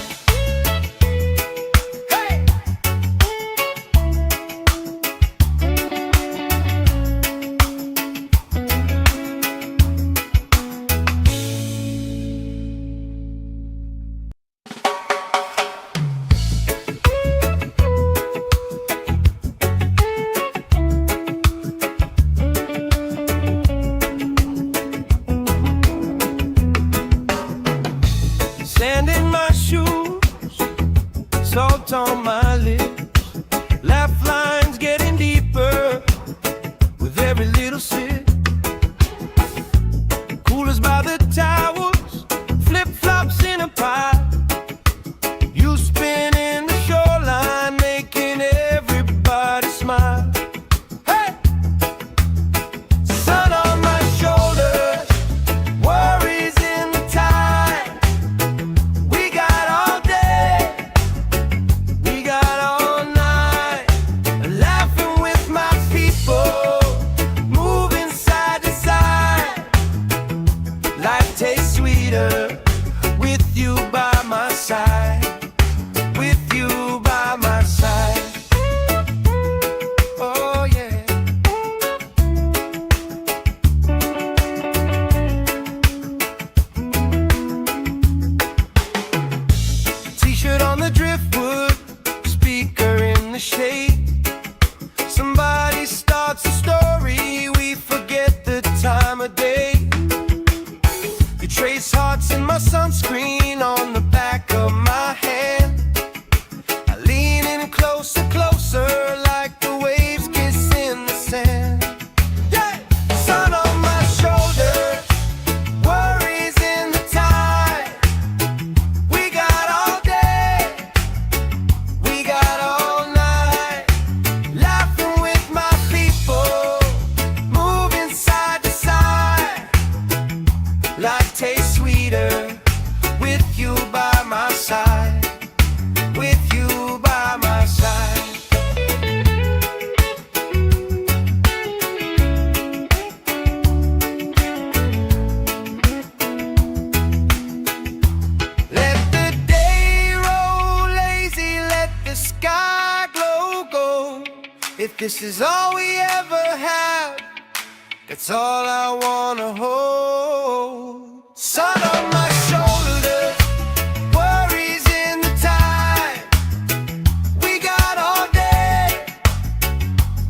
Sand in my shoes, salt on my lips, laugh lines getting deeper with every little sip. Coolers by the towers, flip-flops in a pile. You spin in the shoreline, making everybody smile. Hey! Sun on my shoulders, worries in the tide. We got all day, we got all night, laughing with my people, moving side to side. Life tastes sweeter with you by my side, with you by my side. Oh yeah. T-shirt on the driftwood, speaker in the shade. Somebody starts a story, we forget the time of day. You trace hearts in my sunscreen on the back of my hand. I lean in closer, closer, like the waves kiss in the sand. Yeah! Sun on my shoulders, worries in the tide. We got all day, we got all night, laughing with my people, moving side to side. Life tastes sweeter with you by my side, with you by my side. Let the day roll lazy, let the sky glow gold. If this is all we ever have, that's all I wanna hold. Sun on my shoulders, worries in the tide. We got all day,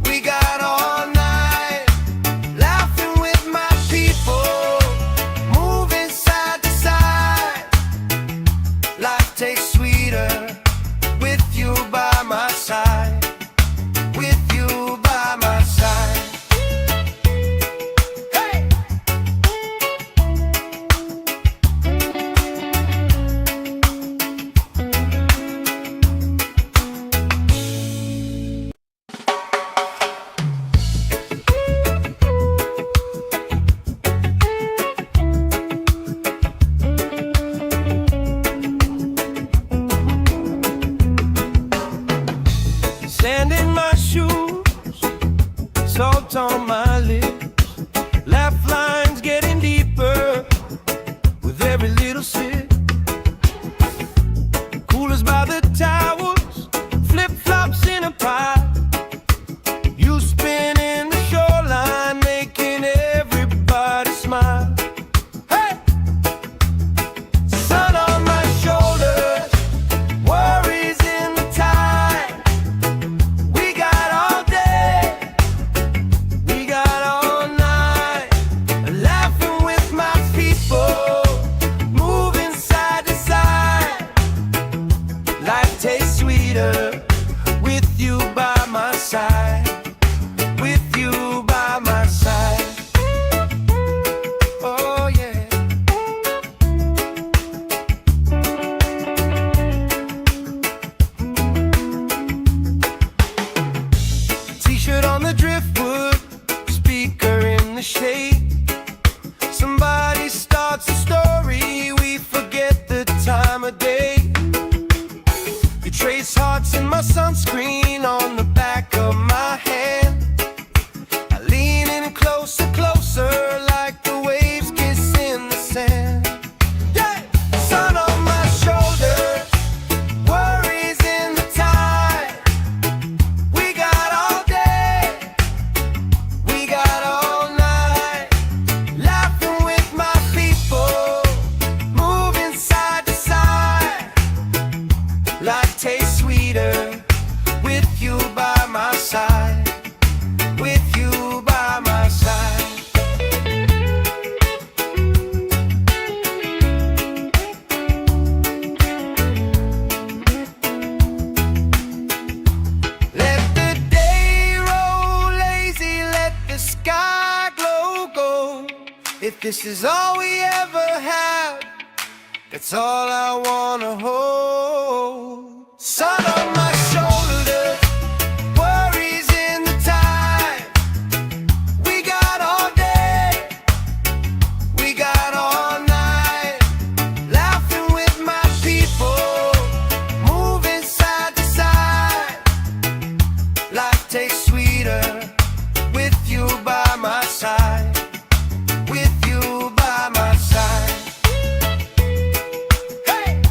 we got all night, laughing with my people, moving side to side. Life tastes sweeter with you by my side, with you by my side. Hey! salt on my lips. Laugh lines getting deeper with every little sip. Coolers by the towers, flip-flops in a pie. You spin in the shoreline, making everybody smile. Hey! Sun on my shoulders, worries in the tide. We got all day, we got all night. Laughing with my people, moving side to side. Life tastes sweeter with you by my side. With you by my side. Oh yeah. T-shirt on the driftwood, speaker in the shade. Somebody starts a story, we forget the time of day. You trace hearts in my sunscreen on the back of my hand. I lean in closer, closer, like the waves kiss in the sand. Yeah! Sun on my shoulders, worries in the tide. We got all day, we got all night. Laughing with my people, moving side to side. Life tastes sweeter with you by my side. With you by my side. Let the day roll lazy, let the sky glow gold. If this is all we ever have, that's all I wanna hold. Sun on my shoulders, worries in the tide. We got all day, we got all night. Laughing with my people, moving side to side. Life tastes sweeter with you by my side. With you by my side. Hey!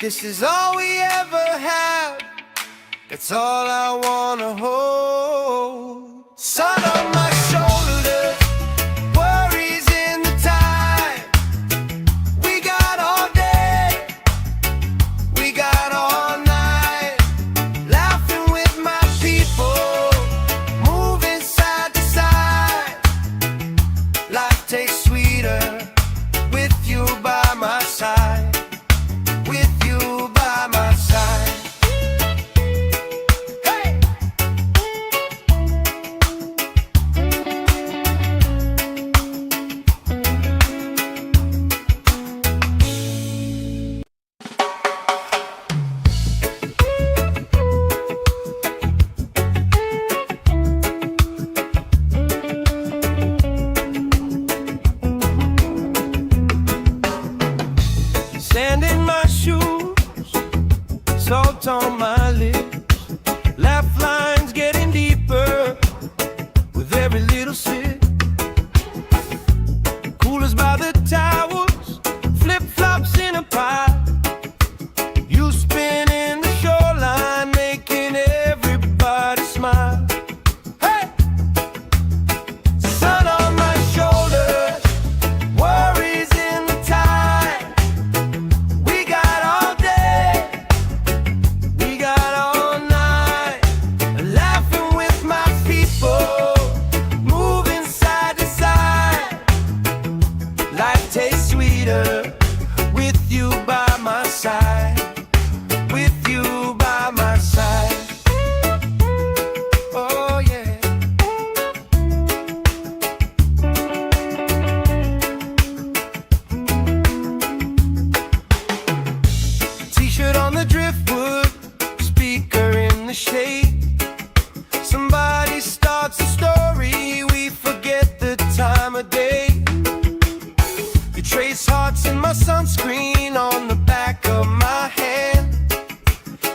this is all we ever have, that's all I wanna hold. Sun on my shoulders, worries in the tide. We got all day, we got all night, laughing with my people, moving side to side. Life tastes sweeter with you by my side, with you by my side. Hey! Sand in my shoes, salt on my lips, laugh lines getting deeper with every little sip. Coolers by the towers, flip-flops in a pile. You spin in the shoreline, making everybody smile. Hey! Sun on my shoulders, worries in the tide. We got all day, we got all night, laughing with my people, moving side to side. Life tastes sweeter with you by my side, with you by my side. Oh yeah. T-shirt on the driftwood, speaker in the shade. Somebody starts a story, we forget the time of day. You trace hearts in my sunscreen on the back of my hand.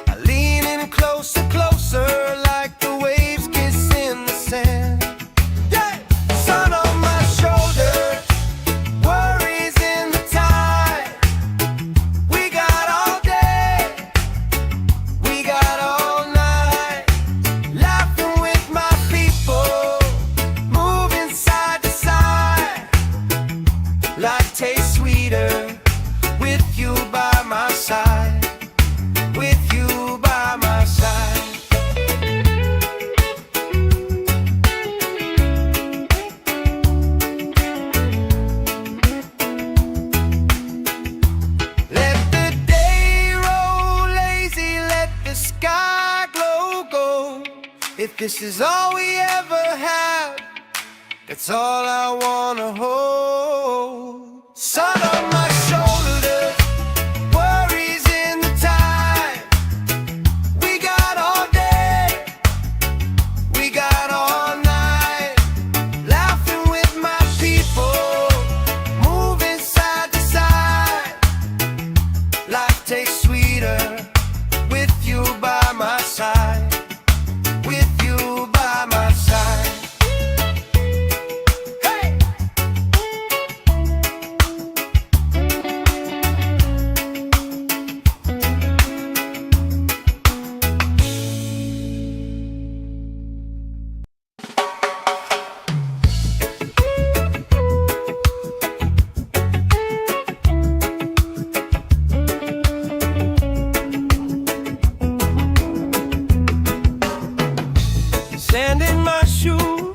I lean in closer, closer, like the waves kiss in the sand. Yeah! Sun on my shoulders, worries in the tide. We got all day, we got all night, laughing with my people, moving side to side. Life tastes sweeter with you by my side, with you by my side. Let the day roll lazy, let the sky glow gold. If this is all we ever have, that's all I wanna hold. Sun on my shoulders, worries in the tide. We got all day, we got all night, laughing with my people, moving side to side. Life tastes sweeter with you by my side, with you by my side. Hey! Sand in my shoes,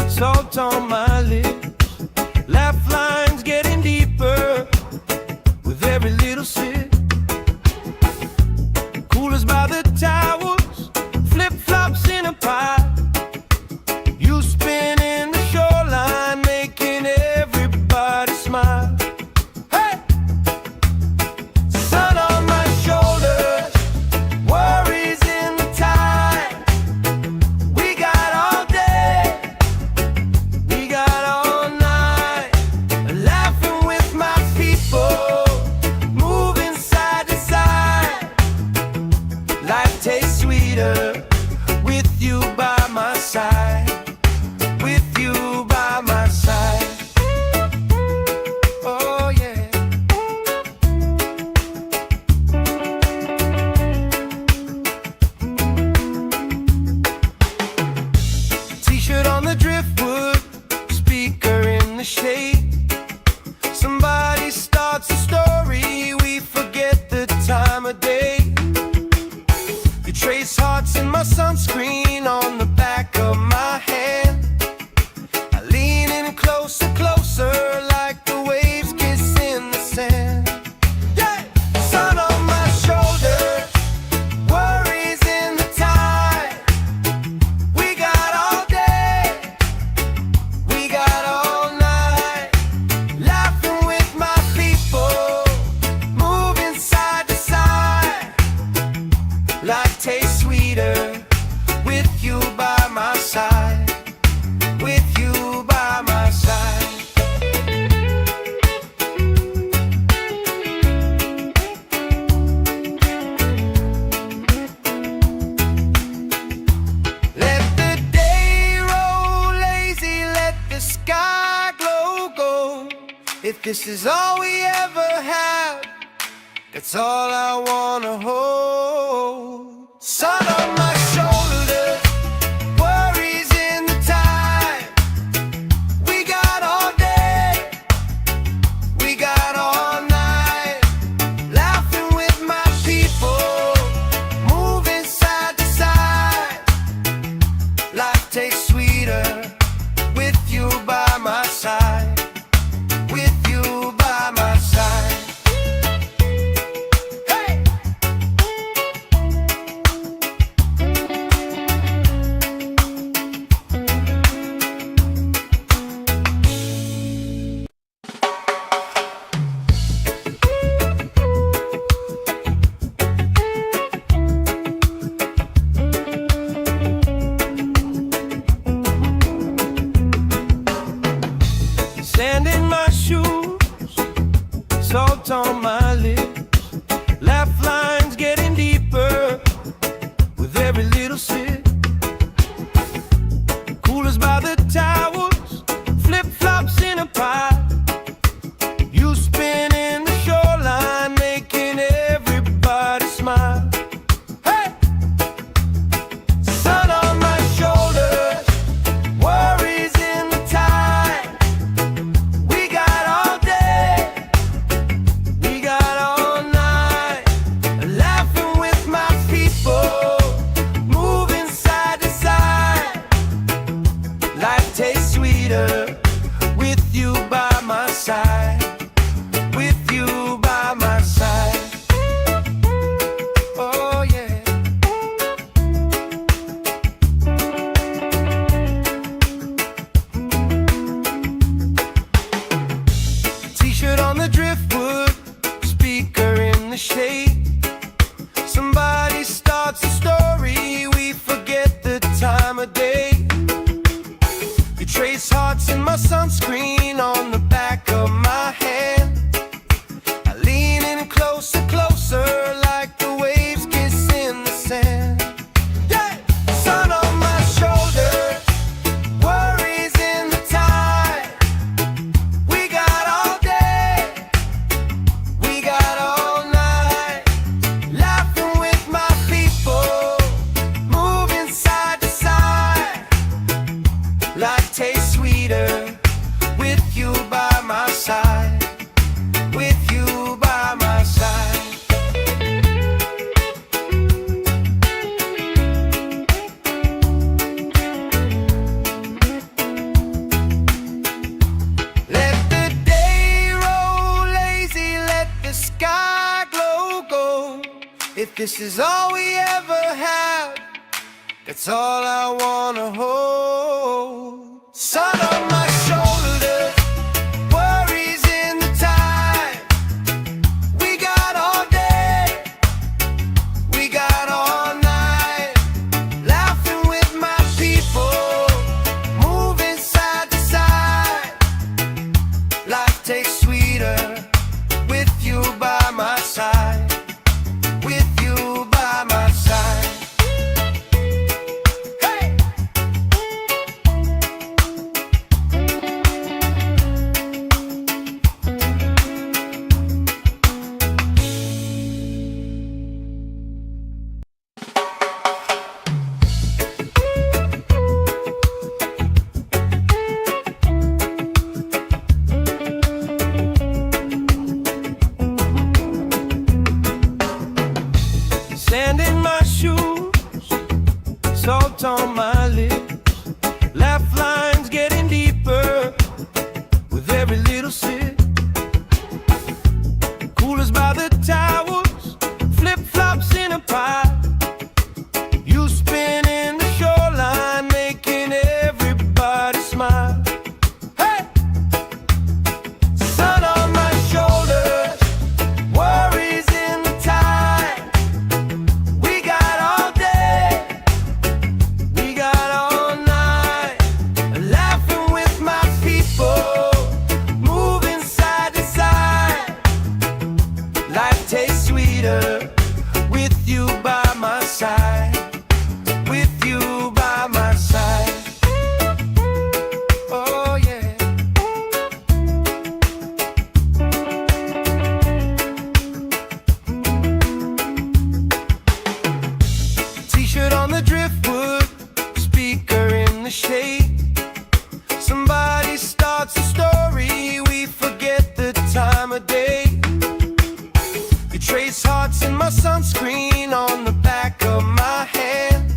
salt on my lips, laugh lines getting deeper with every little sip. Coolers by the towers, flip-flops in a pile. You spin in the shoreline, making everybody smile. Hey! Sun on my shoulders, worries in the tide. We got all day, we got all night, laughing with my people, moving side to side. Life You trace hearts in my sunscreen on the back of my hand. I lean in closer, closer, like the waves kiss in the sand. Yeah! Sun on my shoulders, worries in the tide. We got all day, we got all night, laughing with my people, moving side to side. Life tastes sweeter with you by my side, with you by my side. Let the day roll lazy, let the sky glow gold. If this is all we ever have, that's all I wanna hold. Sun on my shoulders, worries in the tide. We got all day, we got all night, laughing with my people, moving side to side. Life tastes sweeter with you by my side, with you by my side. Sand in my shoes, salt on my lips, laugh lines getting deeper with every little sip. Coolers by the towers, flip-flops in a pile. You spinning the shoreline, making everybody smile. Hey! Sun on my shoulders, worries in the tide. We got all day, we got all night, laughing with my people, moving side to side. Life tastes sweeter with you by my side, with you by my side. Oh yeah. T-shirt on the driftwood, speaker in the shade. Somebody starts a story, we forget the time of day. You trace hearts in my sunscreen on the back of my hand. I lean in closer, closer, like the waves kiss in the sand. Yeah! Sun on my shoulders, worries in the tide. We got all day, we got all night, laughing with my people, moving side to side. Life tastes sweeter with you by my side, with you by my side. Let the day roll lazy, let the sky glow gold. If this is all we ever have, that's all I wanna hold. Sun on my shoulders, worries in the tide. We got all day, we got all night, laughing with my people, moving side to side. Life tastes sweeter with you by my side, with you by my side. Hey! Sand in my shoes, salt on my lips, laugh lines getting deeper with every little sip. Coolers by the towers, flip-flops in a pie. You spin in the shoreline, making everybody smile. Hey! Sun on my shoulders, worries in the tide. We got all day, we got all night, laughing with my people, moving side to side. Life tastes sweeter with you by my side. With you by my side. Oh yeah. T-shirt on the driftwood, speaker in the shade. Somebody starts a story, we forget the time of day. You trace hearts in my sunscreen on the back of my hand.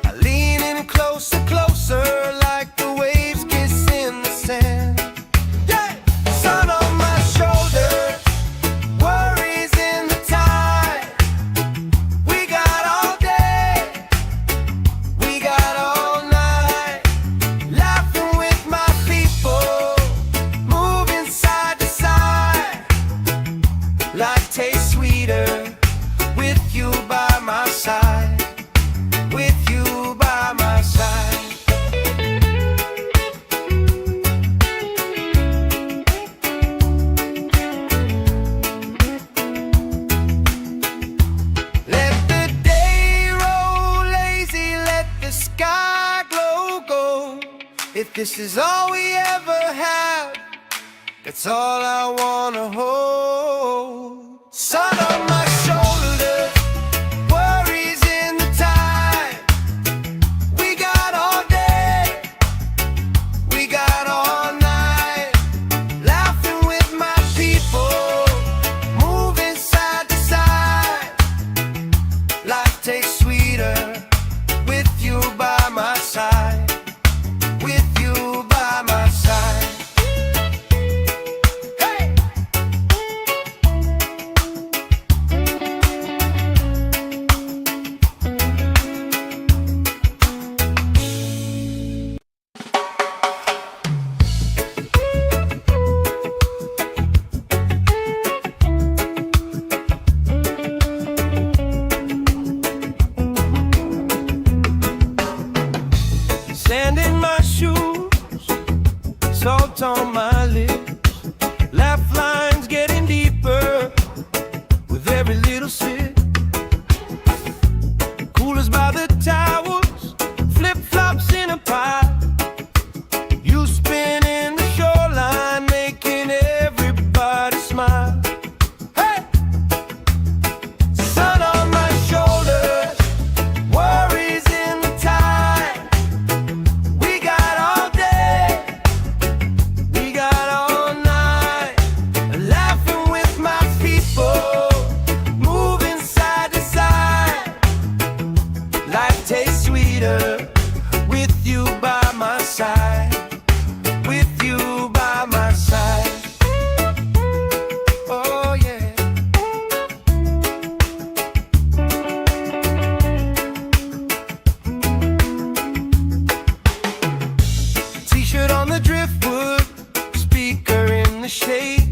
I lean in closer, closer, like the waves kiss in the sand. Yeah! Sun on my shoulders, worries in the tide. We got all day, we got all night, laughing with my people, moving side to side. Life tastes sweeter with you by my side. With you by my side. Let the day roll lazy, let the sky glow gold. If this is all we ever have, that's all I wanna hold. Sun on my shoulders, worries in the tide. We got all day, we got all night, laughing with my people, moving side to side. Life tastes sweeter with you by my side. With you by my side. Hey! Sand in my shoes, salt on my lips, laugh lines getting deeper with every little sip. Coolers by the towers, flip-flops in a pie. You spin in the shoreline, making everybody smile. Hey! Sun on my shoulders, worries in the tide. We got all day, we got all night, laughing with my people, moving side to side. Life tastes sweeter with you by my side. With you by my side. Oh yeah. T-shirt on the driftwood, speaker in the shade.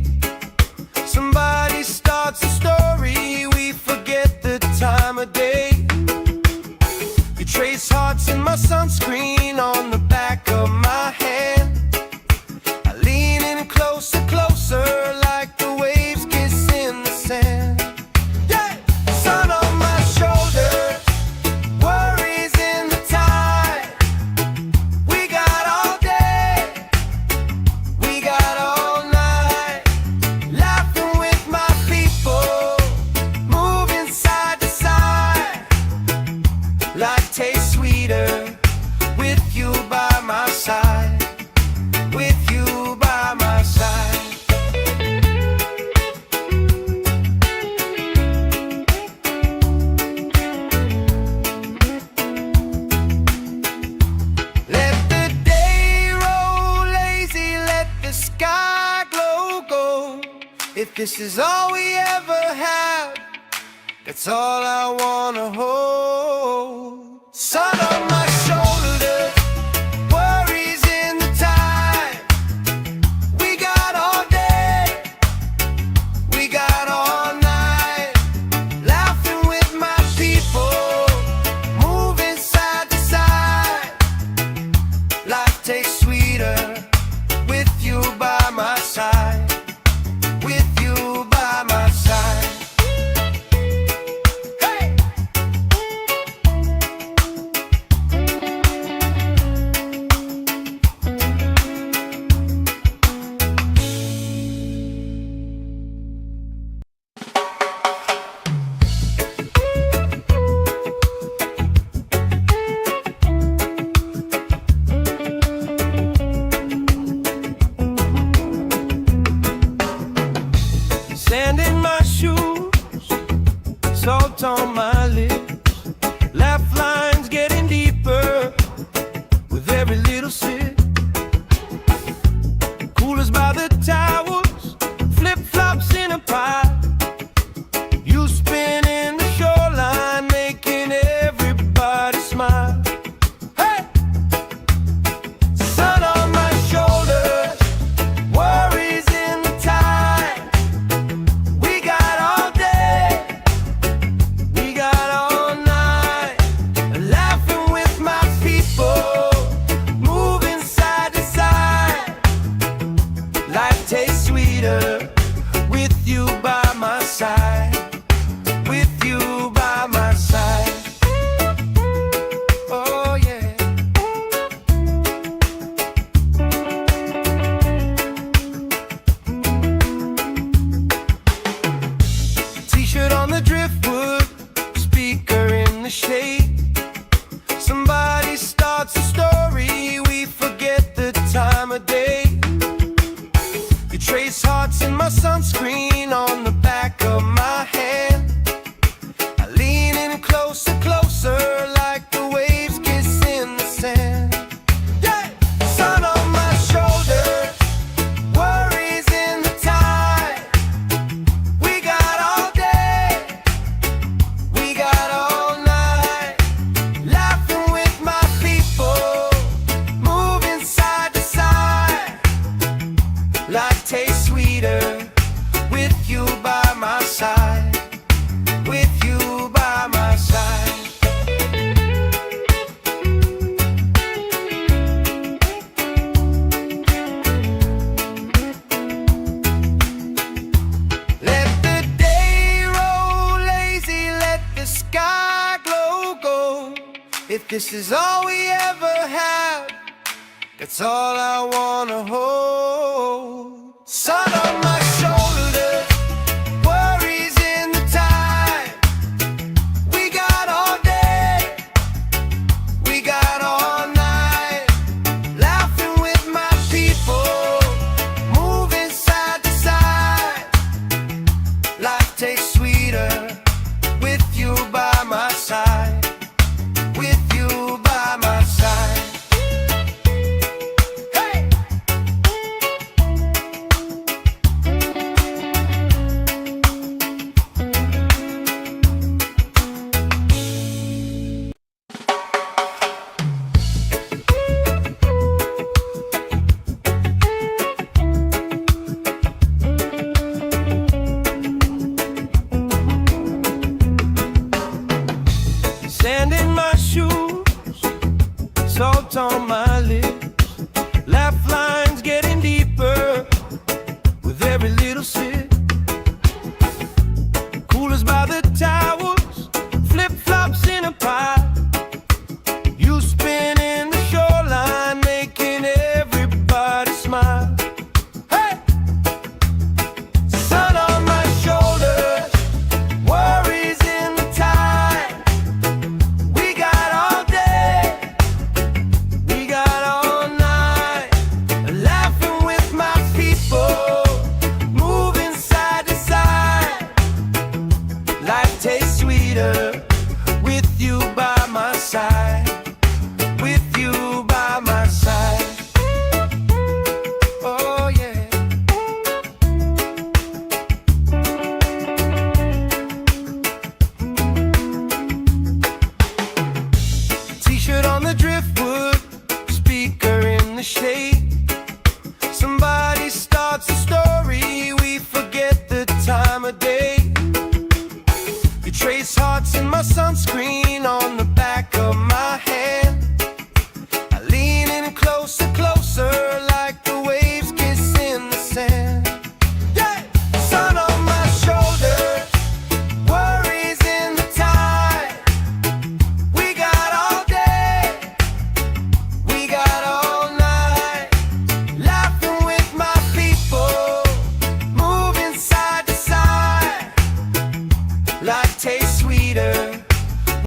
Somebody starts a story, we forget the time of day. You trace hearts in this is all we ever had, that's all I wanna hold. Sun on my shoulders, worries in the tide. We got all day, we got all night, laughing with my people, moving side to side. Life tastes sweeter with you by my side, with you by my side. Hey! Sand in my shoes, salt on my lips, laugh lines getting deeper with every little sip. Coolers by the towels, flip-flops in a pie. You spinning the shoreline, making everybody smile. Hey! Sun on my shoulders, worries in the tide. We got all day, we got all night, laughing with my people, moving side to side. Life tastes sweeter with you by my side, with you by my side. Oh yeah. T-shirt on the driftwood, speaker in the shade. Somebody starts a story, we forget the time of day. You trace hearts in my sunscreen on the back of my hand. I lean in closer, closer, like the waves kiss in the sand. Yeah! Sun on my shoulders, worries in the tide. We got all day, we got all night, laughing with my people, moving side to side. Life tastes sweeter with you by my side, with you by my side. Let the day roll lazy, let the sky glow gold. If this is all we ever had, that's all I wanna hold. Sun on my shoulders, worries in the tide. We got all day, we got all night, laughing with my people, moving side to side. Life tastes sweeter with you by my side, with you by my side. Hey! Sand in my shoes, salt on my lips, laugh lines getting deeper with every little sip. Coolers by the towels, flip-flops in a pie. You spinning the shoreline, making everybody smile. Hey! Sun on my shoulders, worries in the tide. We got all day, we got of day.